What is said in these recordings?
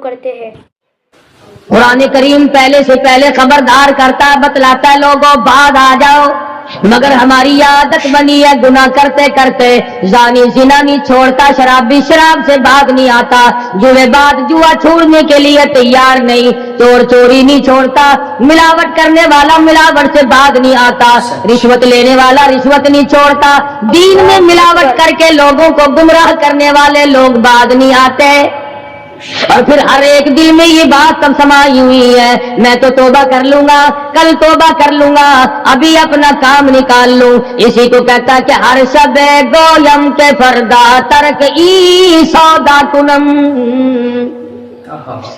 کرتے ہیں۔ قرآن کریم پہلے سے پہلے خبردار کرتا ہے، بتلاتا ہے لوگوں بعد آ جاؤ، مگر ہماری عادت بنی ہے گناہ کرتے کرتے زانی زنا نہیں چھوڑتا، شرابی شراب سے باز نہیں آتا، جوے بعد جوا چھوڑنے کے لیے تیار نہیں، چور چوری نہیں چھوڑتا، ملاوٹ کرنے والا ملاوٹ سے باز نہیں آتا، رشوت لینے والا رشوت نہیں چھوڑتا، دین میں ملاوٹ کر کے لوگوں کو گمراہ کرنے والے لوگ باز نہیں آتے۔ اور پھر ہر ایک دل میں یہ بات تب سمائی ہوئی ہے، میں تو توبہ کر لوں گا، کل توبہ کر لوں گا، ابھی اپنا کام نکال لوں۔ اسی کو کہتا ہے کہ ہر شب گویم کے فردا ترک ای سودا کنم،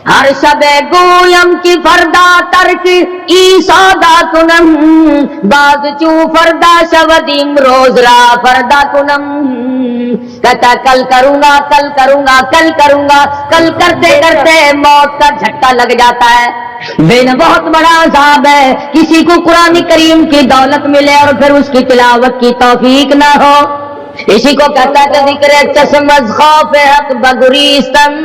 ہر شب گویم کی فردا ترک ای سودا کنم، باز چوں فردا شودیم روز را فردا کنم، کہتا کل کروں گا کل کروں گا کل کروں گا، کل کرتے کرتے موت کا جھٹکا لگ جاتا ہے۔ بین بہت بڑا عذاب ہے کسی کو قرآن کریم کی دولت ملے اور پھر اس کی تلاوت کی توفیق نہ ہو۔ اسی کو کہتا ہے کہ ذکر چشمز خوف حق بگریستن،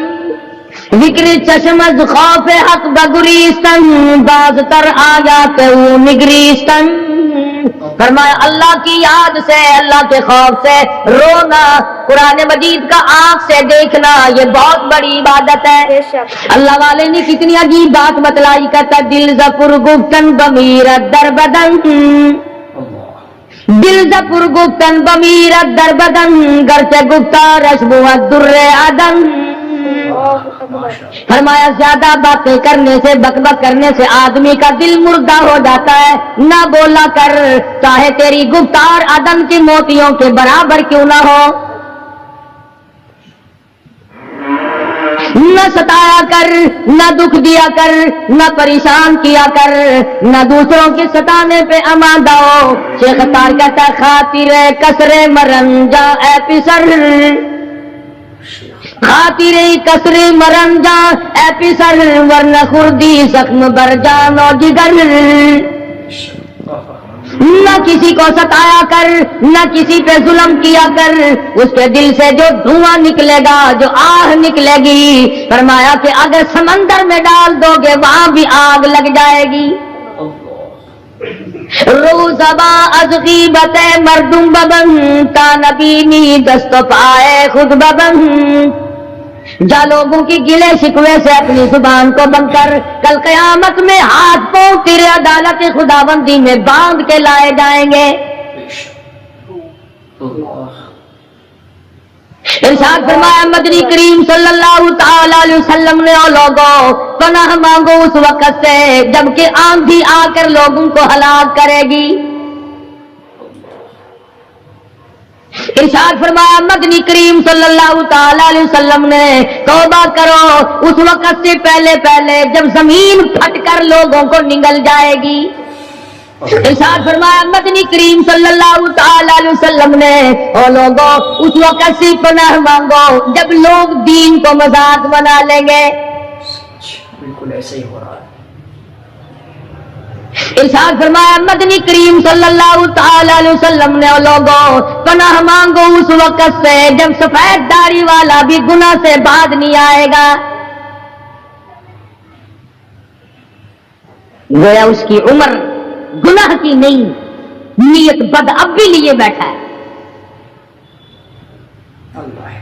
ذکر چشمز خوف حق بگریستن، باز تر آ جاتے ہوں نگریستن، فرمایا اللہ کی یاد سے اللہ کے خوف سے رونا، قرآن مجید کا آنکھ سے دیکھنا یہ بہت بڑی عبادت ہے۔ اللہ والے نے کتنی عجیب بات بتلائی، کہتا دل زپر گفتن بمیرت در بدن، دل زپر گفتن بمیرت در بدن، گرچہ گفتار اشبوت در عدن، فرمایا زیادہ باتیں کرنے سے بک بک کرنے سے آدمی کا دل مردہ ہو جاتا ہے، نہ بولا کر چاہے تیری گفتار عدن کی موتیوں کے برابر کیوں نہ ہو، نہ ستایا کر نہ دکھ دیا کر نہ پریشان کیا کر، نہ دوسروں کے ستانے پہ آمادہ ہو۔ شیخ تار کہتا خاطر کسر مرنجا اے پسر، خاطر کسر مرنجا اے پسر، ورنہ خردی زخم بر جان و جگر، نہ کسی کو ستایا کر نہ کسی پہ ظلم کیا کر، اس کے دل سے جو دھواں نکلے گا جو آہ نکلے گی، فرمایا کہ اگر سمندر میں ڈال دو گے وہاں بھی آگ لگ جائے گی۔ روزبا از غیبت مردم ببن، تا نبینی دست پائے خود ببن، جا لوگوں کی گلے شکوے سے اپنی زبان کو بند کر، کل قیامت میں ہاتھ پاؤں تیرے عدالت خداوندی میں باندھ کے لائے جائیں گے۔ ارشاد فرمایا مدنی کریم صلی اللہ تعالی علیہ وسلم نے، او لوگوں پناہ مانگو اس وقت سے جبکہ آندھی آ کر لوگوں کو ہلاک کرے گی۔ ارشاد فرمایا مدنی کریم صلی اللہ تعالی علیہ وسلم نے، توبہ کرو اس وقت سے پہلے پہلے جب زمین پھٹ کر لوگوں کو نگل جائے گی۔ ارشاد فرمایا مدنی کریم صلی اللہ تعالی علیہ وسلم نے، او لوگوں اس وقت سے پناہ مانگو جب لوگ دین کو مذاق بنا لیں گے۔ بالکل ایسے ہی ہو رہا ہے۔ ارشاد فرمایا مدنی کریم صلی اللہ تعالی علیہ وسلم نے، او لوگوں پناہ مانگو اس وقت سے جب سفید داڑھی والا بھی گناہ سے باز نہیں آئے گا، گویا اس کی عمر گناہ کی نہیں، نیت بد اب بھی لیے بیٹھا ہے،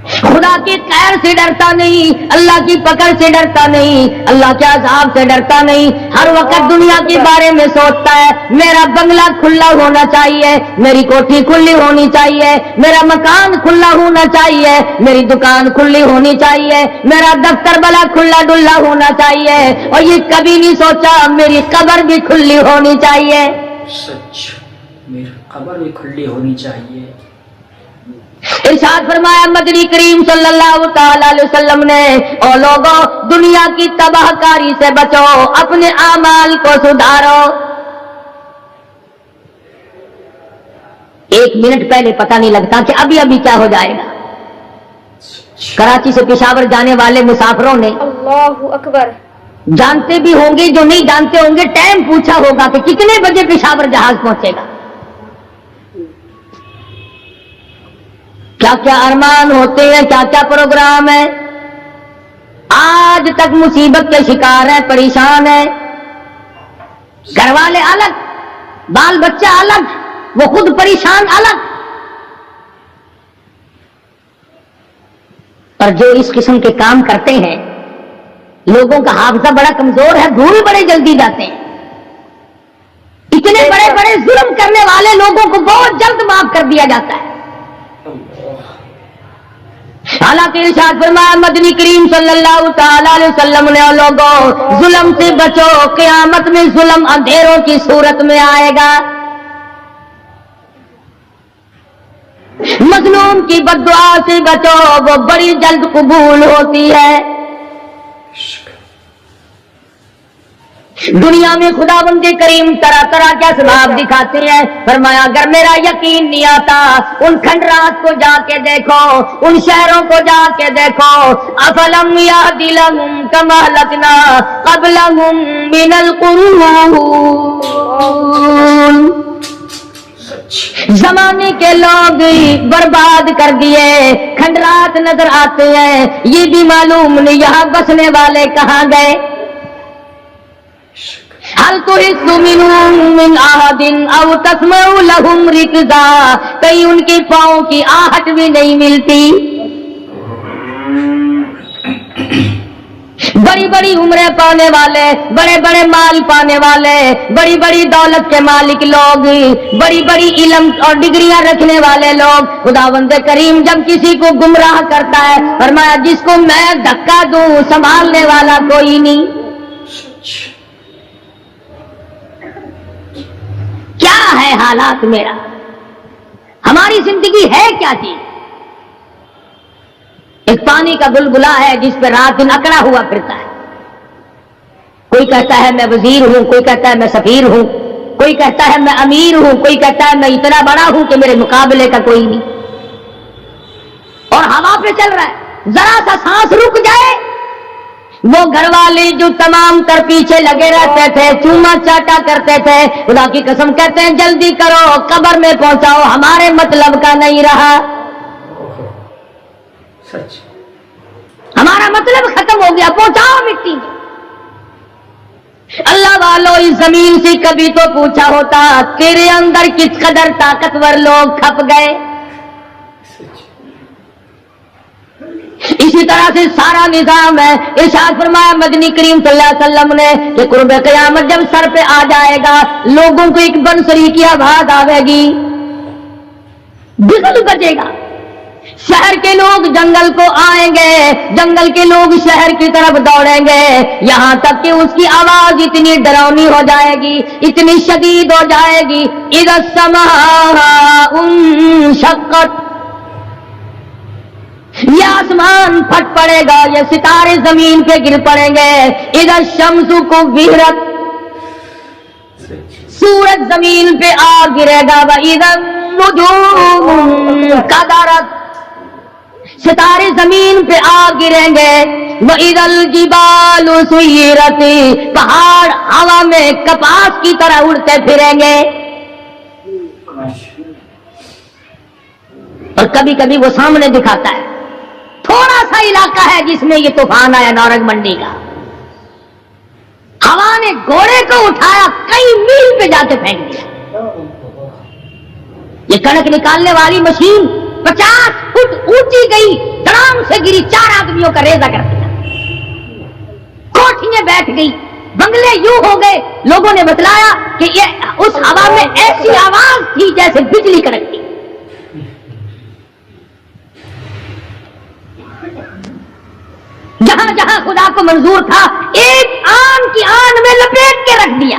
خدا کی خیر سے ڈرتا نہیں، اللہ کی پکڑ سے ڈرتا نہیں، اللہ کے عذاب سے ڈرتا نہیں، ہر وقت دنیا کے بارے میں سوچتا ہے میرا بنگلہ کھلا ہونا چاہیے، میری کوٹھی کھلی ہونی چاہیے، میرا مکان کھلا ہونا چاہیے، میری دکان کھلی ہونی چاہیے، میرا دفتر بلا کھلا ڈلا ہونا چاہیے، اور یہ کبھی نہیں سوچا میری قبر بھی کھلی ہونی چاہیے۔ سچ میری قبر بھی کھلی ہونی چاہیے۔ ارشاد فرمایا مدنی کریم صلی اللہ تعالی علیہ وسلم نے، او لوگوں دنیا کی تباہ کاری سے بچو، اپنے اعمال کو سدھارو۔ ایک منٹ پہلے پتہ نہیں لگتا کہ ابھی ابھی کیا ہو جائے گا۔ کراچی سے پشاور جانے والے مسافروں نے اللہ اکبر، جانتے بھی ہوں گے جو نہیں جانتے ہوں گے، ٹائم پوچھا ہوگا کہ کتنے بجے پشاور جہاز پہنچے گا، کیا کیا ارمان ہوتے ہیں، کیا کیا پروگرام ہے۔ آج تک مصیبت کے شکار ہے، پریشان ہے، گھر والے الگ، بال بچہ الگ، وہ خود پریشان الگ. اور جو اس قسم کے کام کرتے ہیں لوگوں کا حافظہ بڑا کمزور ہے، بھول بڑے جلدی جاتے ہیں. اتنے بڑے بڑے ظلم کرنے والے لوگوں کو بہت جلد معاف کر دیا جاتا ہے. حالانکہ ارشاد فرمایا مدنی کریم صلی اللہ تعالی علیہ وسلم نے، لوگوں ظلم سے بچو، قیامت میں ظلم اندھیروں کی صورت میں آئے گا. مظلوم کی بد دعا سے بچو، وہ بڑی جلد قبول ہوتی ہے. دنیا میں خدا بند کریم طرح طرح کے اسباب دکھاتے ہیں. فرمایا اگر میرا یقین نہیں آتا ان کھنڈرات کو جا کے دیکھو، ان شہروں کو جا کے دیکھو. افلم یہد لہم کما اہلکنا قبلہم من القرون، زمانے کے لوگ برباد کر دیے، کھنڈرات نظر آتے ہیں، یہ بھی معلوم نہیں یہاں بسنے والے کہاں گئے. حل تحس منہم من احد او تسمع لہم رکزا، کہیں ان کے پاؤں کی آہٹ بھی نہیں ملتی. بڑی بڑی عمریں پانے والے، بڑے بڑے مال پانے والے، بڑی بڑی دولت کے مالک لوگ، بڑی بڑی علم اور ڈگریاں رکھنے والے لوگ، خداوند کریم جب کسی کو گمراہ کرتا ہے فرمایا جس کو میں دھکا دوں سنبھالنے والا کوئی نہیں. کیا ہے حالات میرا، ہماری زندگی ہے کیا چیز؟ ایک پانی کا بلبلا ہے جس پہ رات دن اکڑا ہوا پھرتا ہے. کوئی کہتا ہے میں وزیر ہوں، کوئی کہتا ہے میں سفیر ہوں، کوئی کہتا ہے میں امیر ہوں، کوئی کہتا ہے میں اتنا بڑا ہوں کہ میرے مقابلے کا کوئی نہیں. اور ہوا پہ چل رہا ہے، ذرا سا سانس رک جائے وہ گھر والے جو تمام تر پیچھے لگے رہتے تھے، چوما چاٹا کرتے تھے، خدا کی قسم کہتے ہیں جلدی کرو قبر میں پہنچاؤ، ہمارے مطلب کا نہیں رہا، سچ ہمارا مطلب ختم ہو گیا، پہنچاؤ مٹی میں. اللہ والو اس زمین سے کبھی تو پوچھا ہوتا تیرے اندر کس قدر طاقتور لوگ کھپ گئے. اسی طرح سے سارا نظام ہے. ارشاد فرمایا مدنی کریم صلی اللہ علیہ وسلم نے کہ قرب قیامت جب سر پہ آ جائے گا لوگوں کو ایک بنسری کی آواز آئے گی، بگل بجے گا، شہر کے لوگ جنگل کو آئیں گے، جنگل کے لوگ شہر کی طرف دوڑیں گے، یہاں تک کہ اس کی آواز اتنی ڈراؤنی ہو جائے گی، اتنی شدید ہو جائے گی، اذا السماء انشقت، یہ آسمان پھٹ پڑے گا، یہ ستارے زمین پہ گر پڑیں گے، اذا الشمس کورت، سورج زمین پہ آ گرے گا، واذا النجوم کدرت، ستارے زمین پہ آ گریں گے، وَإِذَا الْجِبَالُ سُيِّرَتْ، پہاڑ ہوا میں کپاس کی طرح اڑتے پھریں گے. اور کبھی کبھی وہ سامنے دکھاتا ہے تھوڑا سا علاقہ ہے جس میں یہ طوفان آیا نورنگ منڈی کا، ہوا نے گھوڑے کو اٹھایا کئی میل پہ جا کے پھینک دیا. یہ کڑک نکالنے والی مشین 50 فٹ اونچی گئی، دھڑام سے گری، 4 آدمیوں کا ریزہ کر دیا، کوٹھیاں بیٹھ گئی، بنگلے یوں ہو گئے. لوگوں نے بتلایا کہ یہ اس ہوا میں ایسی آواز تھی جیسے بجلی کڑکتی. جہاں جہاں خدا کو منظور تھا ایک آن کی آن میں لپیٹ کے رکھ دیا.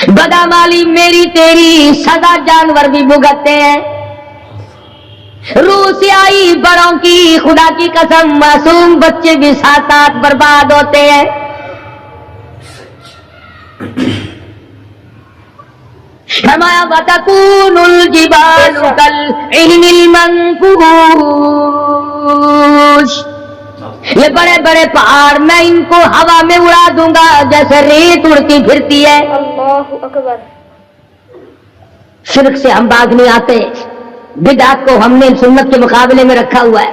بدامالی میری تیری سزا جانور بھی بھگتتے ہیں، روح سے آئی بڑوں کی خدا کی قسم معصوم بچے بھی ساتھ ساتھ برباد ہوتے ہیں. فرمایا وَتَكُونُ الْجِبَالُ كَالْعِهْنِ الْمَنْفُوشِ، یہ بڑے بڑے پہاڑ میں ان کو ہوا میں اڑا دوں گا جیسے ریت اڑتی پھرتی ہے. اللہ اکبر. شرک سے ہم باز نہیں آتے، بدعت کو ہم نے سنت کے مقابلے میں رکھا ہوا ہے.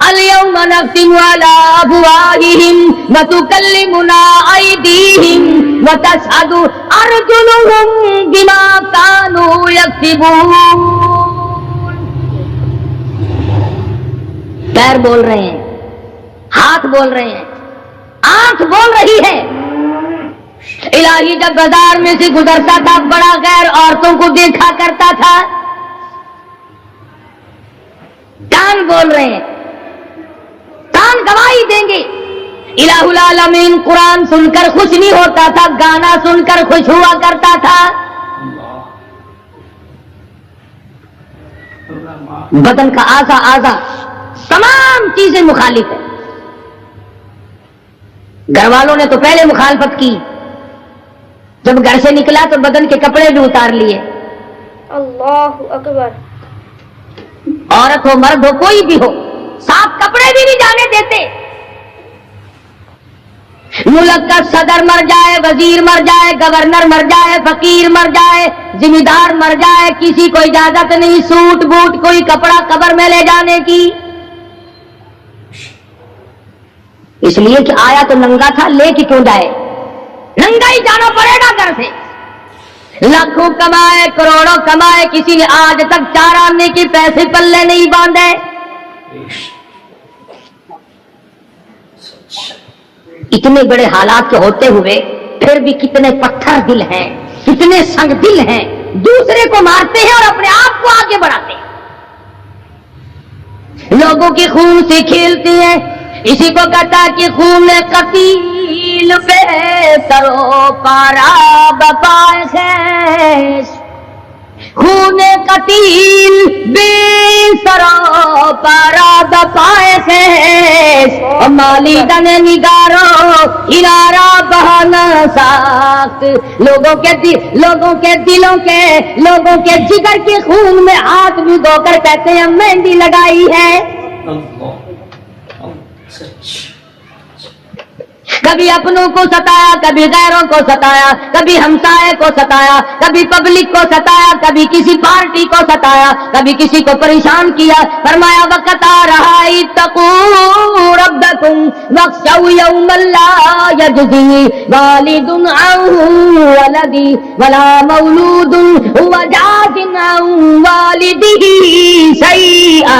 اليوم نختم على افواههم وتكلمنا ايديهم وتشهد ارجلهم بما كانوا يكسبون. پیر بول رہے ہیں، ہاتھ بول رہے ہیں، آنکھ بول رہی ہے. الہی جب بازار میں سے گزرتا تھا بڑا غیر عورتوں کو دیکھا کرتا تھا. کان بول رہے ہیں، کان گواہی دیں گے. الہ العالمین قرآن سن کر خوش نہیں ہوتا تھا، گانا سن کر خوش ہوا کرتا تھا. بدن کا اعضا تمام چیزیں مخالف ہیں. گھر والوں نے تو پہلے مخالفت کی، جب گھر سے نکلا تو بدن کے کپڑے بھی اتار لیے. اللہ اکبر. عورت ہو مرد ہو کوئی بھی ہو، صاف کپڑے بھی نہیں جانے دیتے. ملک کا صدر مر جائے، وزیر مر جائے، گورنر مر جائے، فقیر مر جائے، ذمہ دار مر جائے، کسی کو اجازت نہیں سوٹ بوٹ کوئی کپڑا قبر میں لے جانے کی. اس لیے کہ آیا تو ننگا تھا، لے کے کیوں جائے؟ ننگا ہی جانا پڑے گا گھر سے. لاکھوں کمائے، کروڑوں کمائے، کسی نے آج تک 4 آنے کے پیسے پلے نہیں باندھے. اتنے بڑے حالات کے ہوتے ہوئے پھر بھی کتنے پتھر دل ہیں، کتنے سنگ دل ہیں، دوسرے کو مارتے ہیں اور اپنے آپ کو آگے بڑھاتے ہیں. لوگوں کے خون سے کھیلتے ہیں. اسی کو کہتا کہ خون قتیل پہ سرو پارا بپائے خیش. خون قتیل بے سرو پارا بپائے خیش. مالی دن نگارو ہرارا بہانا ساخت. لوگوں کے دلوں کے، لوگوں کے جگر کے خون میں ہاتھ بھگو کر کہتے ہیں مہندی لگائی ہے. کبھی اپنوں کو ستایا، کبھی غیروں کو ستایا، کبھی ہمسائے کو ستایا، کبھی پبلک کو ستایا، کبھی کسی پارٹی کو ستایا، کبھی کسی کو پریشان کیا. فرمایا وقت آ رہا اتقوا ربکم واخشوا یوما لا یجزی والد عن ولدی ولا مولود هو جاز عن والدہ شیئا.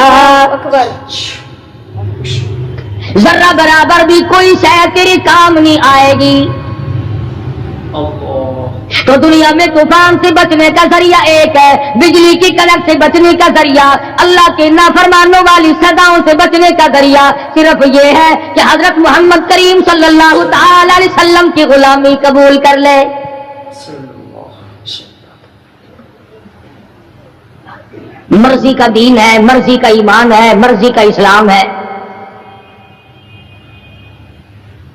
ذرہ برابر بھی کوئی شے تیرے کام نہیں آئے گی. تو دنیا میں طوفان سے بچنے کا ذریعہ ایک ہے، بجلی کی کڑک سے بچنے کا ذریعہ، اللہ کے نافرمانوں والی سزاؤں سے بچنے کا ذریعہ صرف یہ ہے کہ حضرت محمد کریم صلی اللہ تعالی علیہ وسلم کی غلامی قبول کر لے. مرضی کا دین ہے، مرضی کا ایمان ہے، مرضی کا اسلام ہے.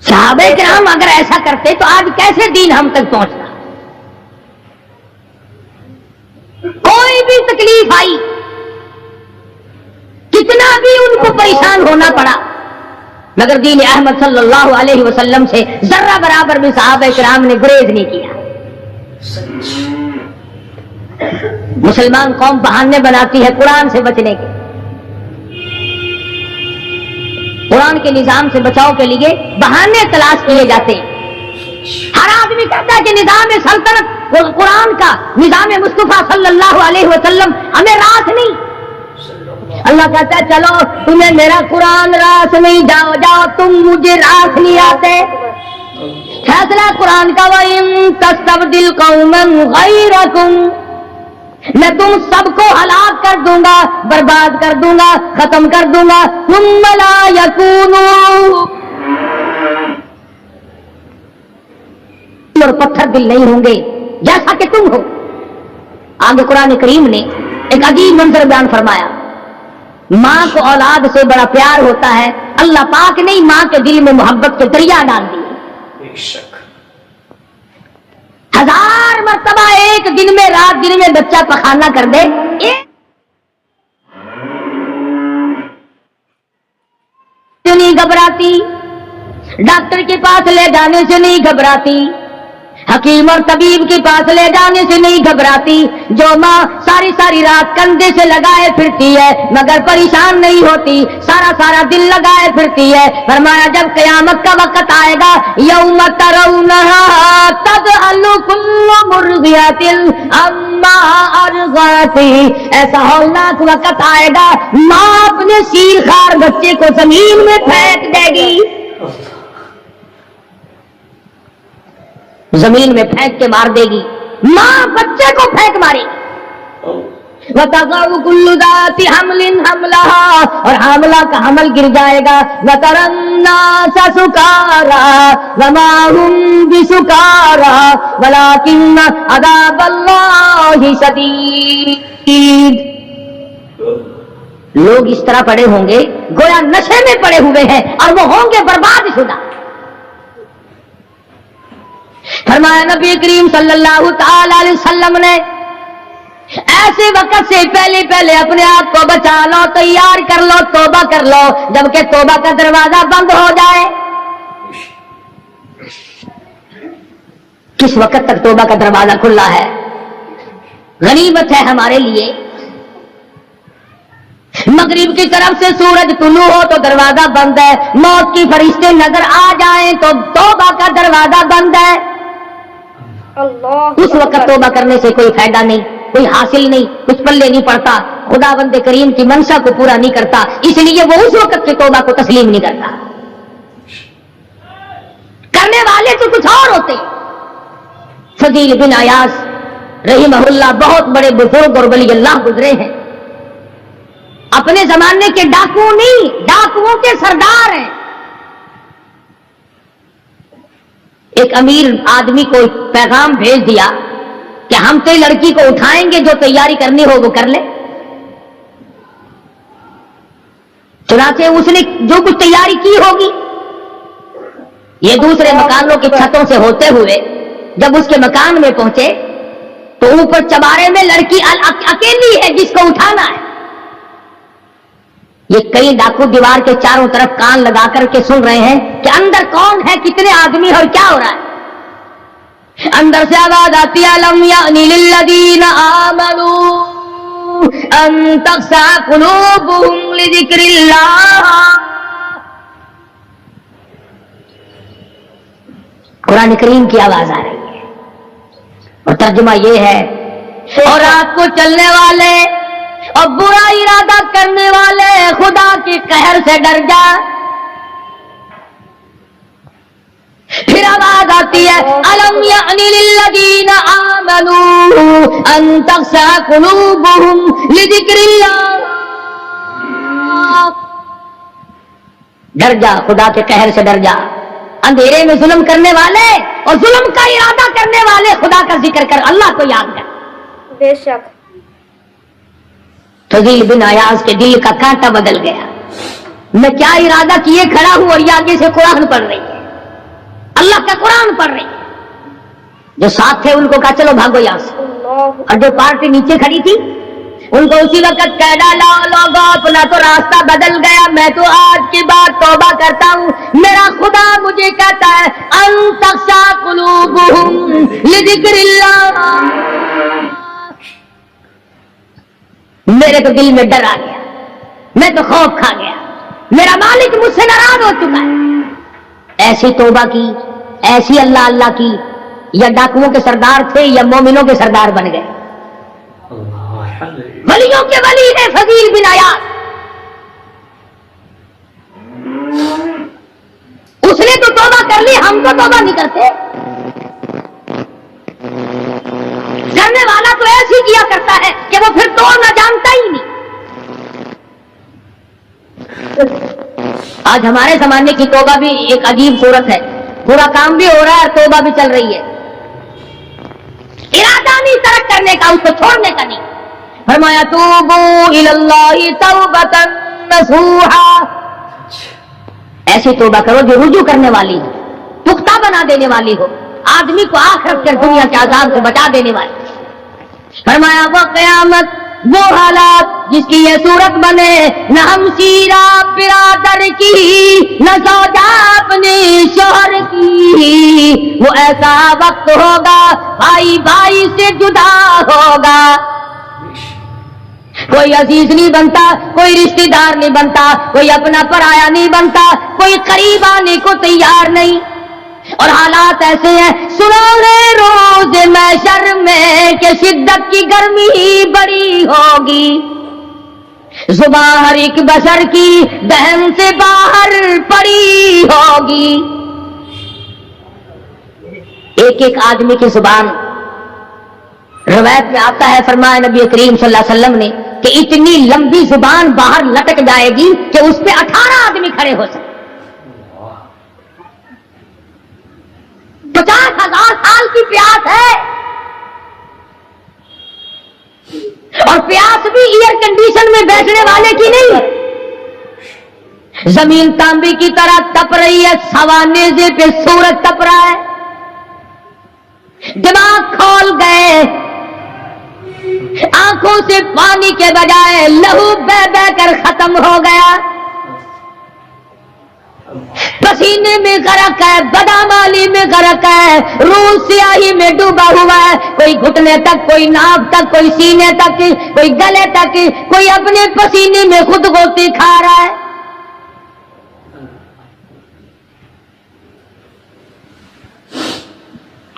صحابہ کرام اگر ایسا کرتے تو آج کیسے دین ہم تک پہنچتا؟ کوئی بھی تکلیف آئی، کتنا بھی ان کو پریشان ہونا پڑا، مگر دین احمد صلی اللہ علیہ وسلم سے ذرہ برابر بھی صحابہ کرام نے گریز نہیں کیا. مسلمان قوم بہانے بناتی ہے قرآن سے بچنے کے. قرآن کے نظام سے بچاؤ کے لیے بہانے تلاش کیے جاتے ہیں. ہر آدمی کہتا ہے کہ نظام سلطنت قرآن کا، نظام مصطفیٰ صلی اللہ علیہ وسلم ہمیں راس نہیں. اللہ کہتا ہے چلو تمہیں میرا قرآن راس نہیں، جاؤ جاؤ تم مجھے راس نہیں آتے. فیصلہ قرآن کا وَإِن تَسْتَبْدِلْ قَوْمًا غَيْرَكُمْ، میں تم سب کو ہلاک کر دوں گا، برباد کر دوں گا، ختم کر دوں گا. ثم لا یکونوا، اور پتھر دل نہیں ہوں گے جیسا کہ تم ہو. آگے قرآن کریم نے ایک عجیب منظر بیان فرمایا. ماں کو اولاد سے بڑا پیار ہوتا ہے، اللہ پاک نے ماں کے دل میں محبت کے دریا ڈال دیے. 1000 مرتبہ ایک دن میں، رات دن میں بچہ پخانہ کر دے، نہیں گھبراتی، ڈاکٹر کے پاس لے جانے سے نہیں گھبراتی، حکیم اور طبیب کے پاس لے جانے سے نہیں گھبراتی، جو ماں ساری ساری رات کندھے سے لگائے پھرتی ہے مگر پریشان نہیں ہوتی، سارا سارا دن لگائے پھرتی ہے۔ فرمایا جب قیامت کا وقت آئے گا، یوم ترونہا تذہل کل مرضعۃ عما ارضعت، ایسا ہولناک وقت آئے گا ماں اپنے شیر خوار بچے کو زمین میں پھینک دے گی، زمین میں پھینک کے مار دے گی، ماں بچے کو پھینک مارے گی۔ وَتَضَعُ كُلُّ ذَاتِ حَمْلٍ حَمْلَهَا، اور حاملہ کا حمل گر جائے گا۔ وَتَرَى النَّاسَ سُكَارَىٰ وَمَا هُمْ بِسُكَارَىٰ وَلَٰكِنَّ عَذَابَ اللَّهِ شَدِيدٌ، لوگ اس طرح پڑے ہوں گے گویا نشے میں پڑے ہوئے ہیں اور وہ ہوں گے برباد شدہ۔ فرمایا نبی کریم صلی اللہ تعالی علیہ وسلم نے ایسے وقت سے پہلے پہلے اپنے آپ کو بچا لو، تیار کر لو، توبہ کر لو، جبکہ توبہ کا دروازہ بند ہو جائے۔ کس وقت تک توبہ کا دروازہ کھلا ہے؟ غنیمت ہے ہمارے لیے۔ مغرب کی طرف سے سورج طلوع ہو تو دروازہ بند ہے، موت کی فرشتے نظر آ جائیں تو توبہ کا دروازہ بند ہے۔ اس وقت توبہ کرنے سے کوئی فائدہ نہیں، کوئی حاصل نہیں، کچھ پلے نہیں پڑتا، خدا بند کریم کی منشا کو پورا نہیں کرتا، اس لیے وہ اس وقت کی توبہ کو تسلیم نہیں کرتا۔ کرنے والے تو کچھ اور ہوتے۔ فضیل بن عیاض رحمہ اللہ بہت بڑے بزرگ اور ولی اللہ گزرے ہیں، اپنے زمانے کے ڈاکو نہیں، ڈاکوؤں کے سردار ہیں۔ ایک امیر آدمی کو پیغام بھیج دیا کہ ہم تو لڑکی کو اٹھائیں گے، جو تیاری کرنی ہو وہ کر لے۔ چنانچہ اس نے جو کچھ تیاری کی ہوگی، یہ دوسرے مکانوں کی چھتوں سے ہوتے ہوئے جب اس کے مکان میں پہنچے تو اوپر چبارے میں لڑکی اکیلی ہے جس کو اٹھانا ہے۔ یہ کئی ڈاکو دیوار کے چاروں طرف کان لگا کر کے سن رہے ہیں کہ اندر کون ہے، کتنے آدمی اور کیا ہو رہا ہے۔ اندر سے آواز آتی ہے لم یأن للذین آمنوا ان تخشع قلوبهم لذکر اللہ۔ قرآن کریم کی آواز آ رہی ہے اور ترجمہ یہ ہے، اور رات کو چلنے والے اور برا ارادہ کرنے والے خدا کے قہر سے ڈر جا۔ پھر آواز آتی ہے الم یأن للذین آمنوا ان تخشع قلوبهم لذکر اللہ۔ ڈر جا، خدا کے قہر سے ڈر جا۔ اندھیرے میں ظلم کرنے والے اور ظلم کا ارادہ کرنے والے خدا کا ذکر کر، اللہ کو یاد کر۔ بے شک فضیل بن عیاض کے دل کا کانٹا بدل گیا، میں کیا ارادہ کیے کھڑا ہوں اور یہ آگے سے قرآن پڑھ رہی ہے، اللہ کا قرآن پڑھ رہی ہے۔ جو ساتھ تھے ان کو کہا چلو بھاگو یہاں سے، اور جو پارٹی نیچے کھڑی تھی ان کو اسی وقت کہہ ڈالا لوگوں اپنا تو راستہ بدل گیا، میں تو آج کے بعد توبہ کرتا ہوں، میرا خدا مجھے کہتا ہے ان تخشع قلوبهم لذکر اللہ۔ میرے تو دل میں ڈر آ گیا، میں تو خوف کھا گیا، میرا مالک مجھ سے ناراض ہو چکا ہے۔ ایسی توبہ کی، ایسی اللہ اللہ کی، یا ڈاکوؤں کے سردار تھے یا مومنوں کے سردار بن گئے۔ ولیوں کے ولی ہے فضیل بن عیاض، اس نے تو توبہ کر لی، ہم تو توبہ نہیں کرتے۔ کرنے والا تو ایسے کیا کرتا ہے کہ وہ پھر توڑنا جانتا ہی نہیں۔ آج ہمارے زمانے کی توبہ بھی ایک عجیب صورت ہے، پورا کام بھی ہو رہا ہے اور توبہ بھی چل رہی ہے۔ ارادہ نہیں ترک کرنے کا، اس کو چھوڑنے کا نہیں۔ فرمایا توبو الی اللہ توبۃ نصوحا، ایسی توبہ کرو جو رجوع کرنے والی ہو، پختہ بنا دینے والی ہو، آدمی کو آخرت کے دنیا کے عذاب سے بچا دینے والی۔ فرمایا وہ قیامت، وہ حالات جس کی یہ صورت بنے، نہ ہم سیرا برادر کی، نہ زوجہ اپنے شوہر کی، وہ ایسا وقت ہوگا بھائی بھائی سے جدا ہوگا، کوئی عزیز نہیں بنتا، کوئی رشتہ دار نہیں بنتا، کوئی اپنا پرایا نہیں بنتا، کوئی قریب آنے کو تیار نہیں، اور حالات ایسے ہیں۔ سنو گے روز محشر میں کہ شدت کی گرمی بڑی ہوگی، زبان ہر ایک بشر کی دہن سے باہر پڑی ہوگی، ایک ایک آدمی کی زبان، روایت میں آتا ہے، فرمایا نبی کریم صلی اللہ علیہ وسلم نے کہ اتنی لمبی زبان باہر لٹک جائے گی کہ اس پہ 18 آدمی کھڑے ہو سکتے، 50,000 سال کی پیاس ہے، اور پیاس بھی ایئر کنڈیشن میں بیٹھنے والے کی نہیں، زمین تانبے کی طرح تپ رہی ہے، سوانیزے پہ سورج تپ رہا ہے، دماغ کھول گئے، آنکھوں سے پانی کے بجائے لہو بہ بہ کر ختم ہو گیا، پسینے میں غرق ہے، بدامالی میں غرق ہے، روح سیاہی میں ڈوبا ہوا ہے، کوئی گھٹنے تک، کوئی ناک تک، کوئی سینے تک، کوئی گلے تک، کوئی اپنے پسینے میں خود گوتی کھا رہا ہے۔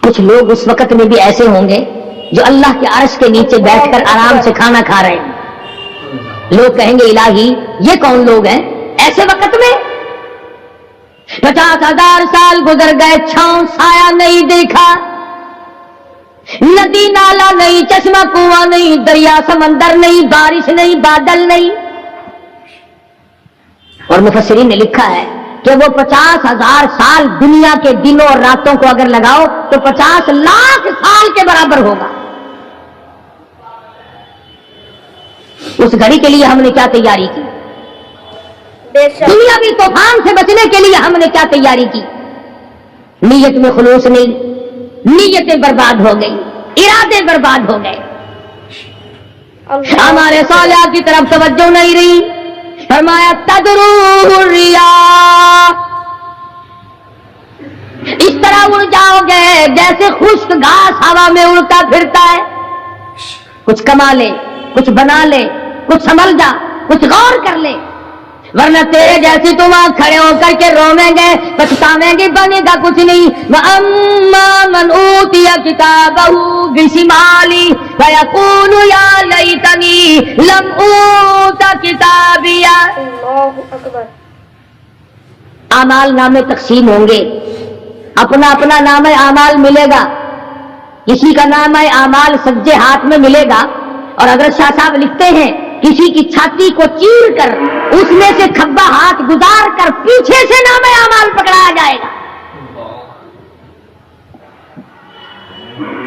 کچھ لوگ اس وقت میں بھی ایسے ہوں گے جو اللہ کے عرش کے نیچے بیٹھ کر آرام سے کھانا کھا رہے ہیں، لوگ کہیں گے الہی یہ کون لوگ ہیں ایسے وقت میں؟ 50,000 سال گزر گئے، چھاؤں سایہ نہیں دیکھا، ندی نالا نہیں، چشمہ کنواں نہیں، دریا سمندر نہیں، بارش نہیں، بادل نہیں، اور مفسرین نے لکھا ہے کہ وہ 50,000 سال دنیا کے دنوں اور راتوں کو اگر لگاؤ تو 50 لاکھ سال کے برابر ہوگا۔ اس گھڑی کے لیے ہم نے کیا تیاری کی؟ دنیاوی طوفان سے بچنے کے لیے ہم نے کیا تیاری کی؟ نیت میں خلوص نہیں، نیتیں برباد ہو گئی، ارادے برباد ہو گئے، ہمارے صالحات کی طرف توجہ نہیں رہی۔ فرمایا تدروح الرياح، اس طرح اڑ جاؤ گے جیسے خشک گھاس ہوا میں اڑتا پھرتا ہے، کچھ کما لے، کچھ بنا لے، کچھ سنبھل جا، کچھ غور کر لے، ورنہ تیرے جیسی تم وہاں کھڑے ہو کر کے رویں گے، پچھتاویں گے، بنے گا کچھ نہیں۔ وَأَمَّا مَنْ أُوتِيَ كِتَابَهُ بِشِمَالِهِ فَيَقُولُ يَا لَيْتَنِي لَمْ أُوتَ كِتَابِيَهْ۔ اللہ اکبر۔ اعمال نامے تقسیم ہوں گے، اپنا اپنا نام اعمال ملے گا، کسی کا نام اعمال سجے ہاتھ میں ملے گا، اور اگر شاہ صاحب لکھتے ہیں کسی کی چھاتی کو چیر کر اس میں سے کھبا ہاتھ گزار کر پیچھے سے نام اعمال پکڑایا جائے گا،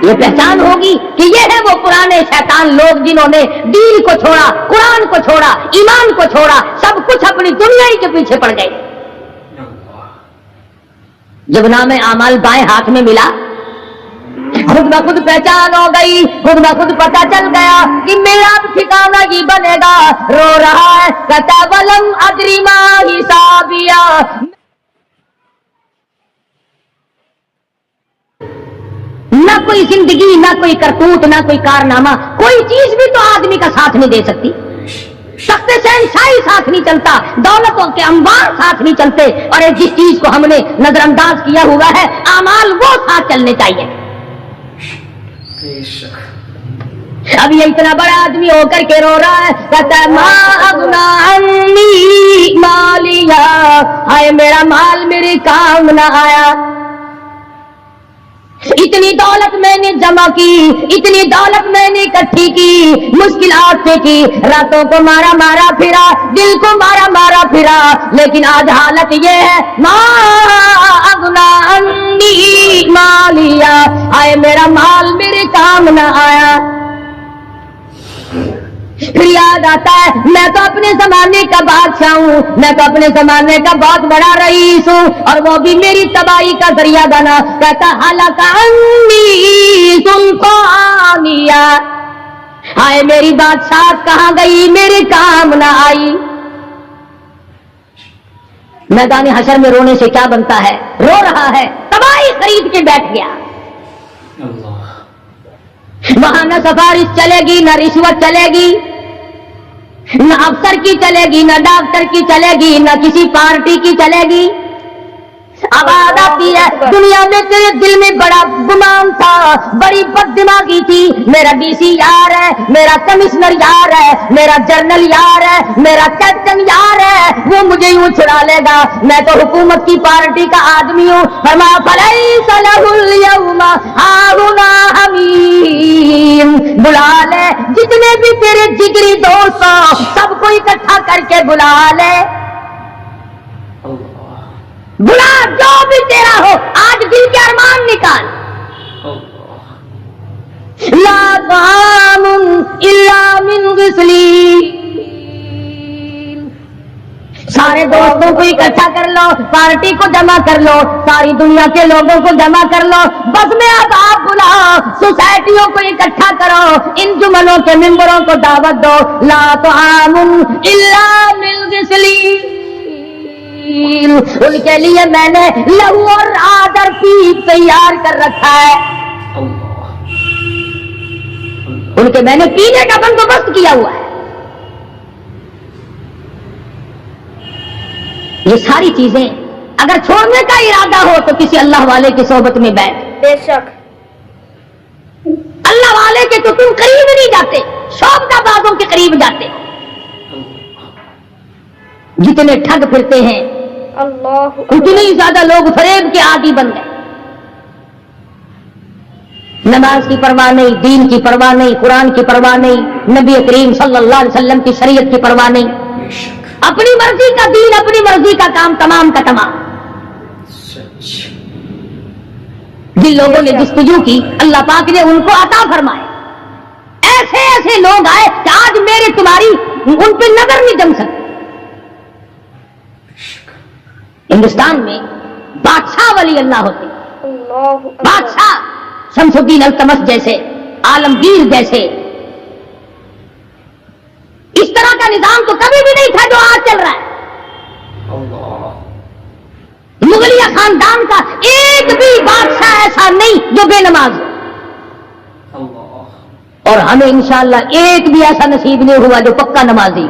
یہ پہچان ہوگی کہ یہ ہے وہ پرانے شیطان لوگ جنہوں نے دین کو چھوڑا، قرآن کو چھوڑا، ایمان کو چھوڑا، سب کچھ اپنی دنیا ہی کے پیچھے پڑ گئے۔ جب نام اعمال بائیں ہاتھ میں ملا، خود بخود پہچان ہو گئی، خود بخود پتہ چل گیا کہ میرا ٹھکانہ ہی بنے گا۔ رو رہا ہے کہتا ولم ادری ما حسابیا، نہ کوئی زندگی، نہ کوئی کرتوت، نہ کوئی کارنامہ، کوئی چیز بھی تو آدمی کا ساتھ نہیں دے سکتی، تخت شہنشاہی ساتھ نہیں چلتا، دولتوں کے انبار ساتھ نہیں چلتے، اور جس چیز کو ہم نے نظر انداز کیا ہوا ہے اعمال وہ ساتھ چلنے چاہیے۔ اب یہ اتنا بڑا آدمی ہو کر کے رو رہا ہے، کہتا ہے ما اغنا عنی مالیا، ہائے میرا مال میرے کام نہ آیا، اتنی دولت میں نے جمع کی، اتنی دولت میں نے اکٹھی کی، مشکلات سے کی، راتوں کو مارا مارا پھرا، دل کو مارا مارا پھرا، لیکن آج حالت یہ ہے ما اغنا عنی مالیا، آئے میرا مال میرے کام نہ آیا۔ پھر یاد آتا ہے میں تو اپنے زمانے کا بادشاہ ہوں، میں تو اپنے زمانے کا بہت بڑا رئیس ہوں، اور وہ بھی میری تباہی کا ذریعہ بنا۔ کہتا ہلاک عنی سلطانیہ، ہائے میری بادشاہ کہاں گئی، میرے کام نہ آئی. میدان حشر میں رونے سے کیا بنتا ہے، رو رہا ہے، تباہی خرید کے بیٹھ گیا. وہاں نہ سفارش چلے گی، نہ رشوت چلے گی، نہ افسر کی چلے گی، نہ ڈاکٹر کی چلے گی، نہ کسی پارٹی کی چلے گی. آواز آتی ہے دنیا میں تیرے دل میں بڑا گمان تھا، بڑی بد دماغی تھی، میرا ڈی سی یار ہے، میرا کمشنر یار ہے، میرا جنرل یار ہے، میرا کیپٹن یار ہے، وہ مجھے یوں چھڑا لے گا، میں تو حکومت کی پارٹی کا آدمی ہوں. فرمایا فلیس لہ اليوم ہاہنا حمیم، بلا لے جتنے بھی تیرے جگری دوست ہو سب کو اکٹھا کر کے بلا لے، بلا جو بھی تیرا ہو، آج دل کے ارمان نکال. لا طعام الا من غسلین، سارے دوستوں کو اکٹھا کر لو، پارٹی کو جمع کر لو، ساری دنیا کے لوگوں کو جمع کر لو، بس میں اب آپ بلاؤ، سوسائٹیوں کو اکٹھا کرو، انجمنوں کے ممبروں کو دعوت دو. لا طعام الا من غسلین، ان کے لیے میں نے لہو اور آدر پیپ تیار کر رکھا ہے، ان کے میں نے پینے کا بندوبست کیا ہوا ہے. یہ ساری چیزیں اگر چھوڑنے کا ارادہ ہو تو کسی اللہ والے کی صحبت میں بیٹھ. بے شک اللہ والے کے تو تم قریب نہیں جاتے، شوبدہ بازوں کے قریب جاتے. جتنے ٹھگ پھرتے ہیں اللہ اتنے ہی زیادہ لوگ فریب کے عادی بن گئے. نماز کی پرواہ نہیں، دین کی پرواہ نہیں، قرآن کی پرواہ نہیں، نبی کریم صلی اللہ علیہ وسلم کی شریعت کی پرواہ نہیں، اپنی مرضی کا دین، اپنی مرضی کا کام، تمام کا تمام. جن لوگوں نے جستجو کی اللہ پاک نے ان کو عطا فرمائے. ایسے ایسے لوگ آئے کہ آج میرے تمہاری ان پہ نظر نہیں جم سکتی. ہندوستان میں بادشاہ ولی اللہ ہوتے، اللہ بادشاہ شمس الدین التمش جیسے، عالمگیر جیسے. اس طرح کا نظام تو کبھی بھی نہیں تھا جو آج چل رہا ہے. مغلیہ خاندان کا ایک بھی بادشاہ ایسا نہیں جو بے نماز ہو، اور ہمیں انشاءاللہ ایک بھی ایسا نصیب نہیں ہوا جو پکا نمازی.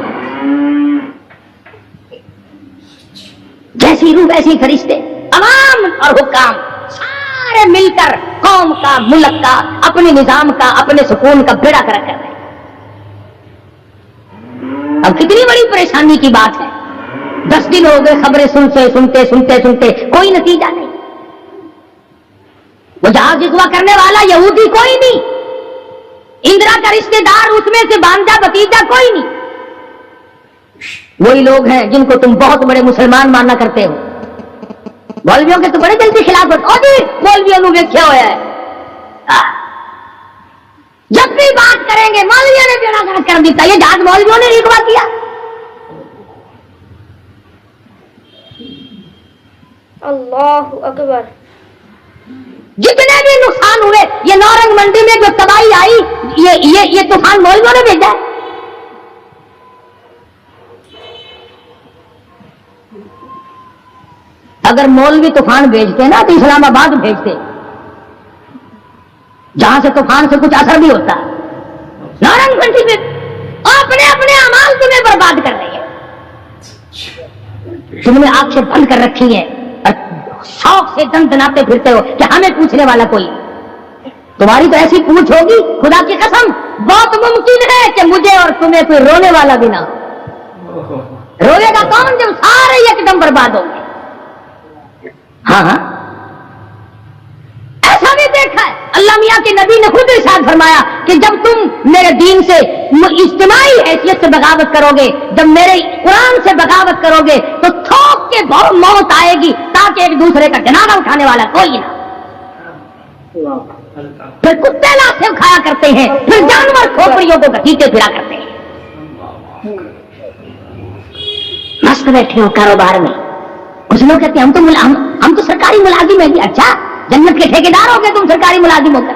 جیسی روح ویسی فرشتے، عوام اور حکام سارے مل کر قوم کا، ملک کا، اپنے نظام کا، اپنے سکون کا بیڑا کر رہے ہیں. اب کتنی بڑی پریشانی کی بات ہے، 10 دن ہو گئے خبریں سنتے کوئی نتیجہ نہیں. وہ جہاز اغوا کرنے والا یہودی کوئی نہیں، اندرا کا رشتے دار اس میں سے بانجا بتیجا کوئی نہیں. وہی لوگ ہیں جن کو تم بہت بڑے مسلمان ماننا کرتے ہو. مولویوں کے تو بڑے جلدی خلاف ہوتے، اور جی مولویوں نے دیکھا ہوا ہے، جب بھی بات کریں گے مولویوں نے بیڑا گرک کر دیتا. یہ جہاز مولویوں نے اغوا کیا. اللہ اکبر. جتنے بھی نقصان ہوئے، یہ نورنگ منڈی میں جو تباہی آئی، یہ طوفان مولویوں نے بھیجا ہے. اگر مولوی طوفان بھیجتے نا تو اسلام آباد بھیجتے، جہاں سے طوفان سے کچھ اثر بھی ہوتا. نورنگ منڈی میں اپنے اپنے اعمال تمہیں برباد کر رہی ہے، تم نے آنکھیں بند کر رکھی ہیں، شوق سے دن دناتے پھرتے ہو کہ ہمیں پوچھنے والا کوئی. تمہاری تو ایسی پوچھ ہوگی خدا کی قسم بہت ممکن ہے کہ مجھے اور تمہیں کوئی رونے والا بھی نہ ہو. روے گا کون جب سارے ایک دم برباد ہوں گے. ہاں ایسا بھی دیکھا ہے، اللہ میاں کے نبی نے خود ارشاد فرمایا کہ جب تم میرے دین سے اجتماعی حیثیت سے بغاوت کرو گے، جب میرے قرآن سے بغاوت کرو گے تو تھوک کے بہت موت آئے گی تاکہ ایک دوسرے کا جنازہ اٹھانے والا کوئی نہ. پھر کتے لاتے کھایا کرتے ہیں، پھر جانور کھوپڑیوں کو گھسیٹے پھرا کرتے ہیں. مست بیٹھے ہو کاروبار میں، کچھ لوگ کہتے ہیں ہم تو سرکاری ملازم ہیں. اچھا جنت کے ٹھیکیدار ہو گئے تم سرکاری ملازم ہو کر.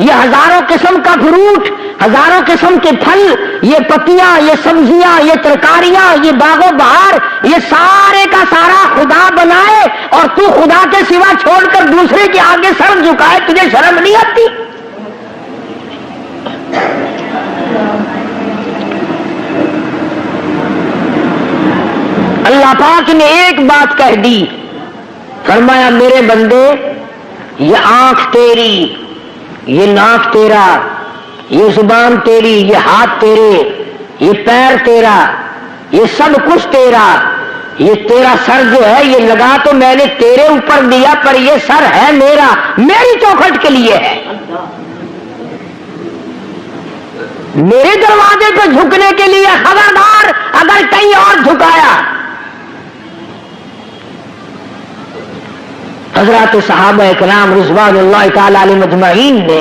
یہ ہزاروں قسم کا فروٹ، ہزاروں قسم کے پھل، یہ پتیاں، یہ سبزیاں، یہ ترکاریاں، یہ باغ و بہار، یہ سارے کا سارا خدا بنائے اور تو خدا کے سوا چھوڑ کر دوسرے کے آگے سر جھکائے، تجھے شرم نہیں آتی؟ اللہ پاک نے ایک بات کہہ دی، فرمایا میرے بندے یہ آنکھ تیری، یہ ناک تیرا، یہ زبان تیری، یہ ہاتھ تیرے، یہ پیر تیرا، یہ سب کچھ تیرا، یہ تیرا سر جو ہے یہ لگا تو میں نے تیرے اوپر دیا، پر یہ سر ہے میرا، میری چوکھٹ کے لیے ہے، میرے دروازے پہ جھکنے کے لیے، خبردار اگر کہیں اور جھکایا۔ حضرات صحابہ اکرام رضوان اللہ تعالی علیہم اجمعین نے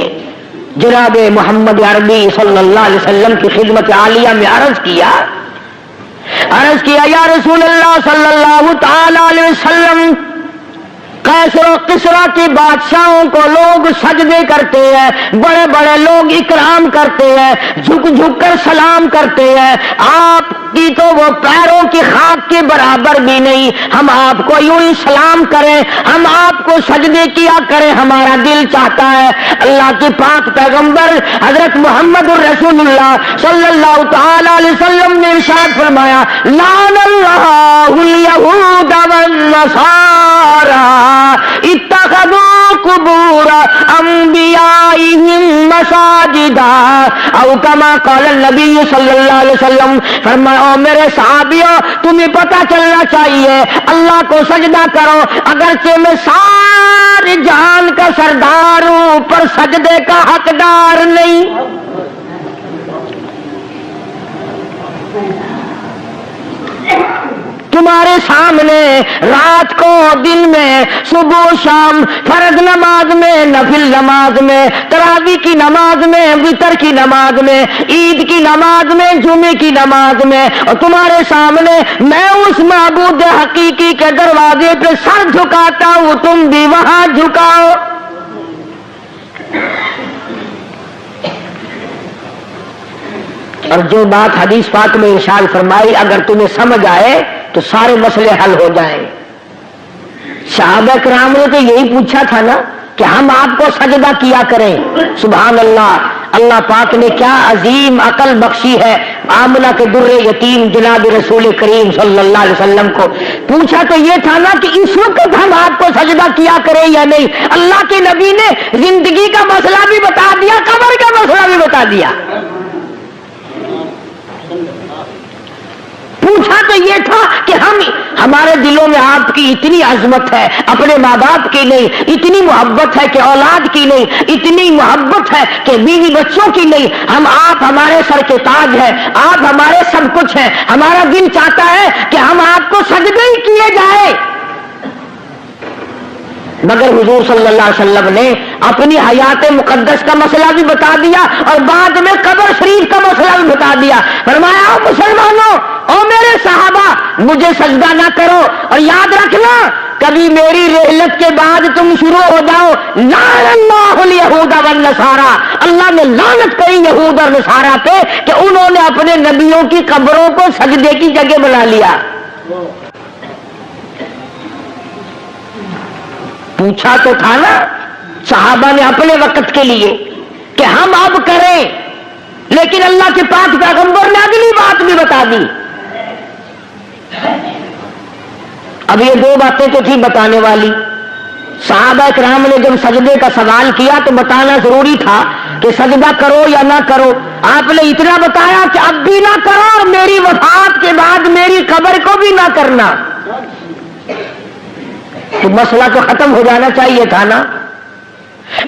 جناب محمد عربی صلی اللہ علیہ وسلم کی خدمت عالیہ میں عرض کیا یا رسول اللہ صلی اللہ تعالی علیہ وسلم، قیصر و کسریٰ کے بادشاہوں کو لوگ سجدے کرتے ہیں، بڑے بڑے لوگ اکرام کرتے ہیں، جھک جھک کر سلام کرتے ہیں، آپ کی تو وہ پیروں کی خاک کے برابر بھی نہیں، ہم آپ کو یوں ہی سلام کریں، ہم آپ کو سجدے کیا کریں، ہمارا دل چاہتا ہے۔ اللہ کے پاک پیغمبر حضرت محمد الرسول اللہ صلی اللہ تعالی علیہ وسلم نے ارشاد فرمایا، لعن اللہ الیہود والنصارى اتخذوا قبور انبیائہم مساجدا، او کما قال النبی صلی اللہ علیہ وسلم، فرمایا او میرے صحابیوں تمہیں پتہ چلنا چاہیے اللہ کو سجدہ کرو، اگرچہ میں سارے جہان کا سردار ہوں پر سجدے کا حقدار نہیں۔ تمہارے سامنے رات کو دن میں، صبح و شام، فرض نماز میں، نفل نماز میں، تراویح کی نماز میں، وتر کی نماز میں، عید کی نماز میں، جمعے کی نماز میں، اور تمہارے سامنے میں اس معبود حقیقی کے دروازے پہ سر جھکاتا ہوں، تم بھی وہاں جھکاؤ۔ اور جو بات حدیث پاک میں ارشاد فرمائی اگر تمہیں سمجھ آئے تو سارے مسئلے حل ہو جائیں۔ صحابہ کرام نے تو یہی پوچھا تھا نا کہ ہم آپ کو سجدہ کیا کریں، سبحان اللہ، اللہ پاک نے کیا عظیم عقل بخشی ہے۔ آمنہ کے در یتیم جناب رسول کریم صلی اللہ علیہ وسلم کو پوچھا تو یہ تھا نا کہ اس وقت ہم آپ کو سجدہ کیا کریں یا نہیں، اللہ کے نبی نے زندگی کا مسئلہ بھی بتا دیا، قبر کا مسئلہ بھی بتا دیا۔ پوچھا تو یہ تھا کہ ہمارے دلوں میں آپ کی اتنی عظمت ہے، اپنے ماں باپ کی نہیں، اتنی محبت ہے کہ اولاد کی نہیں، اتنی محبت ہے کہ بیوی بچوں کی نہیں، آپ ہمارے سر کے تاج ہیں، آپ ہمارے سب کچھ ہیں، ہمارا دل چاہتا ہے کہ ہم آپ کو سجدے ہی کیے جائے۔ مگر حضور صلی اللہ علیہ وسلم نے اپنی حیات مقدس کا مسئلہ بھی بتا دیا اور بعد میں قبر شریف کا مسئلہ بھی بتا دیا۔ فرمایا او مسلمانوں، او میرے صحابہ، مجھے سجدہ نہ کرو، اور یاد رکھنا کبھی میری رحلت کے بعد تم شروع ہو جاؤ لعن اللہ الیہود والنصارى، اللہ نے لعنت کری یہود اور نصارہ پہ کہ انہوں نے اپنے نبیوں کی قبروں کو سجدے کی جگہ بنا لیا۔ پوچھا تو تھا نا صحابہ نے اپنے وقت کے لیے کہ ہم اب کریں، لیکن اللہ کے پاک پیغمبر نے اگلی بات بھی بتا دی۔ اب یہ دو باتیں تو تھی بتانے والی۔ صحابہ کرام نے جب سجدے کا سوال کیا تو بتانا ضروری تھا کہ سجدہ کرو یا نہ کرو۔ آپ نے اتنا بتایا کہ اب بھی نہ کرو اور میری وفات کے بعد میری قبر کو بھی نہ کرنا، تو مسئلہ تو ختم ہو جانا چاہیے تھا نا۔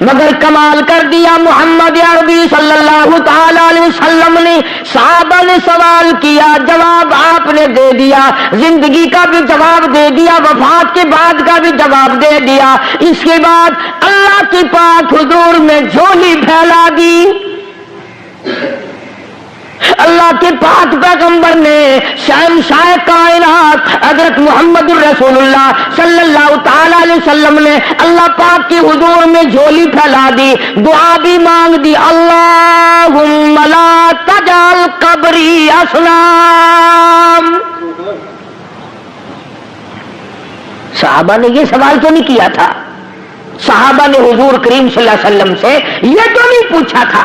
مگر کمال کر دیا محمد عربی صلی اللہ تعالی علیہ وسلم نے، صحابہ نے سوال کیا، جواب آپ نے دے دیا، زندگی کا بھی جواب دے دیا، وفات کے بعد کا بھی جواب دے دیا۔ اس کے بعد اللہ کے پاک حضور میں جھولی پھیلا دی۔ اللہ کے پاک پیغمبر نے شہنشاہ کائنات حضرت محمد الرسول اللہ صلی اللہ تعالی علیہ وسلم نے اللہ پاک کے حضور میں جھولی پھیلا دی، دعا بھی مانگ دی، اللہم لا تجعل قبری اصنام۔ صحابہ نے یہ سوال تو نہیں کیا تھا، صحابہ نے حضور کریم صلی اللہ علیہ وسلم سے یہ تو نہیں پوچھا تھا،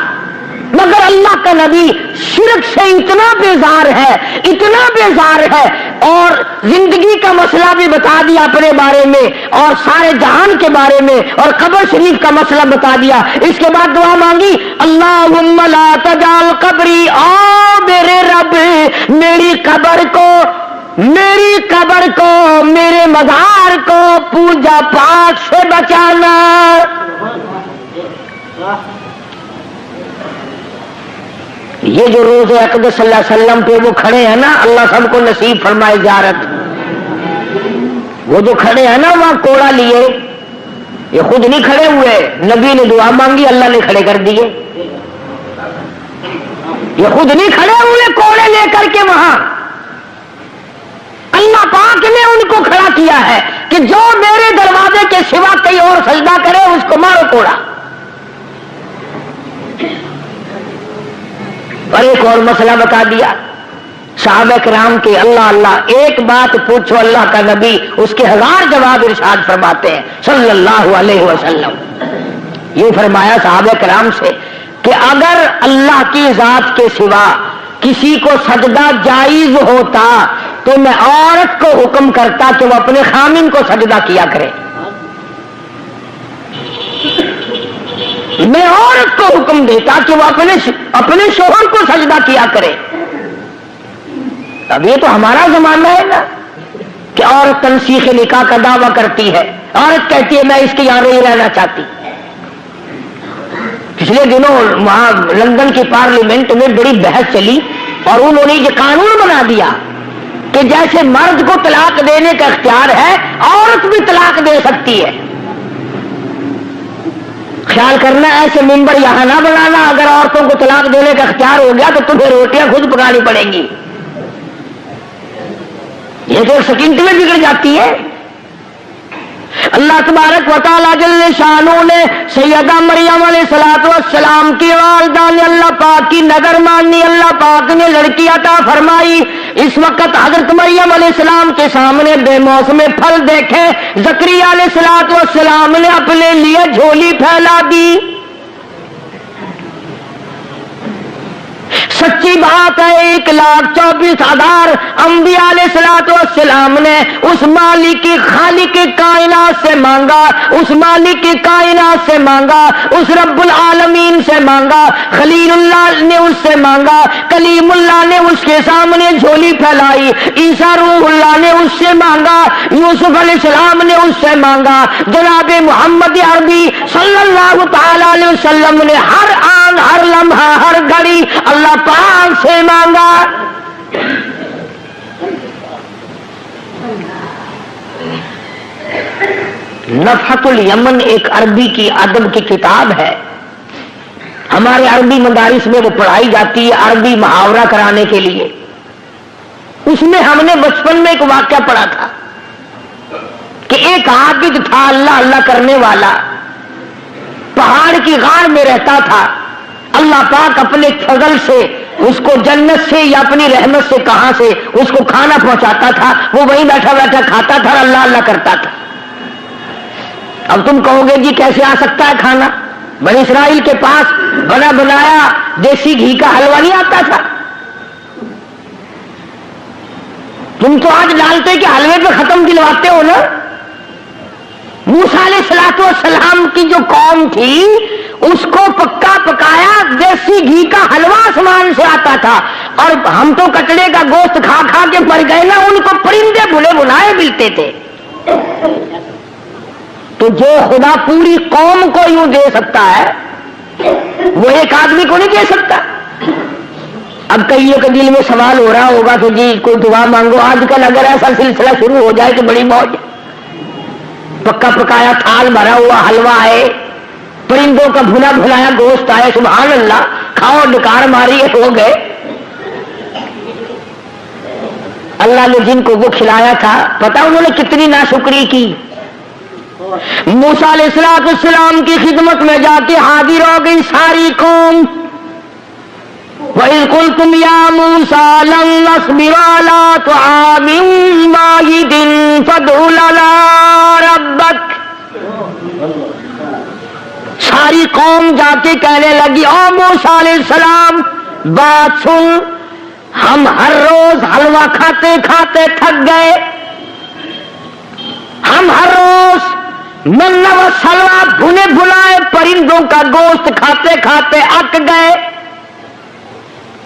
مگر اللہ کا نبی شرک سے اتنا بیزار ہے، اتنا بیزار ہے، اور زندگی کا مسئلہ بھی بتا دیا اپنے بارے میں اور سارے جہان کے بارے میں، اور قبر شریف کا مسئلہ بتا دیا۔ اس کے بعد دعا مانگی، اللہم لا تجعل قبری، او میرے رب میری قبر کو، میرے مزار کو پوجا پاٹ سے بچانا۔ یہ جو روز اقدس صلی اللہ علیہ وسلم پہ وہ کھڑے ہیں نا، اللہ سب کو نصیب فرمائے زیارت، وہ جو کھڑے ہیں نا وہاں کوڑا لیے، یہ خود نہیں کھڑے ہوئے، نبی نے دعا مانگی اللہ نے کھڑے کر دیے، یہ خود نہیں کھڑے ہوئے کوڑے لے کر کے، وہاں اللہ پاک نے ان کو کھڑا کیا ہے کہ جو میرے دروازے کے سوا کہیں اور سجدہ کرے اس کو مارو کوڑا۔ اور ایک اور مسئلہ بتا دیا صحابہ کرام کے، اللہ اللہ ایک بات پوچھو اللہ کا نبی اس کے 1000 جواب ارشاد فرماتے ہیں صلی اللہ علیہ وسلم۔ یہ فرمایا صحابہ کرام سے کہ اگر اللہ کی ذات کے سوا کسی کو سجدہ جائز ہوتا تو میں عورت کو حکم کرتا کہ وہ اپنے خامن کو سجدہ کیا کرے، میں عورت کو حکم دیتا کہ وہ اپنے شوہر کو سجدہ کیا کرے۔ اب یہ تو ہمارا زمانہ ہے نا کہ عورت تنسیخ نکاح کا دعویٰ کرتی ہے، عورت کہتی ہے میں اس کے یہاں نہیں رہنا چاہتی۔ پچھلے دنوں وہاں لندن کی پارلیمنٹ میں بڑی بحث چلی اور انہوں نے یہ قانون بنا دیا کہ جیسے مرد کو طلاق دینے کا اختیار ہے عورت بھی طلاق دے سکتی ہے۔ خیال کرنا ایسے ممبر یہاں نہ بنانا، اگر عورتوں کو طلاق دینے کا اختیار ہو گیا تو تمہیں روٹیاں خود پکانی پڑیں گی، یہ تو سیکنڈ میں بگڑ جاتی ہے۔ اللہ تبارک و تعالیٰ جل شانہ نے سیدہ مریم علیہ السلام کی والدہ نے اللہ پاک کی نظر مانی، اللہ پاک نے لڑکی عطا فرمائی۔ اس وقت حضرت مریم علیہ السلام کے سامنے بے موسم پھل دیکھے، زکریا علیہ السلام نے اپنے لیے جھولی پھیلا دی۔ سچی بات ہے 1,24,000 انبیاء علیہ السلام نے اس مالک کی خالق کائنات سے مانگا، اس مالک کی کائنات سے مانگا، اس رب العالمین سے مانگا، خلیل اللہ نے اس سے مانگا، کلیم اللہ نے اس کے سامنے جھولی پھیلائی، عیسیٰ روح اللہ نے اس سے مانگا، یوسف علیہ السلام نے اس سے مانگا، جناب محمد عربی صلی اللہ تعالی علیہ وسلم نے ہر آن ہر لمحہ ہر گھڑی اللہ پاک سے مانگا۔ نفحۃ الیمن ایک عربی کی ادب کی کتاب ہے، ہمارے عربی مدارس میں وہ پڑھائی جاتی ہے عربی محاورہ کرانے کے لیے۔ اس میں ہم نے بچپن میں ایک واقعہ پڑھا تھا کہ ایک عابد تھا اللہ اللہ کرنے والا، پہاڑ کی غار میں رہتا تھا، اللہ پاک اپنے فضل سے اس کو جنت سے یا اپنی رحمت سے کہاں سے اس کو کھانا پہنچاتا تھا، وہ وہیں بیٹھا بیٹھا کھاتا تھا اور اللہ اللہ کرتا تھا۔ اب تم کہو گے جی کیسے آ سکتا ہے کھانا؟ بنی اسرائیل کے پاس بنا بنایا دیسی گھی کا حلوہ نہیں آتا تھا؟ تم تو آج ڈالتے کہ حلوے پہ ختم دلواتے ہو نا۔ موسیٰ علیہ السلام کی جو قوم تھی اس کو پکا پکایا دیسی گھی کا حلوہ آسمان سے آتا تھا، اور ہم تو کٹڑے کا گوشت کھا کھا کے مر گئے نا، ان کو پرندے بھنے بھنائے ملتے تھے۔ تو جو خدا پوری قوم کو یوں دے سکتا ہے وہ ایک آدمی کو نہیں دے سکتا۔ اب کئیوں کے دل میں سوال ہو رہا ہوگا کہ جی کوئی دعا مانگو، آج کل اگر ایسا سلسلہ شروع ہو جائے تو بڑی موج، پکا پکایا تھال بھرا ہوا حلوہ ہے، پرندوں کا بھنا بھنایا گوشت آئے، سبحان اللہ، کھاؤ ڈکار ماری ہو گئے۔ اللہ نے جن کو وہ کھلایا تھا پتہ انہوں نے کتنی ناشکری کی. موسیٰ علیہ السلام کی خدمت میں جا کے حاضر ہو گئی ساری قوم. وَإِذْ قُلْتُمْ يَا مُوسَىٰ لَن نَّصْبِرَ عَلَىٰ طَعَامٍ وَاحِدٍ فَادْعُ لَنَا رَبَّكَ. ساری قوم جا کے کہنے لگی او موسیٰ علیہ السلام بات سن، ہم ہر روز حلوہ کھاتے کھاتے تھک گئے، ہم ہر روز منا و سلوا بھنے بھنائے پرندوں کا گوشت کھاتے کھاتے اک گئے.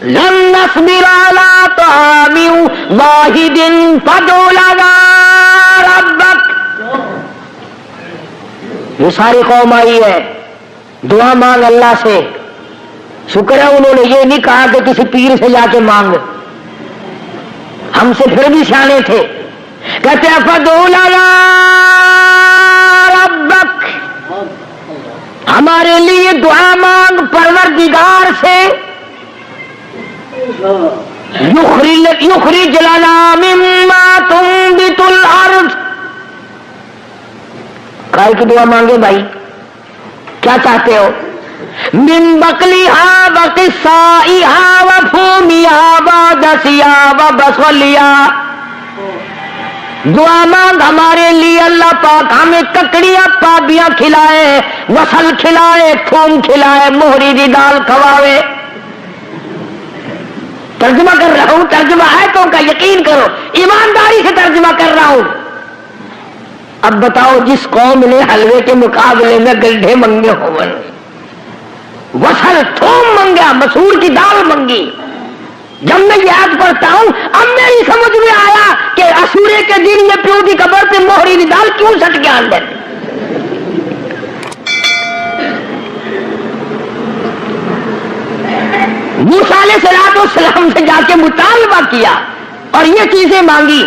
لن نصبر علی طعام واحد فادع لنا ربک. یہ ساری قوم آئی ہے، دعا مانگ اللہ سے. شکر ہے انہوں نے یہ نہیں کہا کہ کسی پیر سے جا کے مانگ، ہم سے پھر بھی سیانے تھے. کہتے ہیں فادع لنا ربک، ہمارے لیے دعا مانگ پروردگار سے. یخرج لنا مما تنبت الارض. کائے کی دعا مانگے بھائی؟ کیا چاہتے ہو؟ من بقلیہا وقصائہا وفومیہا ودسیہا وبصلیہا. دعا مانگ ہمارے لیے اللہ پاک ہمیں ککڑیاں پابیاں کھلائے، وصل کھلائے، تھوم کھلائے، موہری دی دال کھواوے. ترجمہ کر رہا ہوں، ترجمہ آیتوں کا یقین کرو، ایمانداری سے ترجمہ کر رہا ہوں. اب بتاؤ جس قوم نے حلوے کے مقابلے میں گلڈھے منگے ہو، وصل تھوم منگا، مسور کی دال منگی. جب میں یہ آیت پڑھتا ہوں اب میری سمجھ میں آیا کہ اسورے کے دن یہ پیو کی قبر سے موہری کی دال کیوں سٹ کے اندر. موسیٰ علیہ السلام سے جا کے مطالبہ کیا اور یہ چیزیں مانگی.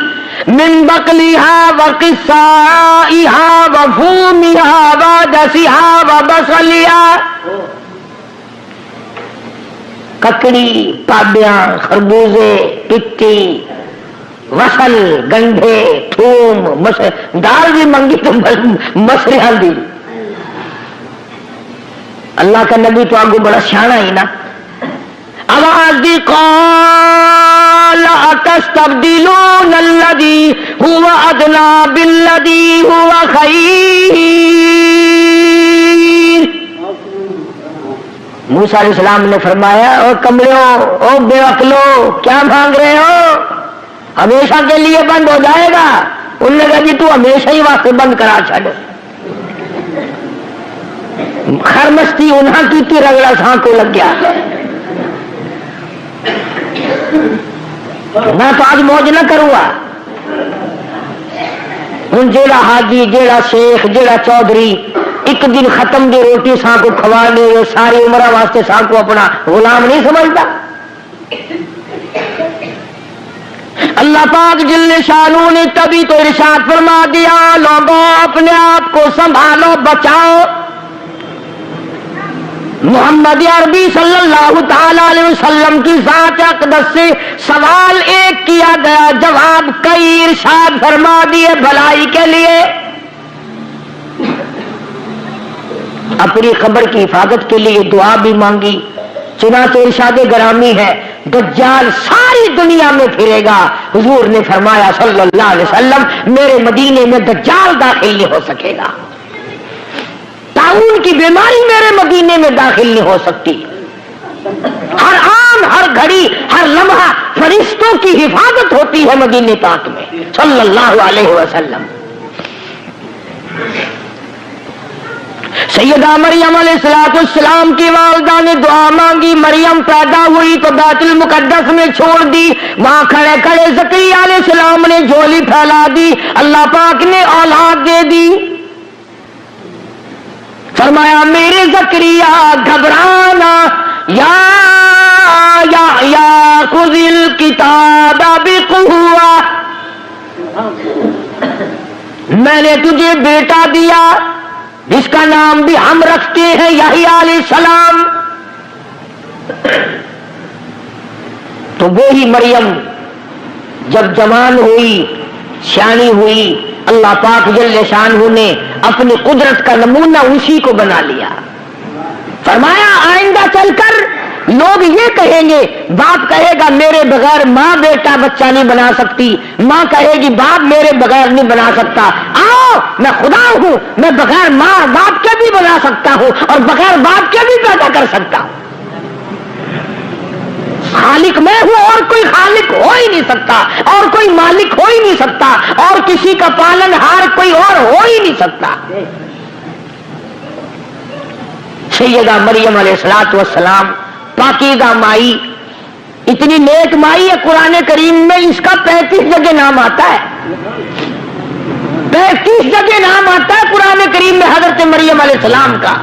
من بقلیہا وقصائہا وفومیہا ودسیہا وبصلیہا. ککڑی، پابیاں، خربوزے، پتی، وصل، گنڈھے، تھوم، دال بھی منگی تو مسریاں دی. اللہ کا نبی تو آگے بڑا سیاںا ہی نا. آواز دی قال اتستبدلون الذی هو ادنی بالذی هو خیر. موسیٰ علیہ السلام نے فرمایا او کملیوں، او بے عقلو، کیا مانگ رہے ہو؟ ہمیشہ کے لیے بند ہو جائے گا. انہوں نے کہا جی تو ہمیشہ ہی واسطے بند کرا چھڑ. خرمستی انہاں کی تھی رگڑا ساں کو لگ گیا. میں تو آج موج نہ کروں گا. ہوں جیڑا حاجی، جیڑا شیخ، جیڑا چودھری ایک دن ختم دی روٹی ساں کو کھوا لے، ساری عمر واسطے ساں کو اپنا غلام نہیں سمجھتا. اللہ پاک جل شانو نے تبھی تو ارشاد فرما دیا لوگوں اپنے آپ کو سنبھالو، بچاؤ. محمد عربی صلی اللہ تعالی علیہ وسلم کی ذات اقدس سے سوال ایک کیا گیا، جواب کئی ارشاد فرما دیے بھلائی کے لیے. اپنی قبر کی حفاظت کے لیے دعا بھی مانگی. چنانچہ ارشاد گرامی ہے دجال ساری دنیا میں پھرے گا. حضور نے فرمایا صلی اللہ علیہ وسلم میرے مدینے میں دجال داخل نہیں ہو سکے گا. طاعون کی بیماری میرے مدینے میں داخل نہیں ہو سکتی. ہر آن، ہر گھڑی، ہر لمحہ فرشتوں کی حفاظت ہوتی ہے مدینے پاک میں صلی اللہ علیہ وسلم. سیدہ مریم علیہ السلام کی والدہ نے دعا مانگی. مریم پیدا ہوئی تو بیت المقدس میں چھوڑ دی. وہاں کھڑے کھڑے زکریا علیہ السلام نے جھولی پھیلا دی. اللہ پاک نے اولاد دے دی. فرمایا میرے زکریا گھبرانا، یا خذ الکتاب بقوہ، میں نے تجھے بیٹا دیا جس کا نام بھی ہم رکھتے ہیں یحییٰ علیہ السلام. تو وہی مریم جب جوان ہوئی، سیانی ہوئی، اللہ پاک جل شانہ نے اپنی قدرت کا نمونہ اسی کو بنا لیا. فرمایا آئندہ چل کر لوگ یہ کہیں گے، باپ کہے گا میرے بغیر ماں بیٹا بچہ نہیں بنا سکتی، ماں کہے گی باپ میرے بغیر نہیں بنا سکتا. آؤ میں خدا ہوں، میں بغیر ماں باپ کے بھی بنا سکتا ہوں اور بغیر باپ کے بھی پیدا کر سکتا ہوں. خالق میں ہوں اور کوئی خالق ہو ہی نہیں سکتا، اور کوئی مالک ہو ہی نہیں سکتا، اور کسی کا پالن ہار کوئی اور ہو ہی نہیں سکتا. سیدہ مریم علیہ الصلوۃ والسلام پاکیزہ مائی، اتنی نیک مائی ہے، قرآن کریم میں اس کا 35 جگہ نام آتا ہے. 35 جگہ نام آتا ہے قرآن کریم میں حضرت مریم علیہ السلام کا.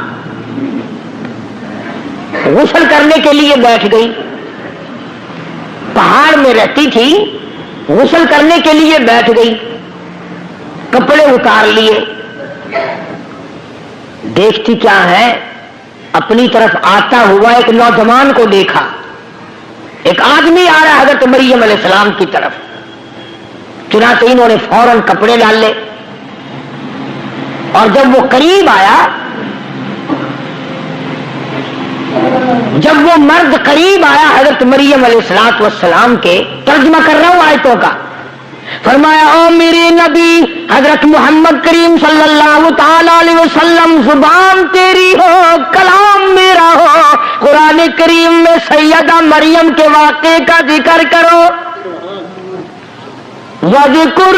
غسل کرنے کے لیے بیٹھ گئی، پہاڑ میں رہتی تھی، غسل کرنے کے لیے بیٹھ گئی، کپڑے اتار لیے، دیکھتی کیا ہے، اپنی طرف آتا ہوا ایک نوجوان کو دیکھا. ایک آدمی آ رہا ہے حضرت مریم علیہ السلام کی طرف. چنانچہ انہوں نے فوراً کپڑے ڈال لے، اور جب وہ قریب آیا، جب وہ مرد قریب آیا حضرت مریم علیہ الصلوۃ والسلام کے، ترجمہ کر رہا ہوں آیتوں کا، فرمایا او میرے نبی حضرت محمد کریم صلی اللہ تعالی علیہ وسلم، زبان تیری ہو کلام میرا ہو، قرآن کریم میں سیدہ مریم کے واقعے کا ذکر کرو. وذکر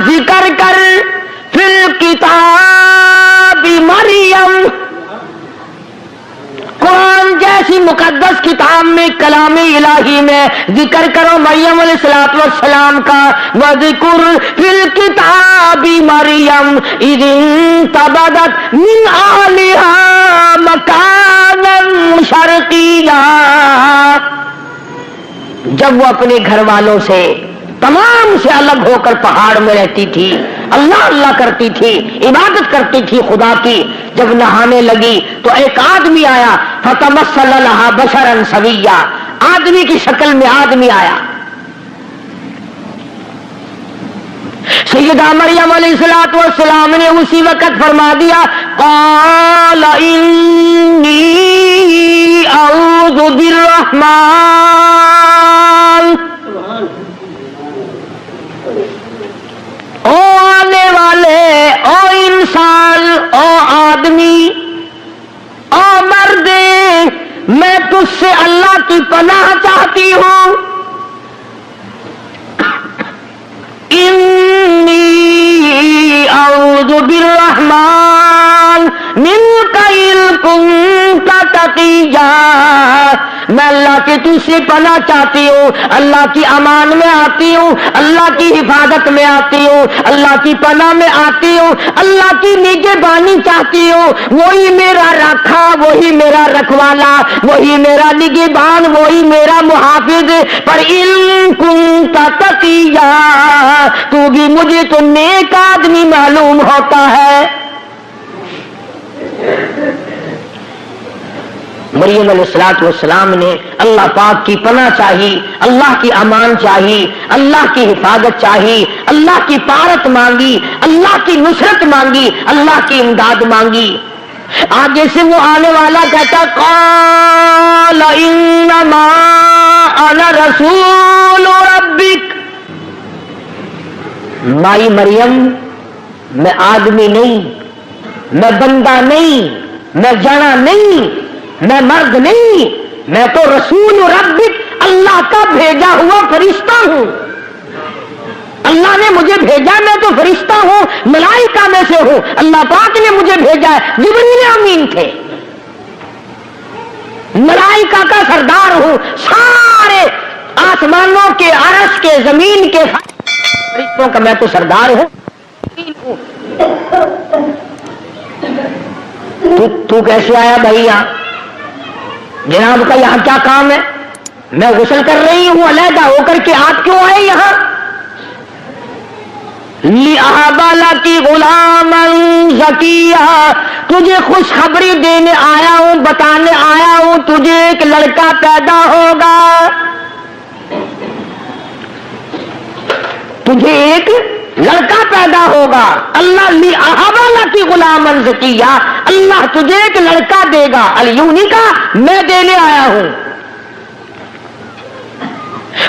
ذکر کر فی الکتاب مریم، قرآن جیسی مقدس کتاب میں، کلام الہی میں ذکر کرو مریم علیہ الصلوۃ والسلام کا. وذکر فی الکتاب مریم اذ انتبذت من اہلہا مکانا شرقیا، جب وہ اپنے گھر والوں سے تمام سے الگ ہو کر پہاڑ میں رہتی تھی، اللہ اللہ کرتی تھی، عبادت کرتی تھی خدا کی. جب نہانے لگی تو ایک آدمی آیا، فتمثل لها بشرا سویا، آدمی کی شکل میں آدمی آیا. سیدہ مریم علیہ الصلوۃ والسلام نے اسی وقت فرما دیا، قال انی اعوذ بالرحمن، او آنے والے، او انسان، او آدمی، او مرد، میں تجھ سے اللہ کی پناہ چاہتی ہوں. انی اعوذ بالرحمن منک ان کنت تقیا، میں اللہ کے تجھ سے پناہ چاہتی ہوں، اللہ کی امان میں آتی ہوں، اللہ کی حفاظت میں آتی ہوں، اللہ کی پناہ میں آتی ہوں، اللہ کی نگہبانی چاہتی ہوں. وہی میرا رکھا، وہی میرا رکھوالا، وہی میرا نگہبان، وہی میرا محافظ. پر ان کنت تقیا، تو بھی مجھے تو نیک آدمی معلوم ہوتا ہے. مریم علیہ الصلوۃ والسلام نے اللہ پاک کی پناہ چاہی، اللہ کی امان چاہی، اللہ کی حفاظت چاہی، اللہ کی پارت مانگی، اللہ کی نصرت مانگی، اللہ کی امداد مانگی. آگے سے وہ آنے والا کہتا قال انما انا رسول ربک، مائی مریم میں آدمی نہیں، میں بندہ نہیں، میں جنا نہیں، میں مرد نہیں، میں تو رسول ربک، اللہ کا بھیجا ہوا فرشتہ ہوں. اللہ نے مجھے بھیجا، میں تو فرشتہ ہوں، ملائکہ میں سے ہوں، اللہ پاک نے مجھے بھیجا ہے. جبریل امین تھے، ملائکہ کا سردار ہوں، سارے آسمانوں کے، عرش کے، زمین کے فرشتوں کا میں تو سردار ہوں. تو کیسے آیا بھائی یہاں؟ جناب کا یہاں کیا کام ہے؟ میں غسل کر رہی ہوں علیحدہ ہو کر کے، آپ کیوں آئے یہاں؟ لِأَهَبَ لَكِ غُلَامًا زَكِيًّا، تجھے خوشخبری دینے آیا ہوں، بتانے آیا ہوں، تجھے ایک لڑکا پیدا ہوگا. تجھے ایک لڑکا پیدا ہوگا، اللہ لی احبالہ کی غلامن زکیہ، اللہ تجھے ایک لڑکا دے گا، الیونی کا میں دینے آیا ہوں۔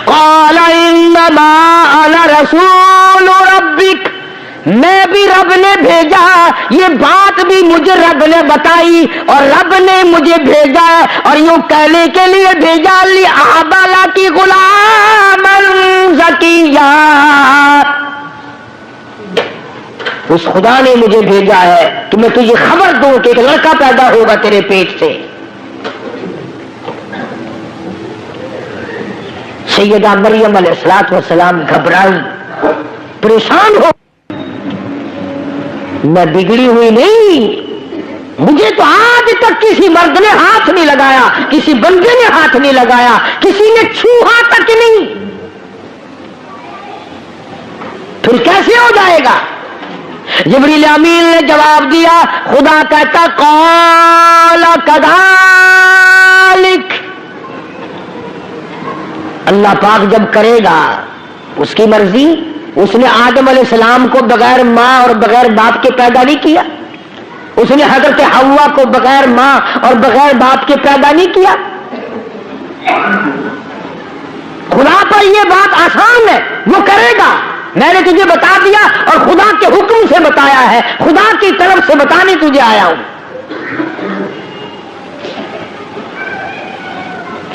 قال انما انا رسول ربک، میں بھی رب نے بھیجا، یہ بات بھی مجھے رب نے بتائی اور رب نے مجھے بھیجا اور یوں کہنے کے لیے بھیجا لی احبالہ کی غلامن زکیہ، اس خدا نے مجھے بھیجا ہے کہ میں تجھے خبر دوں کہ ایک لڑکا پیدا ہوگا تیرے پیٹ سے۔ سیدہ مریم علیہ السلام گھبرائی، پریشان ہو، میں بگڑی ہوئی نہیں، مجھے تو آج تک کسی مرد نے ہاتھ نہیں لگایا، کسی بندے نے ہاتھ نہیں لگایا، کسی نے چھوہا تک نہیں، پھر کیسے ہو جائے گا؟ جبریل امین نے جواب دیا، خدا کہتا قال کذالک، اللہ پاک جب کرے گا اس کی مرضی۔ اس نے آدم علیہ السلام کو بغیر ماں اور بغیر باپ کے پیدا نہیں کیا، اس نے حضرت حوا کو بغیر ماں اور بغیر باپ کے پیدا نہیں کیا۔ خدا پر یہ بات آسان ہے، وہ کرے گا، میں نے تجھے بتا دیا اور خدا کے حکم سے بتایا ہے، خدا کی طرف سے بتانے تجھے آیا ہوں۔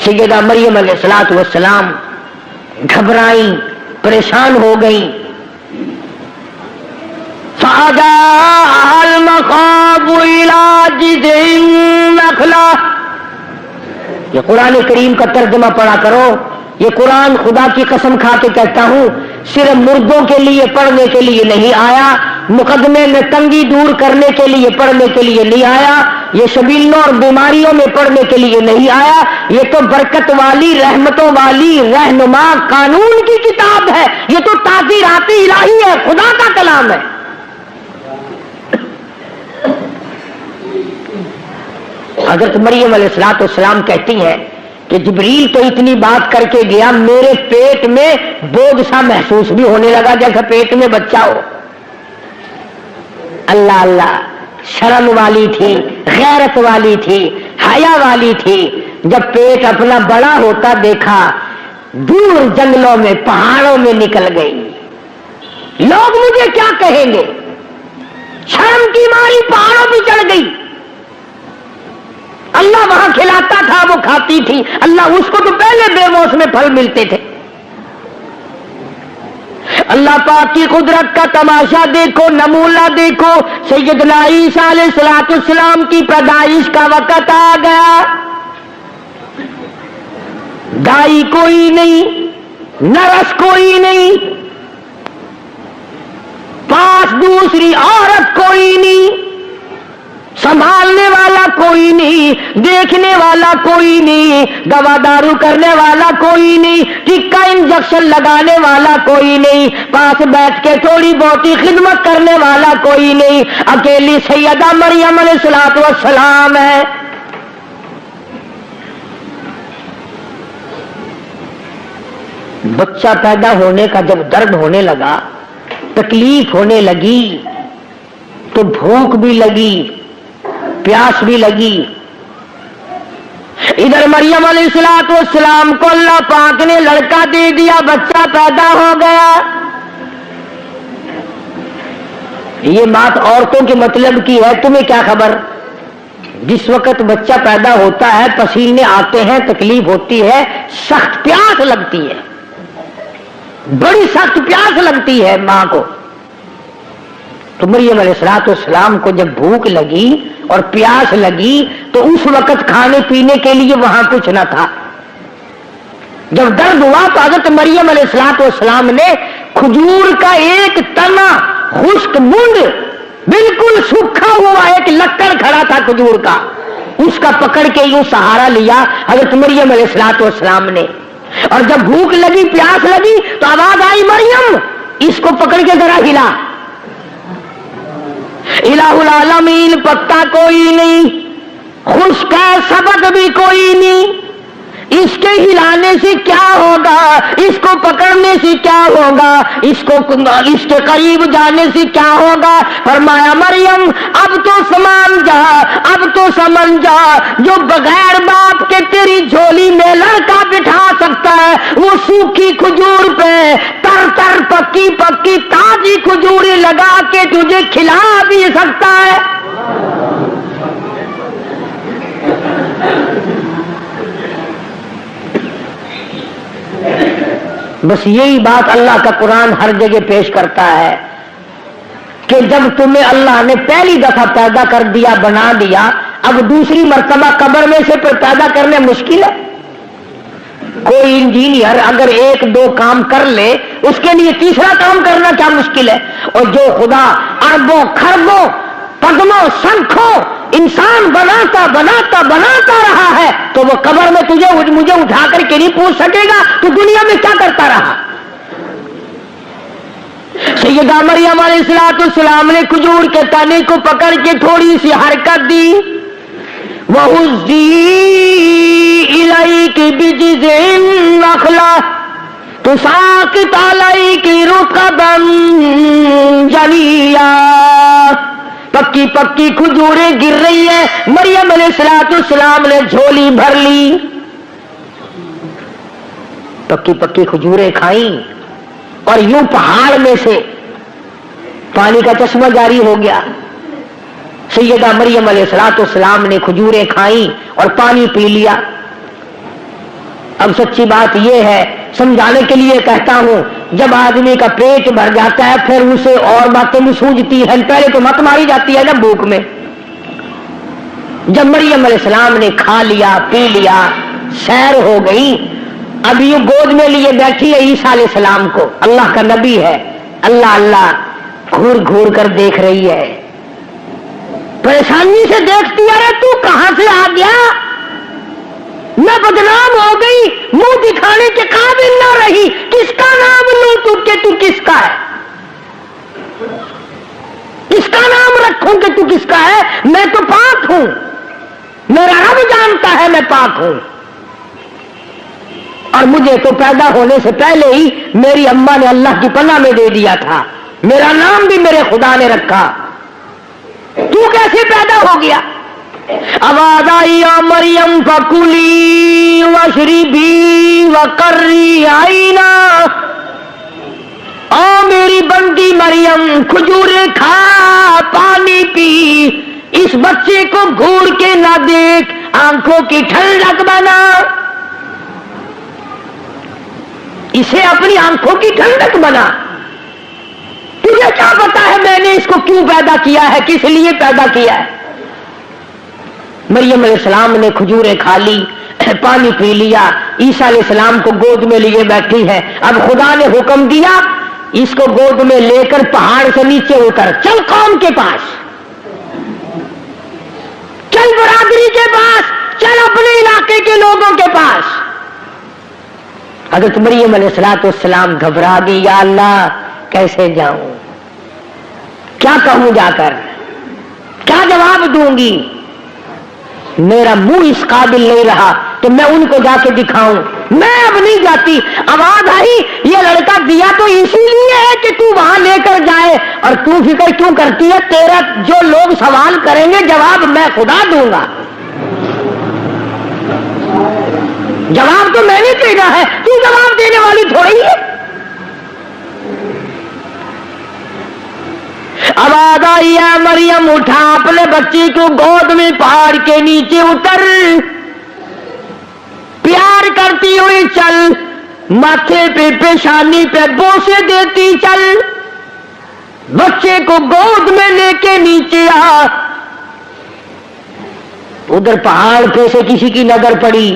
سیدہ مریم علیہ السلام گھبرائیں، پریشان ہو گئی۔ فَأَجَاءَهَا الْمَخَاضُ إِلَىٰ جِذْعِ النَّخْلَةِ، یہ قرآن کریم کا ترجمہ پڑھا کرو، یہ قرآن خدا کی قسم کھا کے کہتا ہوں صرف مردوں کے لیے پڑھنے کے لیے نہیں آیا، مقدمے میں تنگی دور کرنے کے لیے پڑھنے کے لیے نہیں آیا، یہ شبیلوں اور بیماریوں میں پڑھنے کے لیے نہیں آیا، یہ تو برکت والی، رحمتوں والی، رہنما قانون کی کتاب ہے، یہ تو تعزیرات الہی ہے، خدا کا کلام ہے۔ حضرت مریم علیہ السلام کہتی ہیں کہ جبریل تو اتنی بات کر کے گیا، میرے پیٹ میں بوجھ سا محسوس بھی ہونے لگا جیسا پیٹ میں بچہ ہو۔ اللہ اللہ، شرم والی تھی، غیرت والی تھی، حیا والی تھی، جب پیٹ اپنا بڑا ہوتا دیکھا دور جنگلوں میں پہاڑوں میں نکل گئی، لوگ مجھے کیا کہیں گے، شرم کی ماری پہاڑوں پہ چڑھ گئی۔ اللہ وہاں کھلاتا تھا، وہ کھاتی تھی، اللہ اس کو تو پہلے بے موسم پھل ملتے تھے۔ اللہ پاک کی قدرت کا تماشا دیکھو، نمونہ دیکھو، سیدنا عیسیٰ علیہ السلام کی پیدائش کا وقت آ گیا، دائی کوئی نہیں، نرس کوئی نہیں، پاس دوسری عورت کوئی نہیں، سنبھالنے والا کوئی نہیں، دیکھنے والا کوئی نہیں، دوا دارو کرنے والا کوئی نہیں، ٹکا انجیکشن لگانے والا کوئی نہیں، پاس بیٹھ کے تھوڑی بہتی خدمت کرنے والا کوئی نہیں، اکیلی سیدہ مریم علیہ السلام ہے۔ بچہ پیدا ہونے کا جب درد ہونے لگا، تکلیف ہونے لگی، تو بھوک بھی لگی، پیاس بھی لگی۔ ادھر مریم علیہ السلام کو اللہ پاک نے لڑکا دے دیا، بچہ پیدا ہو گیا۔ یہ بات عورتوں کے مطلب کی ہے، تمہیں کیا خبر؟ جس وقت بچہ پیدا ہوتا ہے، پسینے آتے ہیں، تکلیف ہوتی ہے، سخت پیاس لگتی ہے، بڑی سخت پیاس لگتی ہے ماں کو۔ تو مریم علیہ السلام کو جب بھوک لگی اور پیاس لگی تو اس وقت کھانے پینے کے لیے وہاں کچھ نہ تھا۔ جب درد ہوا تو حضرت مریم علیہ السلام نے کھجور کا ایک تنا، خشک مونڈ، بالکل سوکھا ہوا ایک لکڑ کھڑا تھا کھجور کا، اس کا پکڑ کے یوں سہارا لیا حضرت مریم علیہ السلام نے، اور جب بھوک لگی، پیاس لگی تو آواز آئی، مریم اس کو پکڑ کے ذرا ہلا۔ الہ العالمین، پتا کوئی نہیں، خشک ہے، سبق بھی کوئی نہیں، اس کے ہلانے سے کیا ہوگا، اس کو پکڑنے سے کیا ہوگا، اس کے قریب جانے سے کیا ہوگا؟ فرمایا مریم اب تو سمجھ جا، اب تو سمجھ جا، جو بغیر باپ کے تیری جھولی میں لڑکا بٹھا سکتا ہے وہ سوکھی کھجور پہ تر تر پکی پکی تازی کھجوری لگا کے تجھے کھلا بھی سکتا ہے۔ بس یہی بات اللہ کا قرآن ہر جگہ پیش کرتا ہے کہ جب تمہیں اللہ نے پہلی دفعہ پیدا کر دیا، بنا دیا، اب دوسری مرتبہ قبر میں سے پھر پیدا کرنے مشکل ہے۔ کوئی انجینئر اگر ایک دو کام کر لے اس کے لیے تیسرا کام کرنا کیا مشکل ہے؟ اور جو خدا اربوں خربوں پدموں سنکھوں انسان بناتا بناتا بناتا رہا ہے تو وہ قبر میں تجھے مجھے اٹھا کر کے نہیں پوچھ سکے گا تو دنیا میں کیا کرتا رہا؟ سیدہ مریم علیہ السلام نے کھجور کے تنے کو پکڑ کے تھوڑی سی حرکت دی، وَهُزِّي إِلَيْكِ بِجِذْعِ النَّخْلَةِ تُسَاقِطْ عَلَيْكِ رُطَبًا جَنِيًّا۔ پکی پکی کھجوریں گر رہی ہیں، مریم علیہ السلام نے جھولی بھر لی، پکی پکی کھجوریں کھائیں اور یوں پہاڑ میں سے پانی کا چشمہ جاری ہو گیا۔ سیدہ مریم علیہ السلام نے کھجوریں کھائیں اور پانی پی لیا۔ اب سچی بات یہ ہے، سمجھانے کے لیے کہتا ہوں، جب آدمی کا پیٹ بھر جاتا ہے پھر اسے اور باتیں بھی سوجتی ہیں، پہلے تو مت ماری جاتی ہے نا بھوک میں۔ جب مریم علیہ السلام نے کھا لیا پی لیا سیر ہو گئی، اب یہ گود میں لیے بیٹھی ہے عیسیٰ علیہ السلام کو، اللہ کا نبی ہے، اللہ اللہ گھور گھور کر دیکھ رہی ہے، پریشانی سے دیکھتی ہے، ارے تو کہاں سے آ گیا؟ میں بدنام ہو گئی، منہ دکھانے کے قابل نہ رہی، کس کا نام لوں تو کہ تو کس کا ہے؟ کس کا نام رکھوں کہ تو کس کا ہے؟ میں تو پاک ہوں، میرا رب جانتا ہے میں پاک ہوں، اور مجھے تو پیدا ہونے سے پہلے ہی میری اماں نے اللہ کی پناہ میں دے دیا تھا، میرا نام بھی میرے خدا نے رکھا، تو کیسے پیدا ہو گیا؟ آواز آئی یا مریم فکلی واشربی وقری عینا، او میری بندی مریم کھجوریں کھا پانی پی، اس بچے کو گھور کے نہ دیکھ، آنکھوں کی ٹھنڈک بنا، اسے اپنی آنکھوں کی ٹھنڈک بنا۔ تجھے کیا پتا ہے میں نے اس کو کیوں پیدا کیا ہے، کس لیے پیدا کیا ہے؟ مریم علیہ السلام نے کھجوریں کھا لی، پانی پی لیا، عیسیٰ علیہ السلام کو گود میں لیے بیٹھی ہے۔ اب خدا نے حکم دیا اس کو گود میں لے کر پہاڑ سے نیچے اتر، چل قوم کے پاس، چل برادری کے پاس، چل اپنے علاقے کے لوگوں کے پاس۔ حضرت مریم علیہ السلام گھبرا گئی، یا اللہ کیسے جاؤں، کیا کہوں جا کر، کیا جواب دوں گی؟ میرا منہ اس قابل نہیں رہا تو میں ان کو جا کے دکھاؤں، میں اب نہیں جاتی۔ آواز آئی یہ لڑکا دیا تو اسی لیے ہے کہ تو وہاں لے کر جائے، اور تو فکر کیوں کرتی ہے؟ تیرا جو لوگ سوال کریں گے جواب میں خدا دوں گا، جواب تو میں نے دینا ہے، تو جواب دینے والی تھوڑی ہے۔ آواز آئی ہے مریم اٹھا اپنے بچی کو گود میں پہاڑ کے نیچے اتر، پیار کرتی ہوئی چل، ماتھے پہ پیشانی پہ بوسے دیتی چل، بچے کو گود میں لے کے نیچے آ۔ ادھر پہاڑ پہ سے کسی کی نظر پڑی،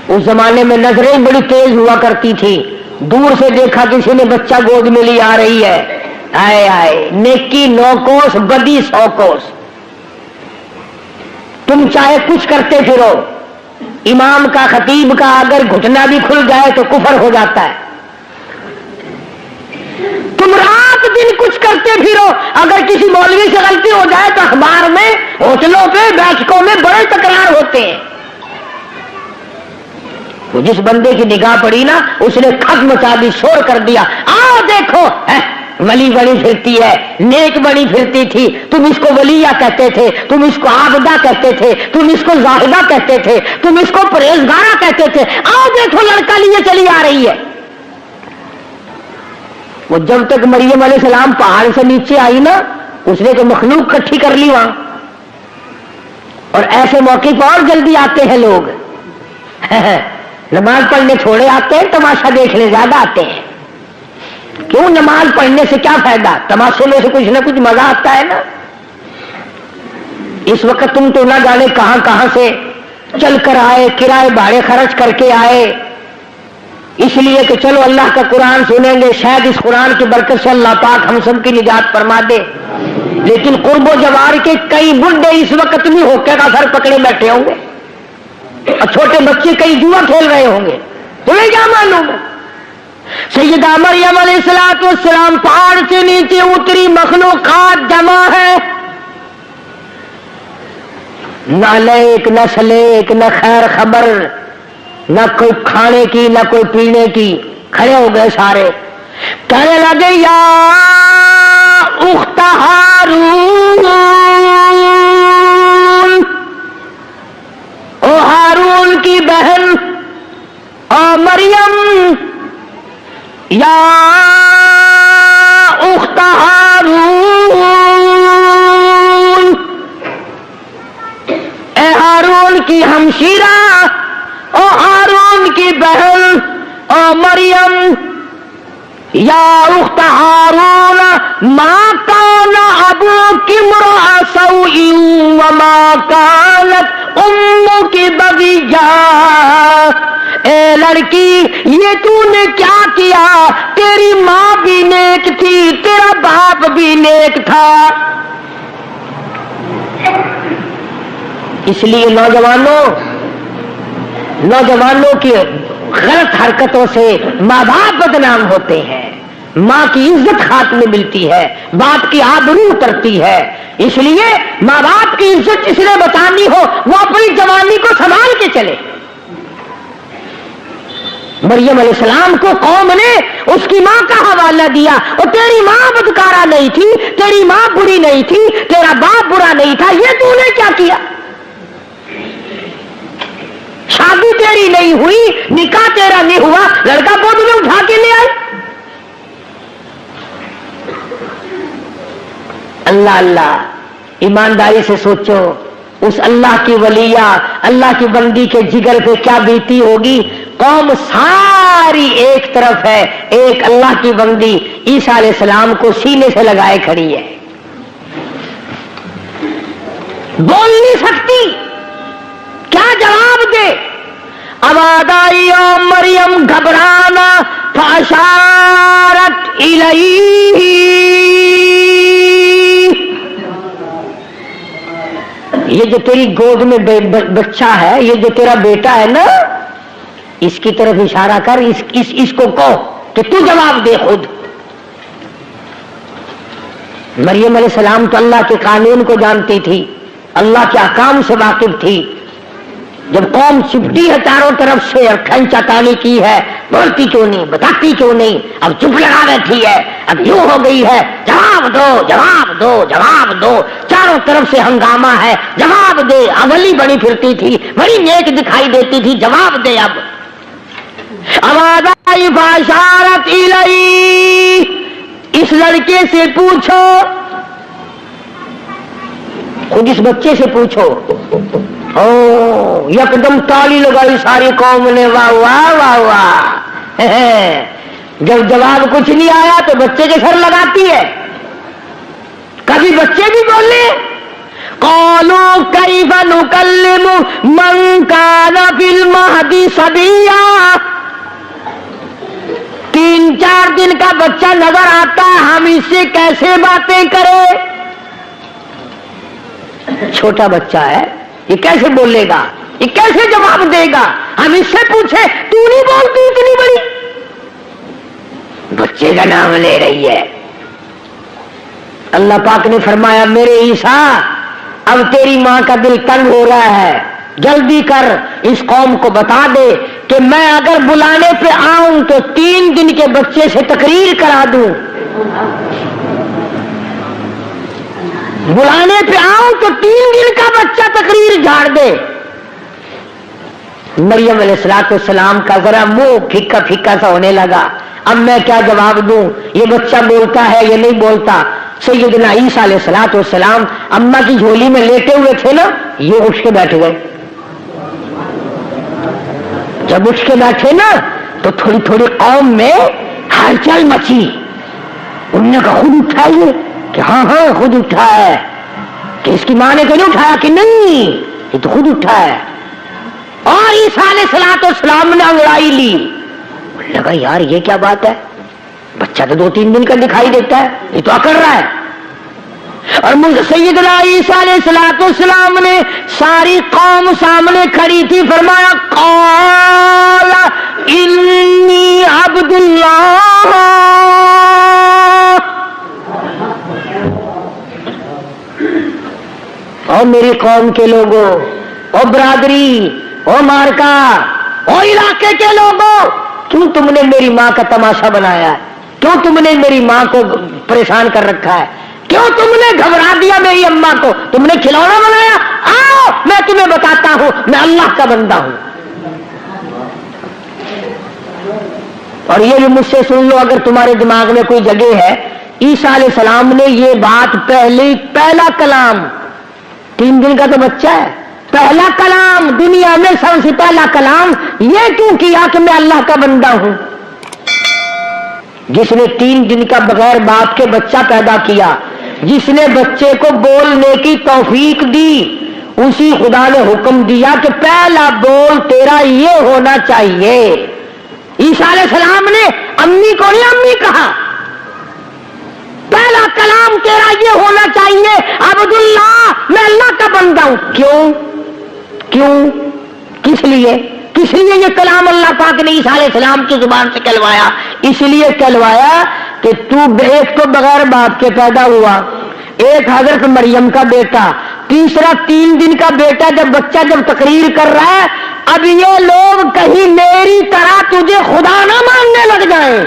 اس زمانے میں نظریں بڑی تیز ہوا کرتی تھی، دور سے دیکھا کسی نے بچہ گود میں لی آ رہی ہے، آئے آئے نیکی 9 کوس بدی 100 کوس۔ تم چاہے کچھ کرتے پھرو، امام کا خطیب کا اگر گھٹنا بھی کھل جائے تو کفر ہو جاتا ہے۔ تم رات دن کچھ کرتے پھرو، اگر کسی مولوی سے غلطی ہو جائے تو اخبار میں ہوٹلوں پہ بیٹھکوں میں بڑے تکرار ہوتے ہیں۔ وہ جس بندے کی نگاہ پڑی نا اس نے کھک مچا دی، شور کر دیا، آؤ دیکھو ولی بڑی پھرتی ہے، نیک بڑی پھرتی تھی، تم اس کو ولیہ کہتے تھے، تم اس کو عابدہ کہتے تھے، تم اس کو زاہدہ کہتے تھے، تم اس کو پرہیزگارہ کہتے تھے، آؤ دیکھو لڑکا لیے چلی آ رہی ہے۔ وہ جب تک مریم علیہ السلام پہاڑ سے نیچے آئی نا اس نے تو مخلوق کٹھی کر لی وہاں، اور ایسے موقع پر اور جلدی آتے ہیں لوگ نماز پڑھنے تھوڑے آتے ہیں، تماشا دیکھنے زیادہ آتے ہیں۔ کیوں؟ نماز پڑھنے سے کیا فائدہ؟ تماشے میں سے کچھ نہ کچھ مزہ آتا ہے نا۔ اس وقت تم تو نہ جانے کہاں کہاں سے چل کر آئے، کرائے بھاڑے خرچ کر کے آئے، اس لیے کہ چلو اللہ کا قرآن سنیں گے، شاید اس قرآن کی برکت سے اللہ پاک ہم سب کی نجات فرما دے۔ لیکن قرب و جوار کے کئی بڈھے اس وقت بھی ہوکے کا سر پکڑے بیٹھے ہوں گے، اور چھوٹے بچے کئی جوا کھیل رہے ہوں گے، تمہیں کیا معلوم ہے؟ سیدہ مریم علیہ السلام پہاڑ سے نیچے اتری، مخلوقات جمع ہے، نہ لیک نہ سلیک نہ خیر خبر، نہ کوئی کھانے کی نہ کوئی پینے کی، کھڑے ہو گئے سارے، کہنے لگے یا اخت ہارون، او ہارون کی بہن، او مریم، یا اخت ہارون، اے ہارون کی ہمشیرہ، او ہارون کی بہن، او مریم، یا اخت ہارون ما کان ابوک امرأ سوء وما کانت امک بغیا، اے لڑکی یہ تو نے کیا کیا، تیری ماں بھی نیک تھی، تیرا باپ بھی نیک تھا۔ اس لیے نوجوانوں کی غلط حرکتوں سے ماں باپ بدنام ہوتے ہیں، ماں کی عزت خاتمے میں ملتی ہے، باپ کی آبرو اترتی ہے۔ اس لیے ماں باپ کی عزت جس نے بچانی ہو وہ اپنی جوانی کو سنبھال کے چلے۔ مریم علیہ السلام کو قوم نے اس کی ماں کا حوالہ دیا، اور تیری ماں بدکارہ نہیں تھی، تیری ماں بری نہیں تھی، تیرا باپ برا نہیں تھا، یہ تو نے کیا کیا؟ شادی تیری نہیں ہوئی، نکاح تیرا نہیں ہوا، لڑکا گود میں اٹھا کے لے آئی۔ اللہ اللہ، ایمانداری سے سوچو اس اللہ کی ولیہ، اللہ کی بندی کے جگر پہ کیا بیتی ہوگی۔ قوم ساری ایک طرف ہے، ایک اللہ کی بندی عیسیٰ علیہ السلام کو سینے سے لگائے کھڑی ہے، بول نہیں سکتی، کیا جواب دے؟ آواز آئی او مریم گھبرانا، فاشارت الیہ، یہ جو تیری گود میں بچہ ہے، یہ جو تیرا بیٹا ہے نا، اس کی طرف اشارہ کر، اس کو کہو کہ تو جواب دے خود۔ مریم علیہ السلام تو اللہ کے قانون کو جانتی تھی، اللہ کے احکام سے واقف تھی۔ جب قوم چپٹی ہے چاروں طرف سے اور کھنچا تانی کی ہے، بولتی کیوں نہیں، بتاتی کیوں نہیں، اب چپ لگا بیٹھی ہے، اب یوں ہو گئی ہے، جواب دو جواب دو جواب دو، چاروں طرف سے ہنگامہ ہے، جواب دے۔ اولی بڑی پھرتی تھی، بڑی نیک دکھائی دیتی تھی، جواب دے۔ اب آواز آئی فاشارت الیہ، اس لڑکے سے پوچھو، خود اس بچے سے پوچھو۔ او یکدم تالی لگائی ساری قوم نے، واہ واہ واہ واہ۔ جب جواب کچھ نہیں آیا تو بچے کے سر لگاتی ہے، کبھی بچے بھی بولے، قالوا کیف نکلم من کان فی المہد صبیا، 3-4 دن کا بچہ نظر آتا ہے، ہم اس سے کیسے باتیں کریں؟ چھوٹا بچہ ہے، یہ کیسے بولے گا، یہ کیسے جواب دے گا؟ ہم اس سے پوچھے تو نہیں بولتی اتنی بڑی، بچے کا نام لے رہی ہے۔ اللہ پاک نے فرمایا میرے عیسیٰ اب تیری ماں کا دل تنگ ہو رہا ہے، جلدی کر اس قوم کو بتا دے کہ میں اگر بلانے پہ آؤں تو 3 دن کے بچے سے تقریر کرا دوں، بلانے پہ آؤں تو 3 دن کا بچہ تقریر جھاڑ دے۔ مریم علیہ السلام کا ذرا منہ پھیکا پھیکا سا ہونے لگا، اب میں کیا جواب دوں، یہ بچہ بولتا ہے یہ نہیں بولتا۔ سیدنا عیسیٰ علیہ السلام اماں کی جھولی میں لیٹے ہوئے تھے نا، یہ اٹھ کے بیٹھ گئے۔ جب اٹھ کے بیٹھے نا تو تھوڑی تھوڑی قوم میں ہلچل مچی، انہوں نے کہا خود اٹھا یہ، کہ ہاں ہاں خود اٹھا ہے، کہ اس کی ماں نے تو نہیں اٹھایا، کہ نہیں یہ تو خود اٹھا ہے۔ اور عیسیٰ علیہ السلام نے انگڑائی لی، لگا یار یہ کیا بات ہے، بچہ تو 2-3 دن کا دکھائی دیتا ہے، یہ تو اکڑ رہا ہے۔ اور سیدنا عیسیٰ علیہ السلام نے ساری قوم سامنے کھڑی تھی، فرمایا قال انی عبد اللہ، اور میری قوم کے لوگوں، اور برادری، اور مارکا، اور علاقے کے لوگوں، کیوں تم نے میری ماں کا تماشا بنایا ہے؟ کیوں تم نے میری ماں کو پریشان کر رکھا ہے؟ کیوں تم نے گھبرا دیا میری اماں کو؟ تم نے کھلونا بنایا؟ آؤ میں تمہیں بتاتا ہوں میں اللہ کا بندہ ہوں۔ اور یہ بھی مجھ سے سن لو اگر تمہارے دماغ میں کوئی جگہ ہے، عیسیٰ علیہ السلام نے یہ بات پہلا کلام، 3 دن کا تو بچہ ہے، پہلا کلام دنیا میں سب سے پہلا کلام یہ کیوں کیا کہ میں اللہ کا بندہ ہوں؟ جس نے 3 دن کا بغیر باپ کے بچہ پیدا کیا، جس نے بچے کو بولنے کی توفیق دی، اسی خدا نے حکم دیا کہ پہلا بول تیرا یہ ہونا چاہیے۔ عیسیٰ علیہ السلام نے امی کو نہیں امی کہا، پہلا کلام تیرا یہ ہونا چاہیے عبداللہ، میں اللہ کا بندہ ہوں۔ کیوں کس لیے یہ کلام اللہ پاک نے عیسیٰ علیہ السلام کی زبان سے کہلوایا؟ اس لیے کہلوایا کہ تو ایک تو بغیر باپ کے پیدا ہوا، ایک حضرت مریم کا بیٹا، تیسرا 3 دن کا بیٹا جب تقریر کر رہا ہے، اب یہ لوگ کہیں میری طرح تجھے خدا نہ ماننے لگ جائیں۔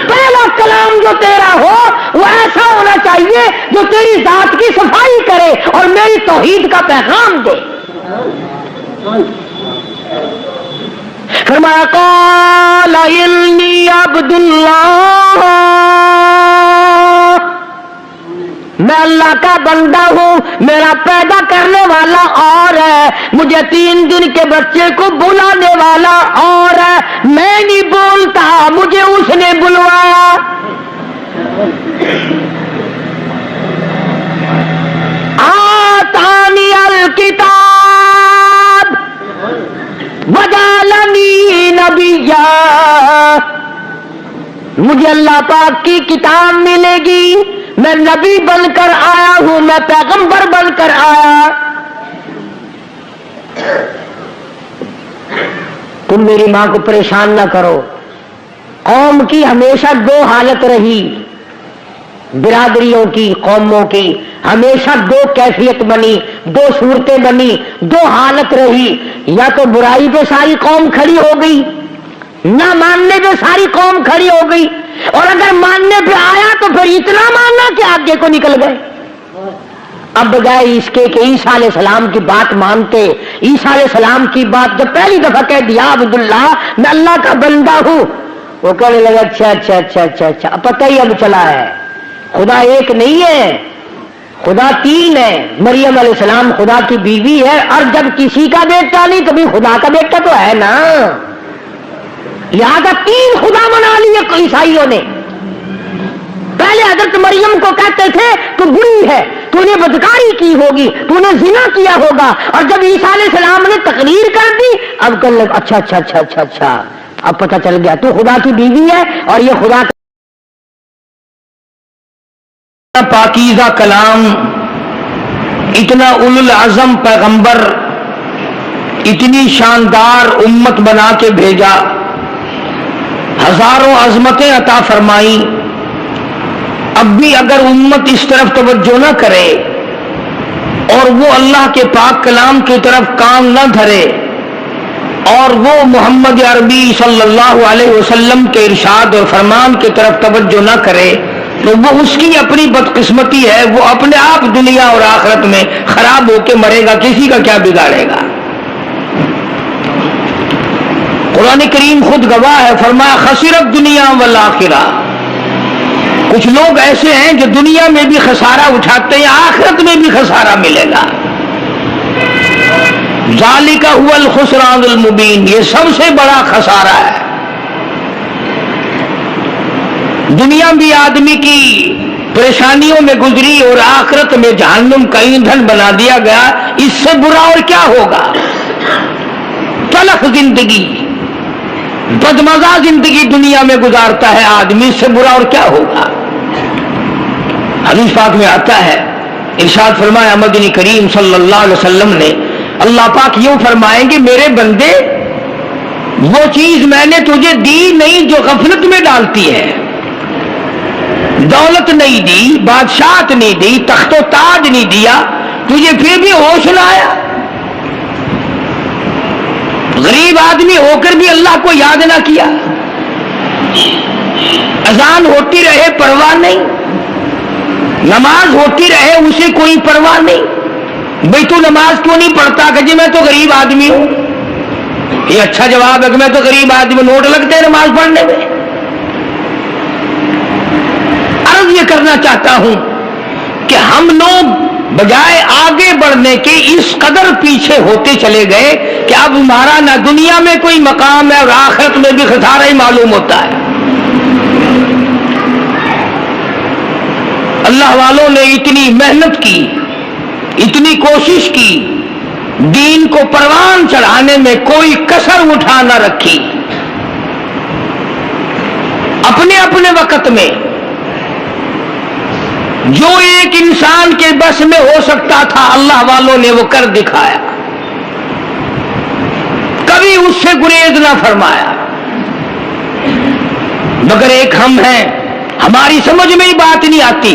پہلا کلام جو تیرا ہو وہ ایسا ہونا چاہیے جو تیری ذات کی صفائی کرے اور میری توحید کا پیغام دے۔ فرمایا قال انی عبد اللہ، میں اللہ کا بندہ ہوں، میرا پیدا کرنے والا اور ہے، مجھے 3 دن کے بچے کو بلانے والا اور ہے، میں نہیں بولتا، مجھے اس نے بلوایا۔ آتانی الکتاب وجعلنی نبیا، مجھے اللہ پاک کی کتاب ملے گی، میں نبی بن کر آیا ہوں، میں پیغمبر بن کر آیا۔ تم میری ماں کو پریشان نہ کرو۔ قوم کی ہمیشہ 2 حالت رہی، برادریوں کی، قوموں کی ہمیشہ 2 کیفیت بنی، 2 صورتیں بنی، 2 حالت رہی، یا تو برائی پہ ساری قوم کھڑی ہو گئی، نہ ماننے پہ ساری قوم کھڑی ہو گئی، اور اگر ماننے پہ آیا تو پھر اتنا ماننا کہ آگے کو نکل گئے۔ اب بجائے اس کے کہ عیسیٰ علیہ السلام کی بات مانتے، عیسیٰ علیہ السلام کی بات جب پہلی دفعہ کہہ دیا عبداللہ میں اللہ کا بندہ ہوں، وہ کہنے لگا اچھا اب پتہ ہی اب چلا ہے، خدا ایک نہیں ہے، خدا 3 ہے، مریم علیہ السلام خدا کی بیوی ہے، اور جب کسی کا بیٹا نہیں تو بھی خدا کا بیٹا تو ہے نا، لہذا 3 خدا بنا لیے عیسائیوں نے۔ پہلے حضرت مریم کو کہتے تھے تو بری ہے، تو نے بدکاری کی ہوگی، تو نے زنا کیا ہوگا، اور جب عیسیٰ علیہ السلام نے تقریر کر دی اب کہنے لگا اچھا اب پتہ چل گیا تو خدا کی بیوی ہے اور یہ خدا کا پاکیزہ کلام، اتنا اولو العزم پیغمبر، اتنی شاندار امت بنا کے بھیجا، ہزاروں عظمتیں عطا فرمائی، اب بھی اگر امت اس طرف توجہ نہ کرے اور وہ اللہ کے پاک کلام کی طرف کان نہ دھرے اور وہ محمد عربی صلی اللہ علیہ وسلم کے ارشاد اور فرمان کی طرف توجہ نہ کرے تو وہ اس کی اپنی بدقسمتی ہے، وہ اپنے آپ دنیا اور آخرت میں خراب ہو کے مرے گا، کسی کا کیا بگاڑے گا۔ قرآن کریم خود گواہ ہے، فرمایا خسرت دنیا والآخرہ، کچھ لوگ ایسے ہیں جو دنیا میں بھی خسارہ اٹھاتے ہیں، آخرت میں بھی خسارہ ملے گا۔ ذالک هو الخسران المبین، یہ سب سے بڑا خسارہ ہے۔ دنیا بھی آدمی کی پریشانیوں میں گزری اور آخرت میں جہنم کا ایندھن بنا دیا گیا، اس سے برا اور کیا ہوگا؟ تلخ زندگی، بدمزہ زندگی دنیا میں گزارتا ہے آدمی، اس سے برا اور کیا ہوگا؟ حدیث پاک میں آتا ہے، ارشاد فرمایا مدنی کریم صلی اللہ علیہ وسلم نے، اللہ پاک یوں فرمائیں گے میرے بندے وہ چیز میں نے تجھے دی نہیں جو غفلت میں ڈالتی ہے، دولت نہیں دی، بادشاہت نہیں دی، تخت و تاج نہیں دیا، تجھے پھر بھی ہوش نہ آیا؟ غریب آدمی ہو کر بھی اللہ کو یاد نہ کیا، اذان ہوتی رہے پرواہ نہیں، نماز ہوتی رہے اسے کوئی پرواہ نہیں، بھئی تو نماز کیوں نہیں پڑھتا کہ جی میں تو غریب آدمی ہوں؟ یہ اچھا جواب ہے کہ میں تو غریب آدمی، نوٹ لگتے ہیں نماز پڑھنے میں۔ عرض یہ کرنا چاہتا ہوں کہ ہم لوگ بجائے آگے بڑھنے کے اس قدر پیچھے ہوتے چلے گئے کہ اب ہمارا نہ دنیا میں کوئی مقام ہے اور آخرت میں بھی خسارہ ہی معلوم ہوتا ہے۔ اللہ والوں نے اتنی محنت کی، اتنی کوشش کی، دین کو پروان چڑھانے میں کوئی کسر اٹھا نہ رکھی، اپنے اپنے وقت میں جو ایک انسان کے بس میں ہو سکتا تھا اللہ والوں نے وہ کر دکھایا، کبھی اس سے گریز نہ فرمایا۔ مگر ایک ہم ہیں، ہماری سمجھ میں ہی بات نہیں آتی،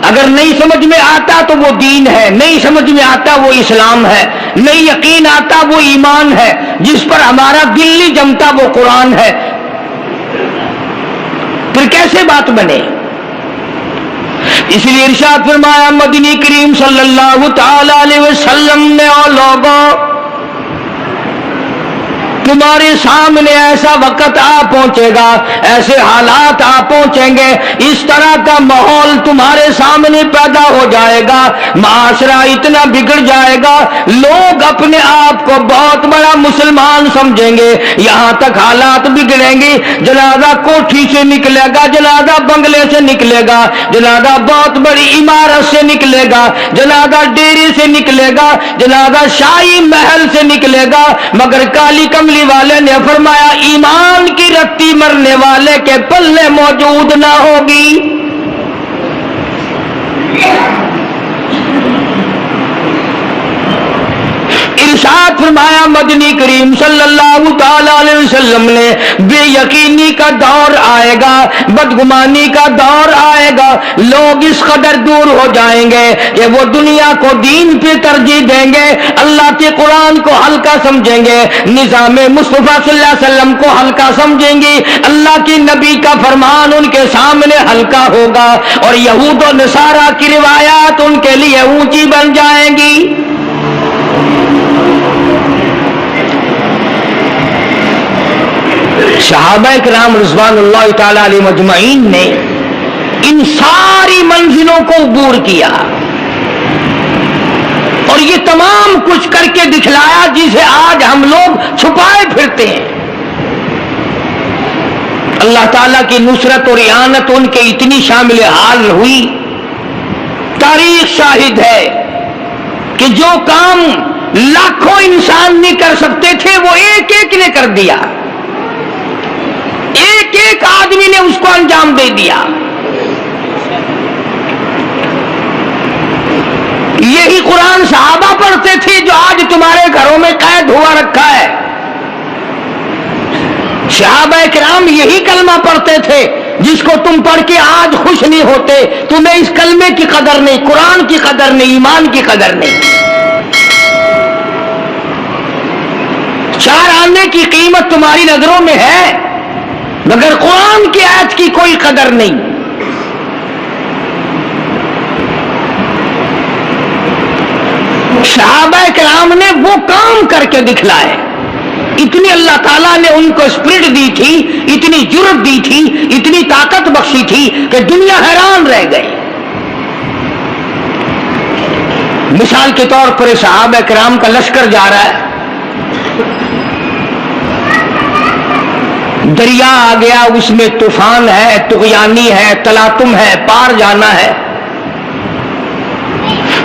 اگر نہیں سمجھ میں آتا تو وہ دین ہے، نہیں سمجھ میں آتا وہ اسلام ہے، نہیں یقین آتا وہ ایمان ہے، جس پر ہمارا دل نہیں جمتا وہ قرآن ہے، پھر کیسے بات بنے؟ اس لیے ارشاد فرمایا مدنی کریم صلی اللہ تعالی علیہ وسلم نے، اور لوگوں تمہارے سامنے ایسا وقت آ پہنچے گا، ایسے حالات آ پہنچیں گے، اس طرح کا ماحول تمہارے سامنے پیدا ہو جائے گا، معاشرہ اتنا بگڑ جائے گا، لوگ اپنے آپ کو بہت بڑا مسلمان سمجھیں گے، یہاں تک حالات بگڑیں گے، جنازہ کوٹھی سے نکلے گا، جنازہ بنگلے سے نکلے گا، جنازہ بہت بڑی عمارت سے نکلے گا، جنازہ ڈیرے سے نکلے گا، جنازہ شاہی محل سے نکلے گا، مگر کالی کملی والے نے فرمایا ایمان کی رتی مرنے والے کے پلے موجود نہ ہوگی۔ ارشاد فرمایا مدنی کریم صلی اللہ تعالی علیہ وسلم نے، بے یقینی کا دور آئے گا، بدگمانی کا دور آئے گا، لوگ اس قدر دور ہو جائیں گے کہ وہ دنیا کو دین پہ ترجیح دیں گے، اللہ کے قرآن کو ہلکا سمجھیں گے، نظام مصطفیٰ صلی اللہ علیہ وسلم کو ہلکا سمجھیں گے، اللہ کے نبی کا فرمان ان کے سامنے ہلکا ہوگا، اور یہود و نصارہ کی روایات ان کے لیے اونچی بن جائیں گی۔ صحابہ کرام رضوان اللہ تعالی علیہ مجمعین نے ان ساری منزلوں کو عبور کیا اور یہ تمام کچھ کر کے دکھلایا جسے آج ہم لوگ چھپائے پھرتے ہیں۔ اللہ تعالیٰ کی نصرت اور اعانت ان کے اتنی شامل حال ہوئی، تاریخ شاہد ہے کہ جو کام لاکھوں انسان نہیں کر سکتے تھے وہ ایک ایک نے کر دیا، ایک ایک آدمی نے اس کو انجام دے دیا۔ یہی قرآن صحابہ پڑھتے تھے جو آج تمہارے گھروں میں قید ہوا رکھا ہے، صحابہ کرام یہی کلمہ پڑھتے تھے جس کو تم پڑھ کے آج خوش نہیں ہوتے، تمہیں اس کلمے کلمے کی قدر نہیں، قرآن کی قدر نہیں، ایمان کی قدر نہیں. 4 آنے کی قیمت تمہاری نظروں میں ہے مگر قرآن کی آیت کی کوئی قدر نہیں. صحابہ کرام نے وہ کام کر کے دکھلائے. اتنی اللہ تعالیٰ نے ان کو اسپرٹ دی تھی، اتنی جرأت دی تھی، اتنی طاقت بخشی تھی کہ دنیا حیران رہ گئی. مثال کے طور پر صحابہ کرام کا لشکر جا رہا ہے، دریا آ گیا، اس میں طوفان ہے، طغیانی ہے، تلاطم ہے، پار جانا ہے.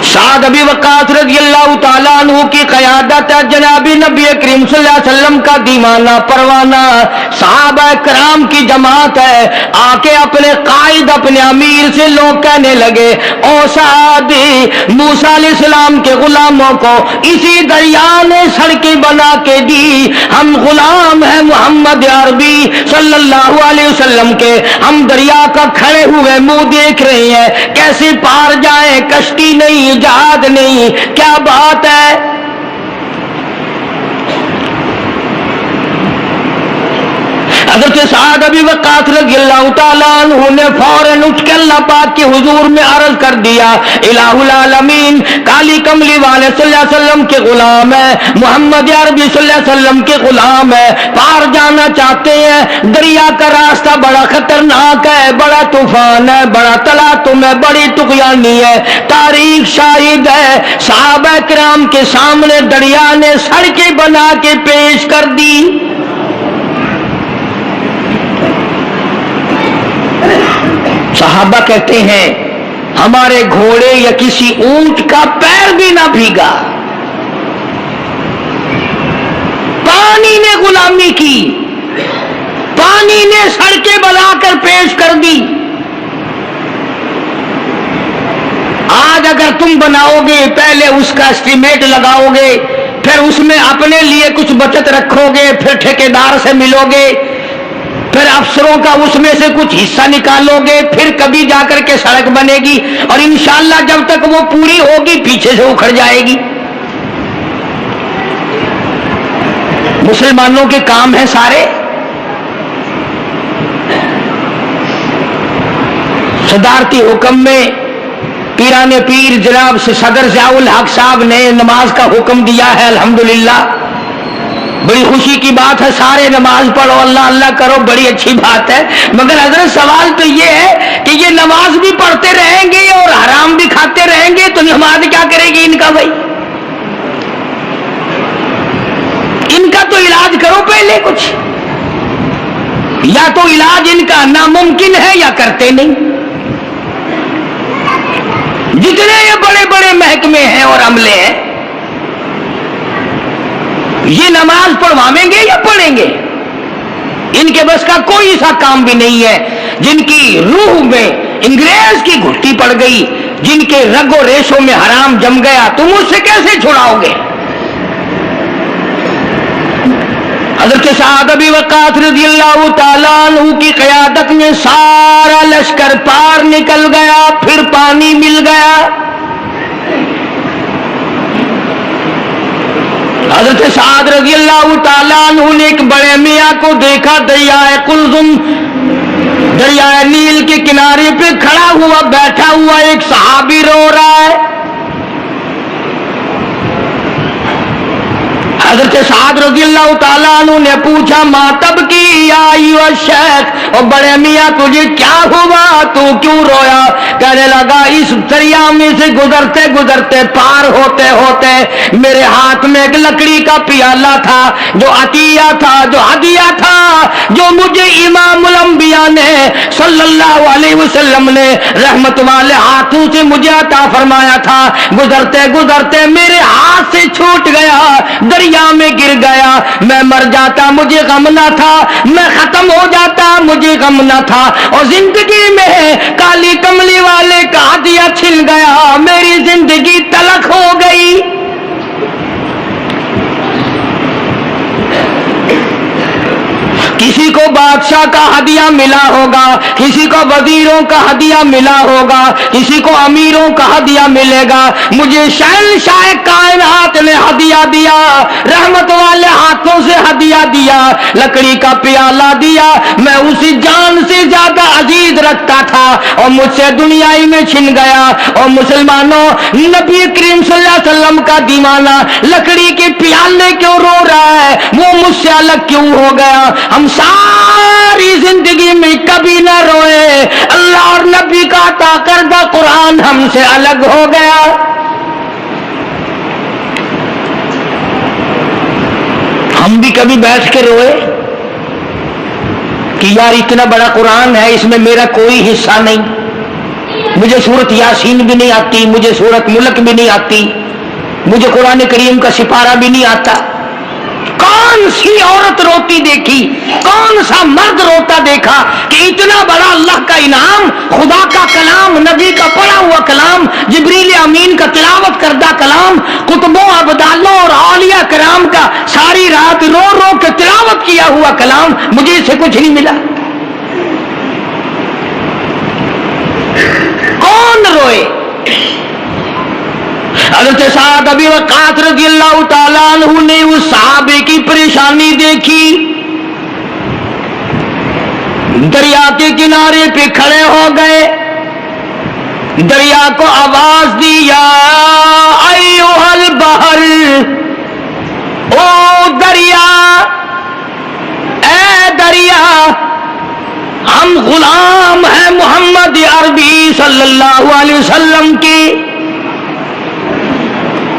سعد ابی وقاص رضی اللہ تعالیٰ عنہ کی قیادت ہے، جناب نبی کریم صلی اللہ علیہ وسلم کا دیوانہ پروانہ صحابہ کرام کی جماعت ہے. آ کے اپنے قائد اپنے امیر سے لوگ کہنے لگے، او سعد، موسیٰ علیہ السلام کے غلاموں کو اسی دریا نے سڑکیں بنا کے دی، ہم غلام ہیں محمد عربی صلی اللہ علیہ وسلم کے، ہم دریا کا کھڑے ہوئے منہ دیکھ رہے ہیں کیسے پار جائیں، کشتی نہیں، جہاد نہیں، کیا بات ہے. حضرت سعد ابی وقاص رضی اللہ تعالیٰ عنہ نے فوراً اٹھ کے اللہ پاک کے حضور میں عرض کر دیا، الہ العالمین کالی کملی والے صلی اللہ علیہ وسلم کے غلام ہے، محمد عربی صلی اللہ علیہ وسلم کے غلام ہے، پار جانا چاہتے ہیں، دریا کا راستہ بڑا خطرناک ہے، بڑا طوفان ہے، بڑا تلاطم ہے، بڑی طغیانی ہے، تاریخ شاہد ہے صحابہ کرام کے سامنے دریا نے سڑکیں بنا کے پیش کر دی. صحابہ کہتے ہیں ہمارے گھوڑے یا کسی اونٹ کا پیر بھی نہ بھیگا. پانی نے غلامی کی، پانی نے سڑکیں بنا کر پیش کر دی. آج اگر تم بناؤ گے، پہلے اس کا اسٹیمیٹ لگاؤ گے، پھر اس میں اپنے لیے کچھ بچت رکھو گے، پھر ٹھیکیدار سے ملو گے، پھر افسروں کا اس میں سے کچھ حصہ نکالو گے، پھر کبھی جا کر کے سڑک بنے گی، اور انشاءاللہ جب تک وہ پوری ہوگی پیچھے سے اکھڑ جائے گی. مسلمانوں کے کام ہیں سارے. صدارتی حکم میں پیران پیر جناب سے صدر ضیاء الحق صاحب نے نماز کا حکم دیا ہے. الحمدللہ بڑی خوشی کی بات ہے، سارے نماز پڑھو، اللہ اللہ کرو، بڑی اچھی بات ہے. مگر حضرت سوال تو یہ ہے کہ یہ نماز بھی پڑھتے رہیں گے اور حرام بھی کھاتے رہیں گے تو نماز کیا کرے گی ان کا؟ بھائی ان کا تو علاج کرو پہلے کچھ. یا تو علاج ان کا ناممکن ہے یا کرتے نہیں. جتنے یہ بڑے بڑے محکمے ہیں اور عملے ہیں، یہ نماز پڑھوائیں گے یا پڑھیں گے؟ ان کے بس کا کوئی سا کام بھی نہیں ہے. جن کی روح میں انگریز کی گھٹی پڑ گئی، جن کے رگ و ریشوں میں حرام جم گیا، تم اس سے کیسے چھڑاؤ گے؟ حضرت سعد ابی وقاص رضی اللہ تعالیٰ عنہ کی قیادت میں سارا لشکر پار نکل گیا، پھر پانی مل گیا. حضرت سعد رضی اللہ تعالیٰ عنہ نے ایک بڑے میاں کو دیکھا، دریائے قلزم، دریائے نیل کے کنارے پہ کھڑا ہوا، بیٹھا ہوا ایک صحابی رو رہا ہے. حضرت سعد رضی اللہ تعالیٰ عنہ نے پوچھا، ما تبکی یا ایھا الشیخ، اور بڑے میاں تجھے کیا ہوا، تو کیوں رویا؟ کہنے لگا اس دریا میں سے گزرتے گزرتے پار ہوتے ہوتے میرے ہاتھ میں ایک لکڑی کا پیالہ تھا، جو عطیہ تھا، جو ہدیہ تھا، جو مجھے امام الانبیاء نے صلی اللہ علیہ وسلم نے رحمت والے ہاتھوں سے مجھے عطا فرمایا تھا، گزرتے گزرتے میرے ہاتھ سے چھوٹ گیا، دریا میں گر گیا. میں مر جاتا مجھے غم نہ تھا، میں ختم ہو جاتا مجھے غم نہ تھا، اور زندگی میں کالی کملی والے کا ہدیہ چھن گیا، میری زندگی تلخ ہو گئی. کسی کو بادشاہ بیٹا کا ہدیہ ملا ہوگا, کسی کو وزیروں کا ہدیہ ملا ہوگا, کسی کو امیروں کا ہدیہ ملے گا. مجھے شہنشاہ کائنات نے ہدیہ دیا, رحمت والے ہاتھوں سے ہدیہ دیا, لکڑی کا پیالہ دیا. میں اسی جان سے زیادہ عزیز رکھتا تھا اور مجھ سے دنیائی میں چھن گیا. اور مسلمانوں, نبی کریم صلی اللہ علیہ وسلم کا دیوانہ لکڑی کے پیالے کیوں رو رہا ہے, وہ مجھ سے الگ کیوں ہو گیا؟ ہم ساری زندگی میں کبھی نہ روئے, اللہ اور نبی کا عطا کردہ قرآن ہم سے الگ ہو گیا. ہم بھی کبھی بیٹھ کے روئے کہ یار اتنا بڑا قرآن ہے, اس میں میرا کوئی حصہ نہیں, مجھے سورت یاسین بھی نہیں آتی, مجھے سورت ملک بھی نہیں آتی, مجھے قرآن کریم کا سپارہ بھی نہیں آتا. کون سی عورت روتی دیکھی, کون سا مرد روتا دیکھا کہ اتنا بڑا اللہ کا انعام, خدا کا کلام, نبی کا پڑھا ہوا کلام, جبریل امین کا تلاوت کردہ کلام, قطبوں, ابدالوں اور اولیاء کرام کا ساری رات رو رو کے تلاوت کیا ہوا کلام, مجھے اس سے کچھ نہیں ملا. کون روئے؟ حضرت سعد ابی وقاص رضی اللہ تعالیٰ عنہ نے اس صحابے کی پریشانی دیکھی, دریا کے کنارے پہ کھڑے ہو گئے, دریا کو آواز دی, یا ایھا البحر, او دریا, اے دریا, ہم غلام ہیں محمد عربی صلی اللہ علیہ وسلم کے,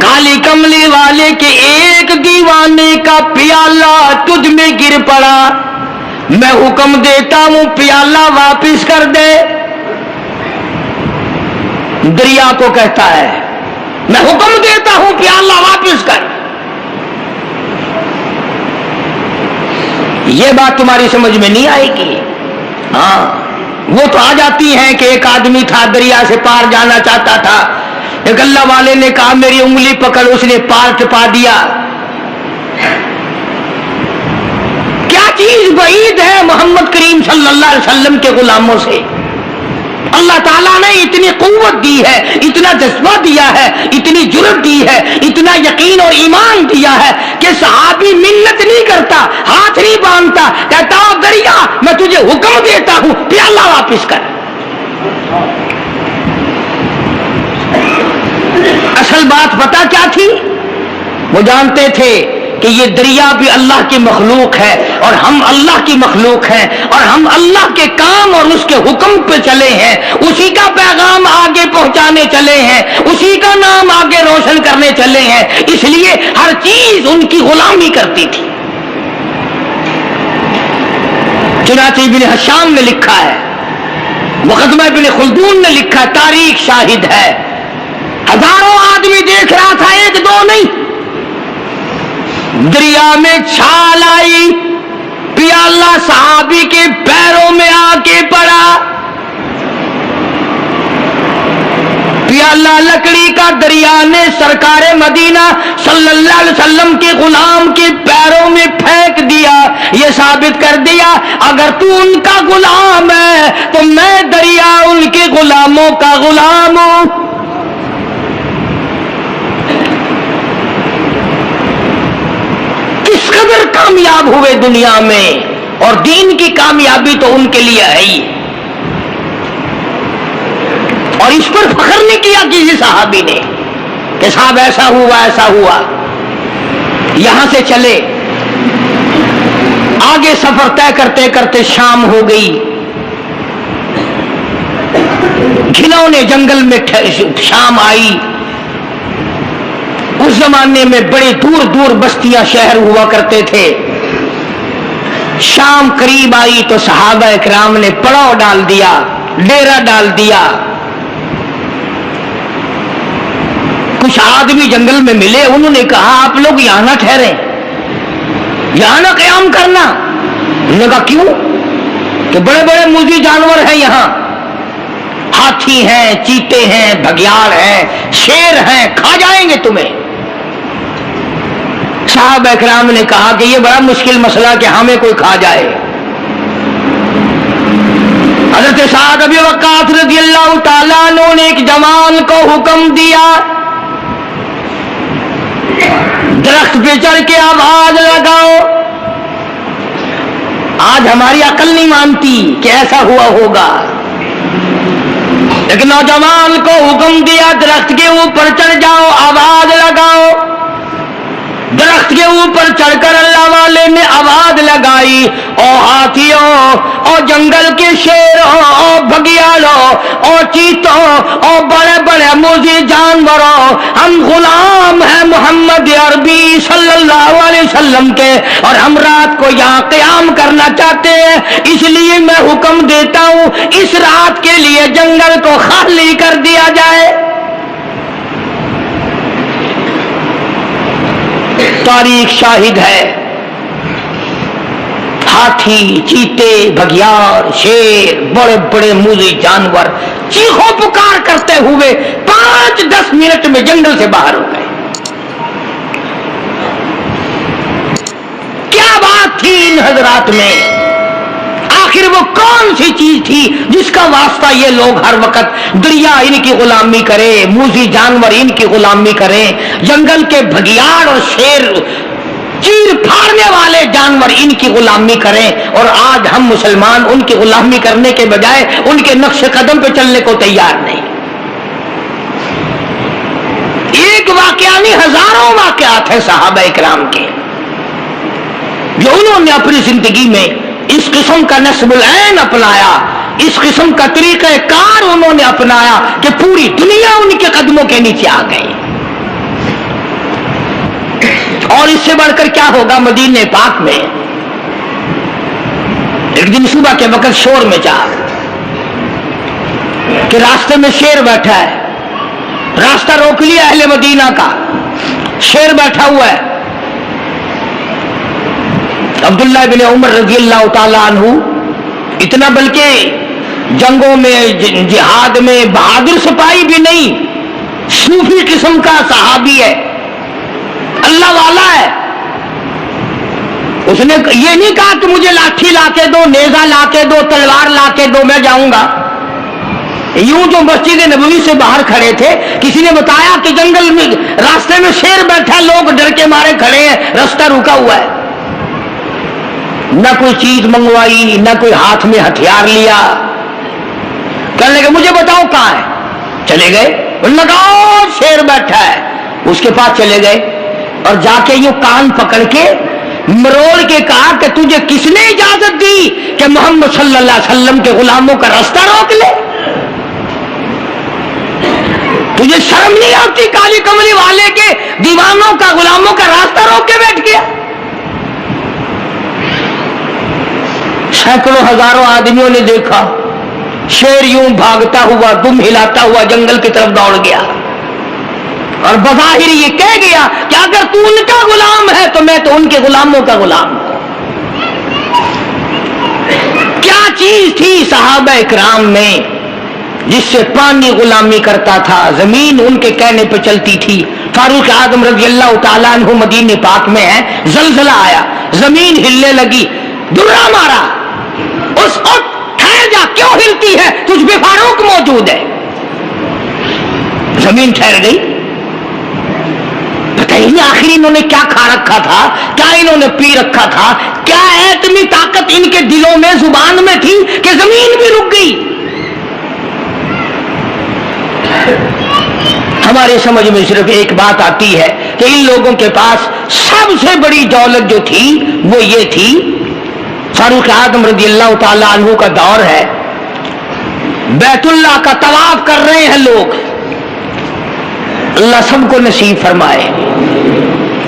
کالی کملی والے کے ایک دیوانے کا پیالہ تجھ میں گر پڑا, میں حکم دیتا ہوں پیالہ واپس کر دے. دریا کو کہتا ہے میں حکم دیتا ہوں پیالہ واپس کر. یہ بات تمہاری سمجھ میں نہیں آئے گی. ہاں, وہ تو آ جاتی ہیں کہ ایک آدمی تھا دریا سے پار جانا چاہتا تھا, ایک اللہ والے نے کہا میری انگلی پکڑ, اس نے پار ٹپا دیا. کیا چیز بعید ہے محمد کریم صلی اللہ علیہ وسلم کے غلاموں سے. اللہ تعالیٰ نے اتنی قوت دی ہے, اتنا جذبہ دیا ہے, اتنی جرأت دی ہے, اتنا یقین اور ایمان دیا ہے کہ صحابی منت نہیں کرتا, ہاتھ نہیں باندھتا, کہتا ہوں دریا میں تجھے حکم دیتا ہوں پیالہ واپس کر. اصل بات پتہ کیا تھی؟ وہ جانتے تھے کہ یہ دریا بھی اللہ کی مخلوق ہے اور ہم اللہ کی مخلوق ہیں, اور ہم اللہ کے کام اور اس کے حکم پہ چلے ہیں, اسی کا پیغام آگے پہنچانے چلے ہیں, اسی کا نام آگے روشن کرنے چلے ہیں, اس لیے ہر چیز ان کی غلامی کرتی تھی. چنانچہ ابن حشام نے لکھا ہے, مقدمہ ابن خلدون نے لکھا, تاریخ شاہد ہے, ہزاروں آدمی دیکھ رہا تھا, ایک دو نہیں. دریا میں چھال آئی, پیالہ صحابی کے پیروں میں آ کے پڑا. پیالہ لکڑی کا دریا نے سرکار مدینہ صلی اللہ علیہ وسلم کے غلام کے پیروں میں پھینک دیا. یہ ثابت کر دیا اگر تو ان کا غلام ہے تو میں دریا ان کے غلاموں کا غلام ہوں. کس قدر کامیاب ہوئے دنیا میں, اور دین کی کامیابی تو ان کے لیے ہے ہی, اور اس پر فخر نہیں کیا کسی صحابی نے کہ صاحب ایسا ہوا ایسا ہوا. یہاں سے چلے, آگے سفر طے کرتے کرتے شام ہو گئی. گھنونے جنگل میں شام آئی. اس زمانے میں بڑے دور دور بستیاں شہر ہوا کرتے تھے. شام قریب آئی تو صحابہ اکرام نے پڑاؤ ڈال دیا, ڈیرا ڈال دیا. کچھ آدمی جنگل میں ملے, انہوں نے کہا آپ لوگ یہاں نہ ٹھہرے, یہاں نہ قیام کرنا. انہوں نے کہا کیوں؟ کہ بڑے بڑے موذی جانور ہیں یہاں, ہاتھی ہیں, چیتے ہیں, بھگیاڑ ہیں, شیر ہیں, کھا جائیں گے تمہیں. صحابہ اکرام نے کہا کہ یہ بڑا مشکل مسئلہ کہ ہمیں کوئی کھا جائے. حضرت سعد ابی وقاص رضی اللہ تعالیٰ عنہ نے ایک جوان کو حکم دیا درخت پہ چڑھ کے آواز لگاؤ. آج ہماری عقل نہیں مانتی کہ ایسا ہوا ہوگا، لیکن نوجوان کو حکم دیا درخت کے اوپر چڑھ جاؤ، آواز لگاؤ. درخت کے اوپر چڑھ کر اللہ والے نے آواز لگائی، او ہاتھیوں، او جنگل کے شیروں، او بھگیالوں، او چیتوں، او بڑے بڑے موذی جانوروں، ہم غلام ہیں محمد عربی صلی اللہ علیہ وسلم کے، اور ہم رات کو یہاں قیام کرنا چاہتے ہیں. اس لیے میں حکم دیتا ہوں اس رات کے لیے جنگل کو خالی کر دیا جائے. تاریخ شاہد ہے، ہاتھی، چیتے، بھگیار، شیر، بڑے بڑے موذی جانور چیخوں پکار کرتے ہوئے 5-10 منٹ میں جنگل سے باہر ہو گئے. کیا بات تھی ان حضرات میں؟ آخر وہ کون سی چیز تھی جس کا واسطہ یہ لوگ ہر وقت دریا ان کی غلامی کرے، موذی جانور ان کی غلامی کریں، جنگل کے بھگیاڑ اور شیر چیر پھاڑنے والے جانور ان کی غلامی کریں، اور آج ہم مسلمان ان کی غلامی کرنے کے بجائے ان کے نقش قدم پہ چلنے کو تیار نہیں. ایک واقعہ نہیں، ہزاروں واقعات ہیں صحابہ اکرام کے جو انہوں نے اپنی زندگی میں اس قسم کا نصب العین اپنایا، اس قسم کا طریقہ کار انہوں نے اپنایا کہ پوری دنیا ان کے قدموں کے نیچے آ گئی. اور اس سے بڑھ کر کیا ہوگا مدینہ پاک میں؟ ایک دن صبح کے وقت شور میں جا کہ راستے میں شیر بیٹھا ہے، راستہ روک لیا اہل مدینہ کا، شیر بیٹھا ہوا ہے. عبداللہ بن عمر رضی اللہ تعالیٰ عنہ اتنا بلکہ جنگوں میں جہاد میں بہادر سپاہی بھی نہیں، صوفی قسم کا صحابی ہے، اللہ والا ہے. اس نے یہ نہیں کہا کہ مجھے لاٹھی لا کے دو، نیزہ لا کے دو، تلوار لا کے دو، میں جاؤں گا. یوں جو مسجد نبوی سے باہر کھڑے تھے، کسی نے بتایا کہ جنگل میں راستے میں شیر بیٹھا، لوگ ڈر کے مارے کھڑے ہیں، راستہ رکا ہوا ہے. نہ کوئی چیز منگوائی، نہ کوئی ہاتھ میں ہتھیار لیا. کہنے لگے مجھے بتاؤ کہاں ہے. چلے گئے، لگاؤ شیر بیٹھا ہے. اس کے پاس چلے گئے اور جا کے یوں کان پکڑ کے مروڑ کے کہا کہ تجھے کس نے اجازت دی کہ محمد صلی اللہ علیہ وسلم کے غلاموں کا راستہ روک لے؟ تجھے شرم نہیں آتی کالی کملی والے کے دیوانوں کا غلاموں کا راستہ روک کے بیٹھ گیا؟ سینکڑوں ہزاروں آدمیوں نے دیکھا شیر یوں بھاگتا ہوا، دم ہلاتا ہوا جنگل کی طرف دوڑ گیا اور بظاہر یہ کہہ گیا کہ اگر تو ان کا غلام ہے تو میں تو ان کے غلاموں کا غلام ہوں. کیا چیز تھی صحابہ اکرام میں جس سے پانی غلامی کرتا تھا، زمین ان کے کہنے پہ چلتی تھی. فاروق اعظم رضی اللہ تعالیٰ عنہ مدینہ پاک میں ہے، زلزلہ آیا، زمین ہلنے لگی، درا مارا، اس ٹھہر جا، کیوں ہلتی ہے؟ تجھ پہ فاروق موجود ہے. زمین ٹھہر گئی. بتائیے آخر انہوں نے کیا کھا رکھا تھا، کیا انہوں نے پی رکھا تھا، کیا اتنی طاقت ان کے دلوں میں زبان میں تھی کہ زمین بھی رک گئی؟ ہمارے سمجھ میں صرف ایک بات آتی ہے کہ ان لوگوں کے پاس سب سے بڑی دولت جو تھی وہ یہ تھی. فاروق اعظم رضی اللہ تعالیٰ عنہ کا دور ہے، بیت اللہ کا طواف کر رہے ہیں لوگ، اللہ سب کو نصیب فرمائے.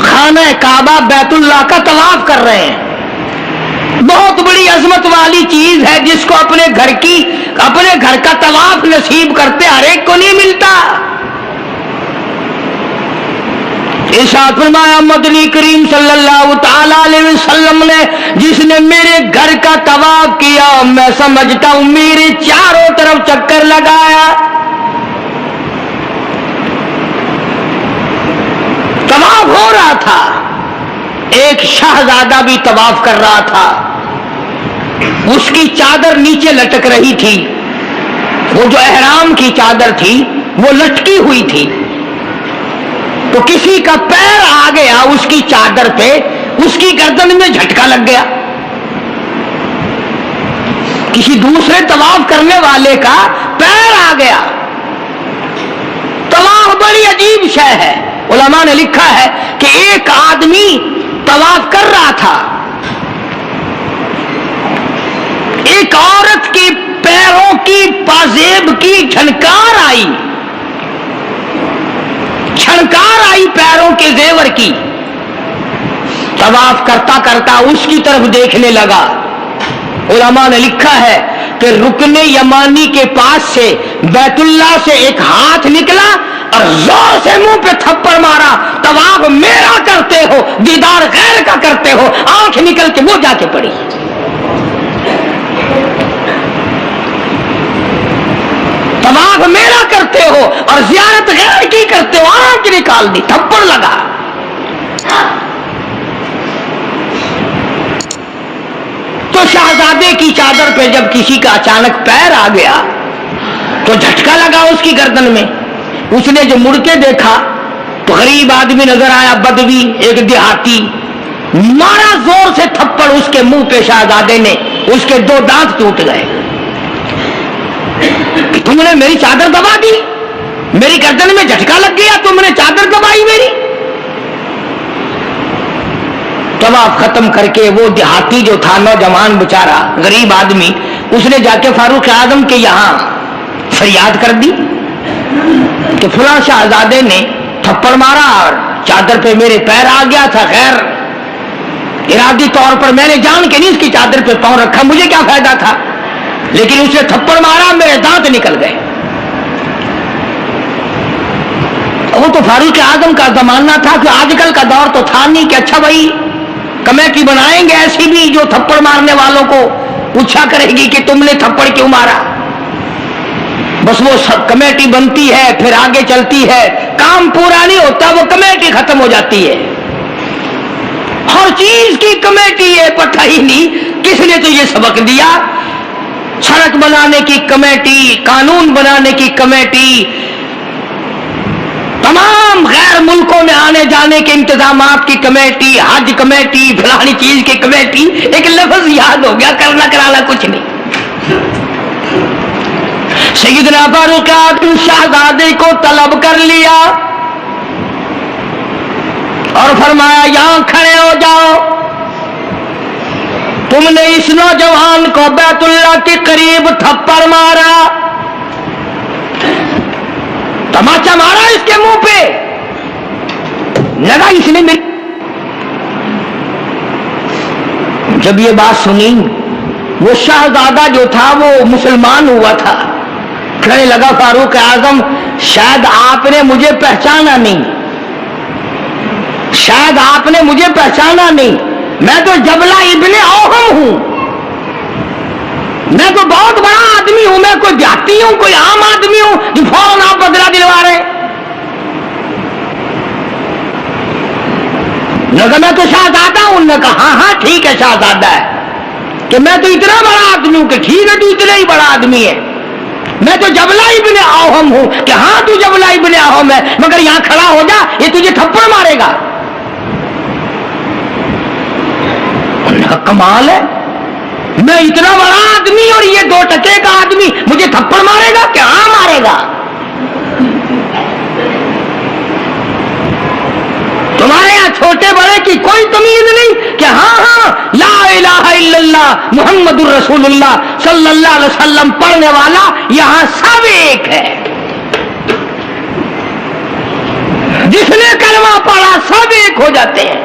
خانہ کعبہ بیت اللہ کا طواف کر رہے ہیں، بہت بڑی عظمت والی چیز ہے جس کو اپنے گھر کا طواف نصیب کرتے ہر ایک کو نہیں ملتا. ارشاد فرمایا مدنی کریم صلی اللہ تعالی علیہ وسلم نے، جس نے میرے گھر کا طواف کیا میں سمجھتا ہوں میرے چاروں طرف چکر لگایا. طواف ہو رہا تھا، ایک شہزادہ بھی طواف کر رہا تھا. اس کی چادر نیچے لٹک رہی تھی، وہ جو احرام کی چادر تھی وہ لٹکی ہوئی تھی، تو کسی کا پیر آ گیا اس کی چادر پہ، اس کی گردن میں جھٹکا لگ گیا. کسی دوسرے طواف کرنے والے کا پیر آ گیا. طواف بڑی عجیب شے ہے. علماء نے لکھا ہے کہ ایک آدمی طواف کر رہا تھا، ایک عورت کے پیروں کی پازیب کی چھنکار آئی، پیروں کے زیور کی. طواف کرتا کرتا اس کی طرف دیکھنے لگا. علماء نے لکھا ہے کہ رکن یمانی کے پاس سے بیت اللہ سے ایک ہاتھ نکلا اور زور سے منہ پہ تھپڑ مارا. طواف میرا کرتے ہو، دیدار غیر کا کرتے ہو. آنکھ نکل کے وہ جا کے پڑی. طواف میرا کرتے ہو اور زیارت غیر کی کرتے ہو. آنکھ نکال دی، تھپڑ لگا. تو شہزادے کی چادر پہ جب کسی کا اچانک پیر آ گیا تو جھٹکا لگا اس کی گردن میں. اس نے جو مڑ کے دیکھا تو غریب آدمی نظر آیا، بدوی، ایک دیہاتی. مارا زور سے تھپڑ اس کے منہ پہ شہزادے نے، اس کے 2 دانت ٹوٹ گئے. تم نے میری چادر دبا دی، میری گردن میں جھٹکا لگ گیا، تم نے چادر دبائی میری. طواف ختم کر کے وہ دیہاتی جو تھا، نوجوان بیچارہ غریب آدمی، اس نے جا کے فاروق اعظم کے یہاں فریاد کر دی کہ فلاں شہزادے نے تھپڑ مارا اور چادر پہ میرے پیر آ گیا تھا. خیر ارادی طور پر میں نے جان کے نہیں اس کی چادر پہ پاؤں رکھا، مجھے کیا فائدہ تھا، لیکن اس نے تھپڑ مارا، میرے دانت نکل گئے. وہ تو فاروق اعظم کا زمانہ تھا کہ آج کل کا دور تو تھا نہیں کہ اچھا بھائی کمیٹی بنائیں گے ایسی بھی جو تھپڑ مارنے والوں کو پوچھا کرے گی کہ تم نے تھپڑ کیوں مارا. بس وہ سب کمیٹی بنتی ہے، پھر آگے چلتی ہے، کام پورا نہیں ہوتا، وہ کمیٹی ختم ہو جاتی ہے. ہر چیز کی کمیٹی ہے، پتہ ہی نہیں کس نے تو یہ سبق دیا. سڑک بنانے کی کمیٹی، قانون بنانے کی کمیٹی، تمام غیر ملکوں میں آنے جانے کے انتظامات کی کمیٹی، حج کمیٹی، فلانی چیز کی کمیٹی. ایک لفظ یاد ہو گیا، کرنا کرانا کچھ نہیں. سیدنا فاروق اعظم شہزادے کو طلب کر لیا اور فرمایا یہاں کھڑے ہو جاؤ. تم نے اس نوجوان کو بیت اللہ کے قریب تھپڑ مارا، تماچا مارا اس کے منہ پہ، لگا اس نے جب یہ بات سنی وہ شہزادہ جو تھا وہ مسلمان ہوا تھا. کہنے لگا فاروق اعظم شاید آپ نے مجھے پہچانا نہیں، شاید آپ نے مجھے پہچانا نہیں. میں تو جبلہ ابن اوہم ہوں، میں تو بہت بڑا آدمی ہوں، میں کوئی دیہاتی ہوں، کوئی عام آدمی ہوں جو فوراً آپ بدلہ دلوا رہے. میں تو شہزادہ ہوں. نے کہا ہاں ٹھیک ہے شہزادہ ہے، کہ میں تو اتنا بڑا آدمی ہوں. کہ ٹھیک ہے تو اتنا ہی بڑا آدمی ہے. میں تو جبلہ ابن اوہم ہوں. کہ ہاں تو جبلہ ابن اوہم ہے، مگر یہاں کھڑا ہو جا، یہ تجھے تھپڑ مارے گا. کمال ہے، میں اتنا بڑا آدمی اور یہ 2 ٹکے کا آدمی مجھے تھپڑ مارے گا. کہ ہاں مارے گا. تمہارے یہاں چھوٹے بڑے کی کوئی تمیز نہیں کہ ہاں لا الہ الا اللہ محمد الرسول اللہ صلی اللہ علیہ وسلم پڑھنے والا یہاں سب ایک ہے. جس نے کلمہ پڑھا سب ایک ہو جاتے ہیں.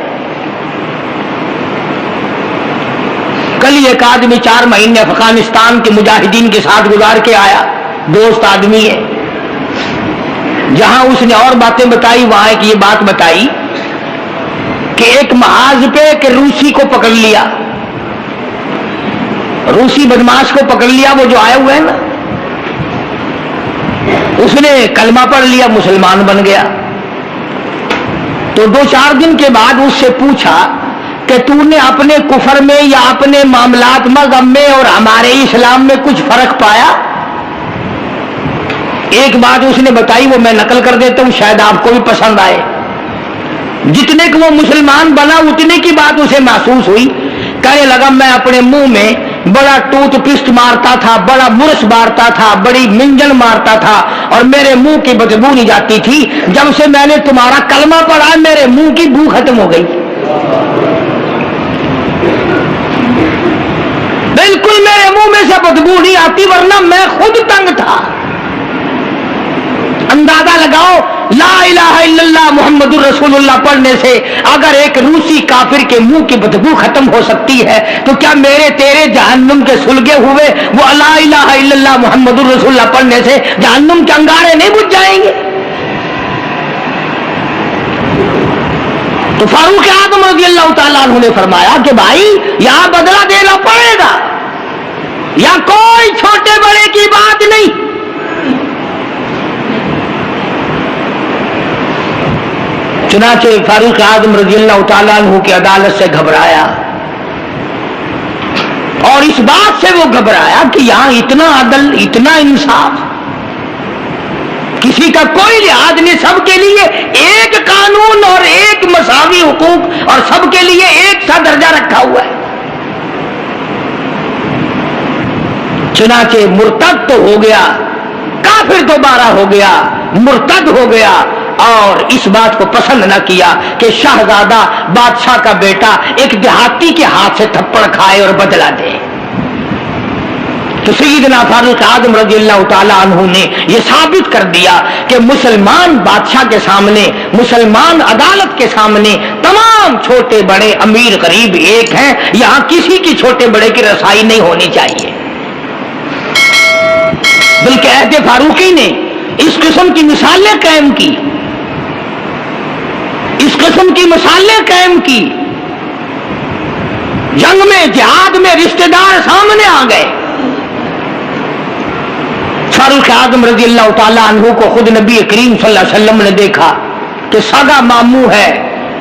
کل ایک آدمی 4 مہینے افغانستان کے مجاہدین کے ساتھ گزار کے آیا، دوست آدمی ہے. جہاں اس نے اور باتیں بتائی وہاں ایک یہ بات بتائی کہ ایک محاذ پہ ایک روسی کو پکڑ لیا، روسی بدماش کو پکڑ لیا، وہ جو آئے ہوئے ہیں نا. اس نے کلمہ پڑھ لیا، مسلمان بن گیا. تو 2-4 دن کے بعد اس سے پوچھا کہ تو نے اپنے کفر میں یا اپنے معاملات مذہب میں اور ہمارے اسلام میں کچھ فرق پایا؟ ایک بات اس نے بتائی، وہ میں نقل کر دیتا ہوں، شاید آپ کو بھی پسند آئے۔ جتنے کہ وہ مسلمان بنا اتنے کی بات اسے محسوس ہوئی۔ کہنے لگا میں اپنے منہ میں بڑا ٹوتھ پسٹ مارتا تھا، بڑا برش مارتا تھا، بڑی منجن مارتا تھا اور میرے منہ کی بدبو نہیں جاتی تھی۔ جب سے میں نے تمہارا کلمہ پڑھا میرے منہ کی بو ختم ہو گئی۔ بالکل میرے منہ میں سے بدبو نہیں آتی، ورنہ میں خود تنگ تھا۔ اندازہ لگاؤ، لا الہ الا اللہ محمد الرسول اللہ پڑھنے سے اگر ایک روسی کافر کے منہ کی بدبو ختم ہو سکتی ہے تو کیا میرے تیرے جہنم کے سلگے ہوئے وہ لا الہ الا اللہ محمد الرسول اللہ پڑھنے سے جہنم کے انگارے نہیں بجھ جائیں گے؟ تو فاروق اعظم رضی اللہ تعالیٰ عنہ نے فرمایا کہ بھائی یہاں بدلہ دینا پڑے گا، یا کوئی چھوٹے بڑے کی بات نہیں۔ چنانچہ فاروق اعظم رضی اللہ تعالیٰ عنہ کی عدالت سے گھبرایا، اور اس بات سے وہ گھبرایا کہ یہاں اتنا عدل، اتنا انصاف، کسی کا کوئی لحاظ نہیں، سب کے لیے ایک قانون اور ایک مساوی حقوق اور سب کے لیے ایک سا درجہ رکھا ہوا ہے۔ چنانچہ مرتد تو ہو گیا، کافر دوبارہ ہو گیا، مرتد ہو گیا، اور اس بات کو پسند نہ کیا کہ شہزادہ بادشاہ کا بیٹا ایک دیہاتی کے ہاتھ سے تھپڑ کھائے اور بدلہ دے۔ تو سیدنا فاروق اعظم رضی اللہ تعالیٰ عنہ نے یہ ثابت کر دیا کہ مسلمان بادشاہ کے سامنے، مسلمان عدالت کے سامنے تمام چھوٹے بڑے امیر غریب ایک ہیں، یہاں کسی کی چھوٹے بڑے کی رسائی نہیں ہونی چاہیے۔ بلکہ عہد فاروقی نے اس قسم کی مثالیں قائم کی، اس قسم کی مثالیں قائم کی۔ جنگ میں، جہاد میں رشتہ دار سامنے آ گئے۔ فاروق اعظم رضی اللہ تعالیٰ عنہ کو خود نبی کریم صلی اللہ علیہ وسلم نے دیکھا کہ سگا ماموں ہے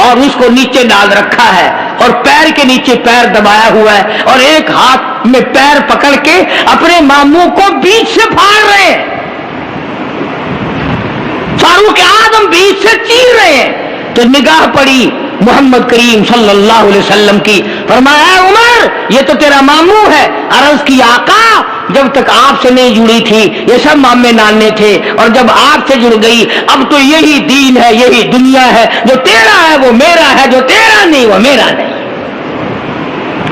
اور اس کو نیچے ڈال رکھا ہے اور پیر کے نیچے پیر دبایا ہوا ہے اور ایک ہاتھ میں پیر پکڑ کے اپنے ماموں کو بیچ سے پھاڑ رہے ہیں۔ فاروق اعظم بیچ سے چیر رہے ہیں تو نگاہ پڑی محمد کریم صلی اللہ علیہ وسلم کی، فرمایا اے عمر یہ تو تیرا ماموں ہے۔ عرض کی آقا جب تک آپ سے نہیں جڑی تھی یہ سب مامے نانے تھے، اور جب آپ سے جڑ گئی اب تو یہی دین ہے، یہی دنیا ہے، جو تیرا ہے وہ میرا ہے، جو تیرا نہیں وہ میرا نہیں۔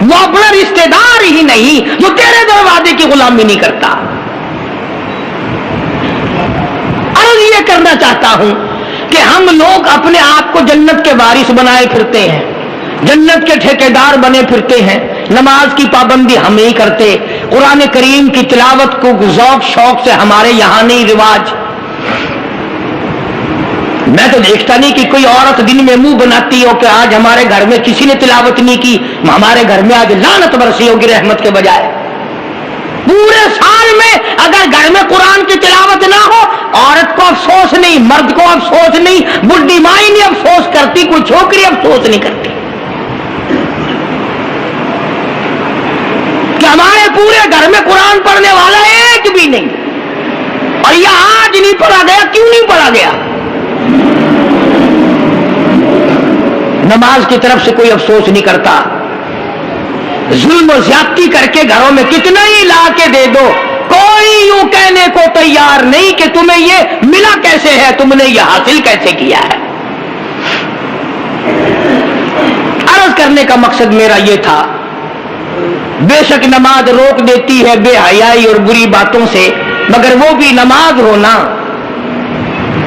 وہ اپنا رشتہ دار ہی نہیں جو تیرے دروازے کی غلامی نہیں کرتا۔ عرض یہ کرنا چاہتا ہوں کہ ہم لوگ اپنے آپ کو جنت کے وارث بنائے پھرتے ہیں، جنت کے ٹھیکیدار بنے پھرتے ہیں، نماز کی پابندی ہم نہیں کرتے، قرآن کریم کی تلاوت کو ذوق شوق سے ہمارے یہاں نہیں رواج۔ میں تو دیکھتا نہیں کہ کوئی عورت دن میں منہ بناتی ہو کہ آج ہمارے گھر میں کسی نے تلاوت نہیں کی، ہمارے گھر میں آج لعنت برسی ہوگی رحمت کے بجائے۔ پورے سال میں اگر گھر میں قرآن کی تلاوت نہ ہو، عورت کو افسوس نہیں، مرد کو افسوس نہیں، بڈھی مائی نہیں افسوس کرتی، کوئی چھوکری افسوس نہیں کرتی کہ ہمارے پورے گھر میں قرآن پڑھنے والا ایک بھی نہیں، اور یہ آج نہیں پڑھا گیا۔ کیوں نہیں پڑھا گیا؟ نماز کی طرف سے کوئی افسوس نہیں کرتا۔ ظلم و زیادتی کر کے گھروں میں کتنا ہی لا کے دے دو، کوئی یوں کہنے کو تیار نہیں کہ تمہیں یہ ملا کیسے ہے، تم نے یہ حاصل کیسے کیا ہے۔ عرض کرنے کا مقصد میرا یہ تھا، بے شک نماز روک دیتی ہے بے حیائی اور بری باتوں سے، مگر وہ بھی نماز ہونا،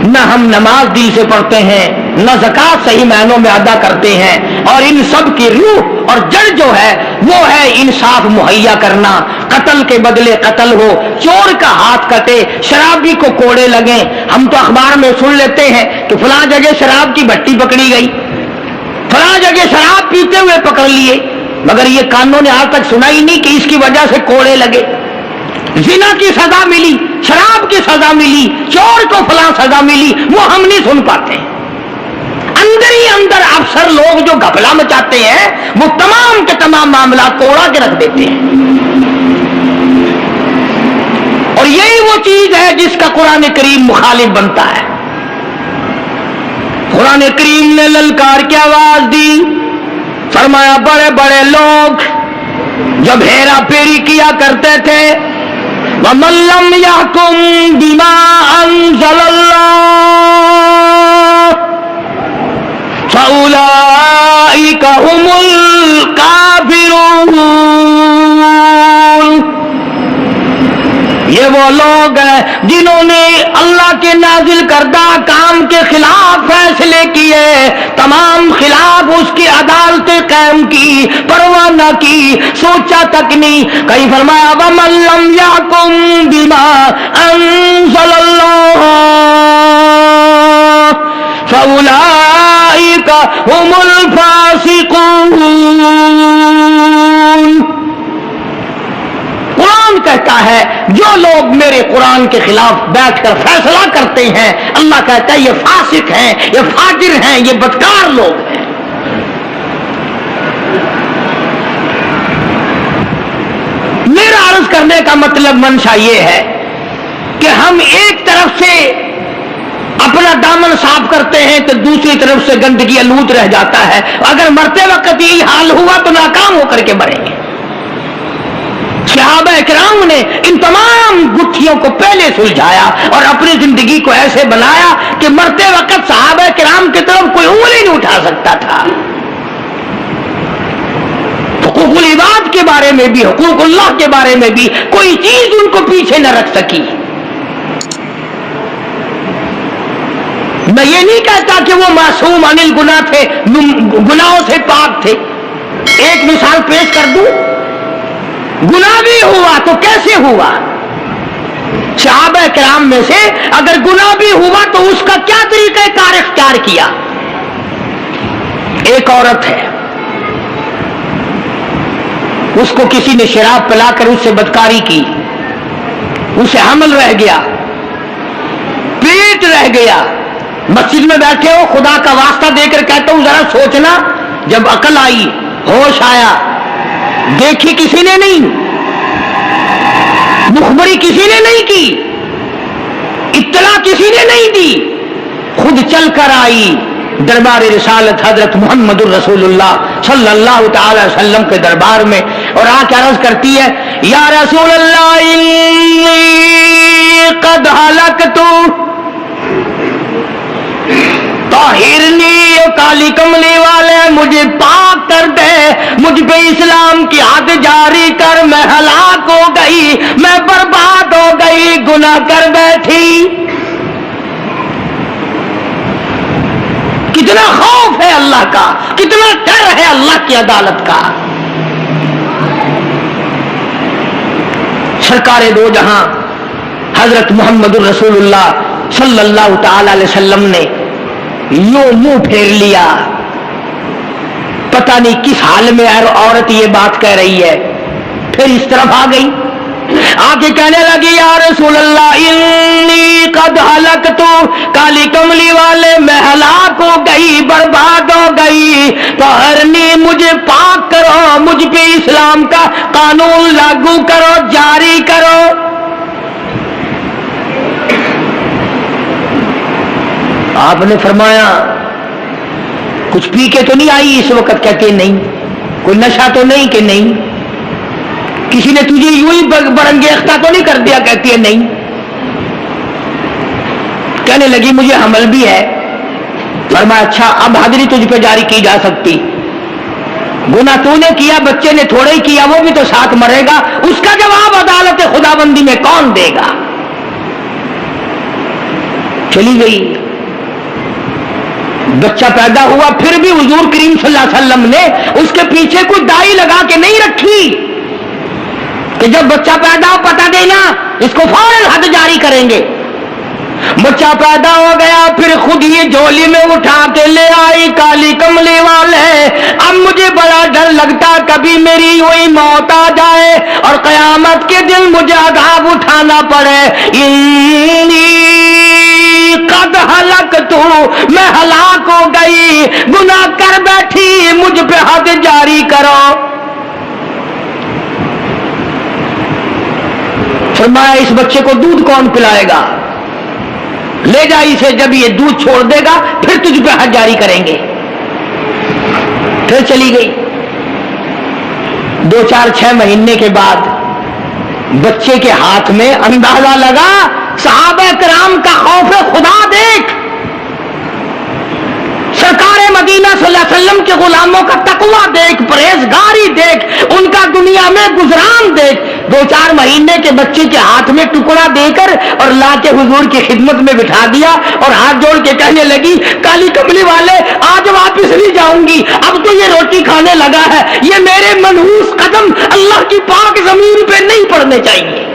نہ ہم نماز دل سے پڑھتے ہیں، نہ زکوٰۃ صحیح معنوں میں ادا کرتے ہیں، اور ان سب کی روح اور جڑ جو ہے وہ ہے انصاف مہیا کرنا۔ قتل کے بدلے قتل ہو، چور کا ہاتھ کٹے، شرابی کو کوڑے لگیں۔ ہم تو اخبار میں سن لیتے ہیں کہ فلاں جگہ شراب کی بھٹی پکڑی گئی، فلاں جگہ شراب پیتے ہوئے پکڑ لیے، مگر یہ کانوں نے آج تک سنا ہی نہیں کہ اس کی وجہ سے کوڑے لگے۔ زنا کی سزا ملی، شراب کی سزا ملی، چور کو فلاں سزا ملی، وہ ہم نہیں سن پاتے۔ اندر ہی اندر افسر لوگ جو گھپلا مچاتے ہیں وہ تمام کے تمام معاملات کو اڑا کے رکھ دیتے ہیں. اور یہی وہ چیز ہے جس کا قرآن کریم مخالف بنتا ہے. قرآن کریم نے للکار کی آواز دی، فرمایا بڑے بڑے لوگ جب ہیرا پھیری کیا کرتے تھے، وَمَن لَّمْ يَحْكُم بِمَا أَنزَلَ اللَّهُ فَأُولَٰئِكَ هُمُ الْكَافِرُونَ. یہ وہ لوگ ہیں جنہوں نے اللہ کے نازل کردہ کام کے خلاف فیصلے کیے، تمام خلاف اس کی عدالتیں قائم کی، پرواہ نہ کی، سوچا تک نہیں. کہیں فرمایا وَمَن لَّمْ يَحْكُم بِمَا أَنزَلَ اللَّهُ فَأُولَٰئِكَ هُمُ الْفَاسِقُونَ. قرآن کہتا ہے جو لوگ میرے قرآن کے خلاف بیٹھ کر فیصلہ کرتے ہیں، اللہ کہتا ہے یہ فاسق ہیں، یہ فاجر ہیں، یہ بدکار لوگ ہیں. میرا عرض کرنے کا مطلب منشا یہ ہے کہ ہم ایک طرف سے اپنا دامن صاف کرتے ہیں تو دوسری طرف سے گندگی آلود رہ جاتا ہے. اگر مرتے وقت یہی حال ہوا تو ناکام ہو کر کے مریں گے. صحابہ کرام نے ان تمام گتھیوں کو پہلے سلجھایا اور اپنی زندگی کو ایسے بنایا کہ مرتے وقت صحابہ کرام کی طرف کوئی انگلی نہیں اٹھا سکتا تھا. حقوق العباد کے بارے میں بھی، حقوق اللہ کے بارے میں بھی کوئی چیز ان کو پیچھے نہ رکھ سکی. میں یہ نہیں کہتا کہ وہ معصوم عن الگناہ تھے، گناہوں سے پاک تھے. ایک مثال پیش کر دوں، گناہ بھی ہوا تو کیسے ہوا؟ صحابہ کرام میں سے اگر گناہ بھی ہوا تو اس کا کیا طریقہ کار اختیار کیا؟ ایک عورت ہے، اس کو کسی نے شراب پلا کر اس سے بدکاری کی، اسے حمل رہ گیا، پیٹ رہ گیا. مسجد میں بیٹھے ہو، خدا کا واسطہ دے کر کہتا ہوں ذرا سوچنا، جب عقل آئی، ہوش آیا، دیکھی کسی نے نہیں، مخبری کسی نے نہیں کی، اطلاع کسی نے نہیں دی، خود چل کر آئی دربار رسالت حضرت محمد الرسول اللہ صلی اللہ تعالی وسلم کے دربار میں، اور آ کے عرض کرتی ہے یا رسول اللہ انی قد ہلکت طاہرنی، کالی کملی والے مجھے پاک کر دے، مجھ پہ اسلام کی حد جاری کر، میں ہلاک ہو گئی، میں برباد ہو گئی، گناہ کر بیٹھی. کتنا خوف ہے اللہ کا، کتنا ڈر ہے اللہ کی عدالت کا. سرکار دو جہاں حضرت محمد الرسول اللہ صلی اللہ تعالی علیہ وسلم نے یوں منہ پھیر لیا، پتہ نہیں کس حال میں عورت یہ بات کہہ رہی ہے. پھر اس طرف آ گئی، آگے کہنے لگی یا رسول اللہ انی قد ہلکت، کالی کملی والے میں ہلاک ہو گئی، برباد ہو گئی، طہرنی مجھے پاک کرو، مجھ پہ اسلام کا قانون لاگو کرو، جاری کرو. آپ نے فرمایا کچھ پی کے تو نہیں آئی اس وقت؟ کہتے نہیں. کوئی نشہ تو نہیں؟ کہ نہیں. کسی نے تجھے یوں ہی برنگیختہ تو نہیں کر دیا؟ کہتی ہے نہیں. کہنے لگی مجھے حمل بھی ہے. فرمایا اچھا اب حد نہیں تجھ پہ جاری کی جا سکتی، گناہ تو نے کیا، بچے نے تھوڑا ہی کیا، وہ بھی تو ساتھ مرے گا، اس کا جواب عدالت خدا بندی میں کون دے گا؟ چلی گئی. بچہ پیدا ہوا، پھر بھی حضور کریم صلی اللہ علیہ وسلم نے اس کے پیچھے کوئی دائی لگا کے نہیں رکھی کہ جب بچہ پیدا ہو پتہ دینا، اس کو فوراً حد جاری کریں گے. بچہ پیدا ہو گیا، پھر خود ہی جھولی میں اٹھا کے لے آئی کالی کملی والے. اب مجھے بڑا ڈر لگتا کبھی میری وہی موت آ جائے اور قیامت کے دن مجھے عذاب اٹھانا پڑے. انی قد ہلکت تو میں ہلاک ہو گئی، گناہ کر بیٹھی مجھ پہ حد جاری کرو۔ فرمایا اس بچے کو دودھ کون پلائے گا؟ لے جا اسے، جب یہ دودھ چھوڑ دے گا پھر تجھ پہ حد جاری کریں گے۔ پھر چلی گئی۔ 2-4-6 مہینے کے بعد بچے کے ہاتھ میں اندازہ لگا، صحابہ کرام کا خوف خدا دیکھ، سرکار مدینہ صلی اللہ علیہ وسلم کے غلاموں کا تقویٰ دیکھ، پرہیزگاری دیکھ، ان کا دنیا میں گزران دیکھ۔ 2-4 مہینے کے بچے کے ہاتھ میں ٹکڑا دے کر اور لا کے حضور کی خدمت میں بٹھا دیا اور ہاتھ جوڑ کے کہنے لگی، کالی کملی والے آج واپس نہیں جاؤں گی، اب تو یہ روٹی کھانے لگا ہے، یہ میرے منحوس قدم اللہ کی پاک زمین پہ نہیں پڑنے چاہیے۔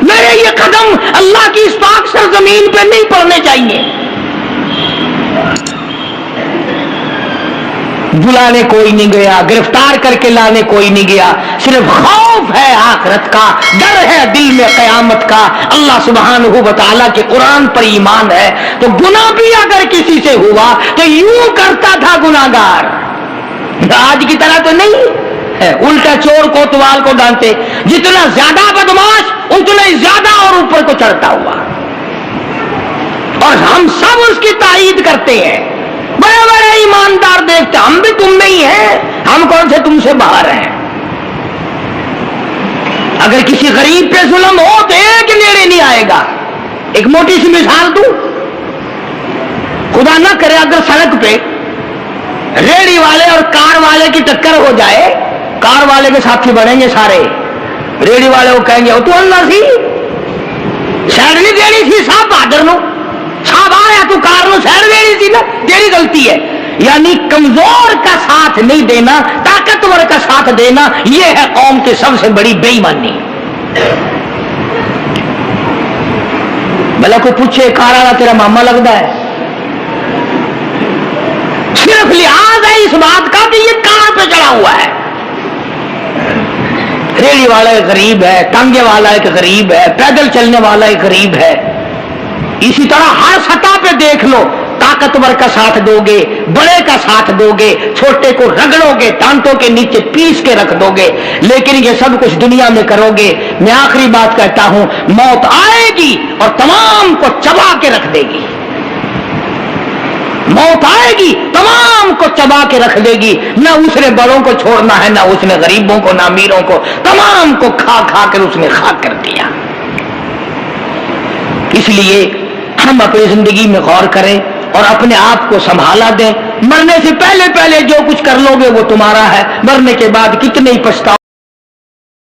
میرے یہ قدم اللہ کی اس پاک سرزمین پہ نہیں پڑنے چاہیے۔ بلانے کوئی نہیں گیا، گرفتار کر کے لانے کوئی نہیں گیا، صرف خوف ہے آخرت کا، ڈر ہے دل میں قیامت کا، اللہ سبحانہ و تعالیٰ کے قرآن پر ایمان ہے۔ تو گناہ بھی اگر کسی سے ہوا تو یوں کرتا تھا گناہگار، آج کی طرح تو نہیں ہے الٹا چور کوتوال کو ڈانتے، جتنا زیادہ بدماش اتنا ہی زیادہ اور اوپر کو چڑھتا ہوا، اور ہم سب اس کی تائید کرتے ہیں۔ بڑے بڑے ایماندار دیکھتے، ہم بھی تم میں ہی ہیں، ہم کون سے تم سے باہر ہیں۔ اگر کسی غریب پہ ظلم ہو تو ایک نیڑے نہیں آئے گا۔ ایک موٹی سی مثال دوں، خدا نہ کرے اگر سڑک پہ ریڑھی والے اور کار والے کی ٹکر ہو جائے، کار والے کے ساتھی بنیں گے سارے، ریڑھی والے کو کہیں گے تو اللہ سی سیڈ نہیں دینی سی، صاحب بہادر نو صاحب آیا تو کار نو سیڈ دینی سی نا، تیری غلطی ہے۔ یعنی کمزور کا ساتھ نہیں دینا، طاقتور کا ساتھ دینا، یہ ہے قوم کی سب سے بڑی بے ایمانی۔ بھلا کوئی پوچھے کار والا تیرا ماما لگتا ہے، صرف لحاظ ہے اس بات کا کہ یہ کار پہ چڑھا ہوا ہے۔ ریڑھی والا ایک غریب ہے، ٹانگے والا ایک غریب ہے، پیدل چلنے والا ایک غریب ہے۔ اسی طرح ہر سطح پہ دیکھ لو، طاقتور کا ساتھ دو گے، بڑے کا ساتھ دو گے، چھوٹے کو رگڑو گے، ٹانٹوں کے نیچے پیس کے رکھ دو گے، لیکن یہ سب کچھ دنیا میں کرو گے، میں آخری بات کہتا ہوں، موت آئے گی اور تمام کو چبا کے رکھ دے گی۔ موت آئے گی تمام کو چبا کے رکھ دے گی، نہ اس نے بڑوں کو چھوڑنا ہے، نہ اس نے غریبوں کو، نہ امیروں کو، تمام کو کھا کھا کر اس نے خاک کر دیا۔ اس لیے ہم اپنی زندگی میں غور کریں اور اپنے آپ کو سنبھالا دیں۔ مرنے سے پہلے جو کچھ کر لو گے وہ تمہارا ہے، مرنے کے بعد کتنے ہی پچھتاؤ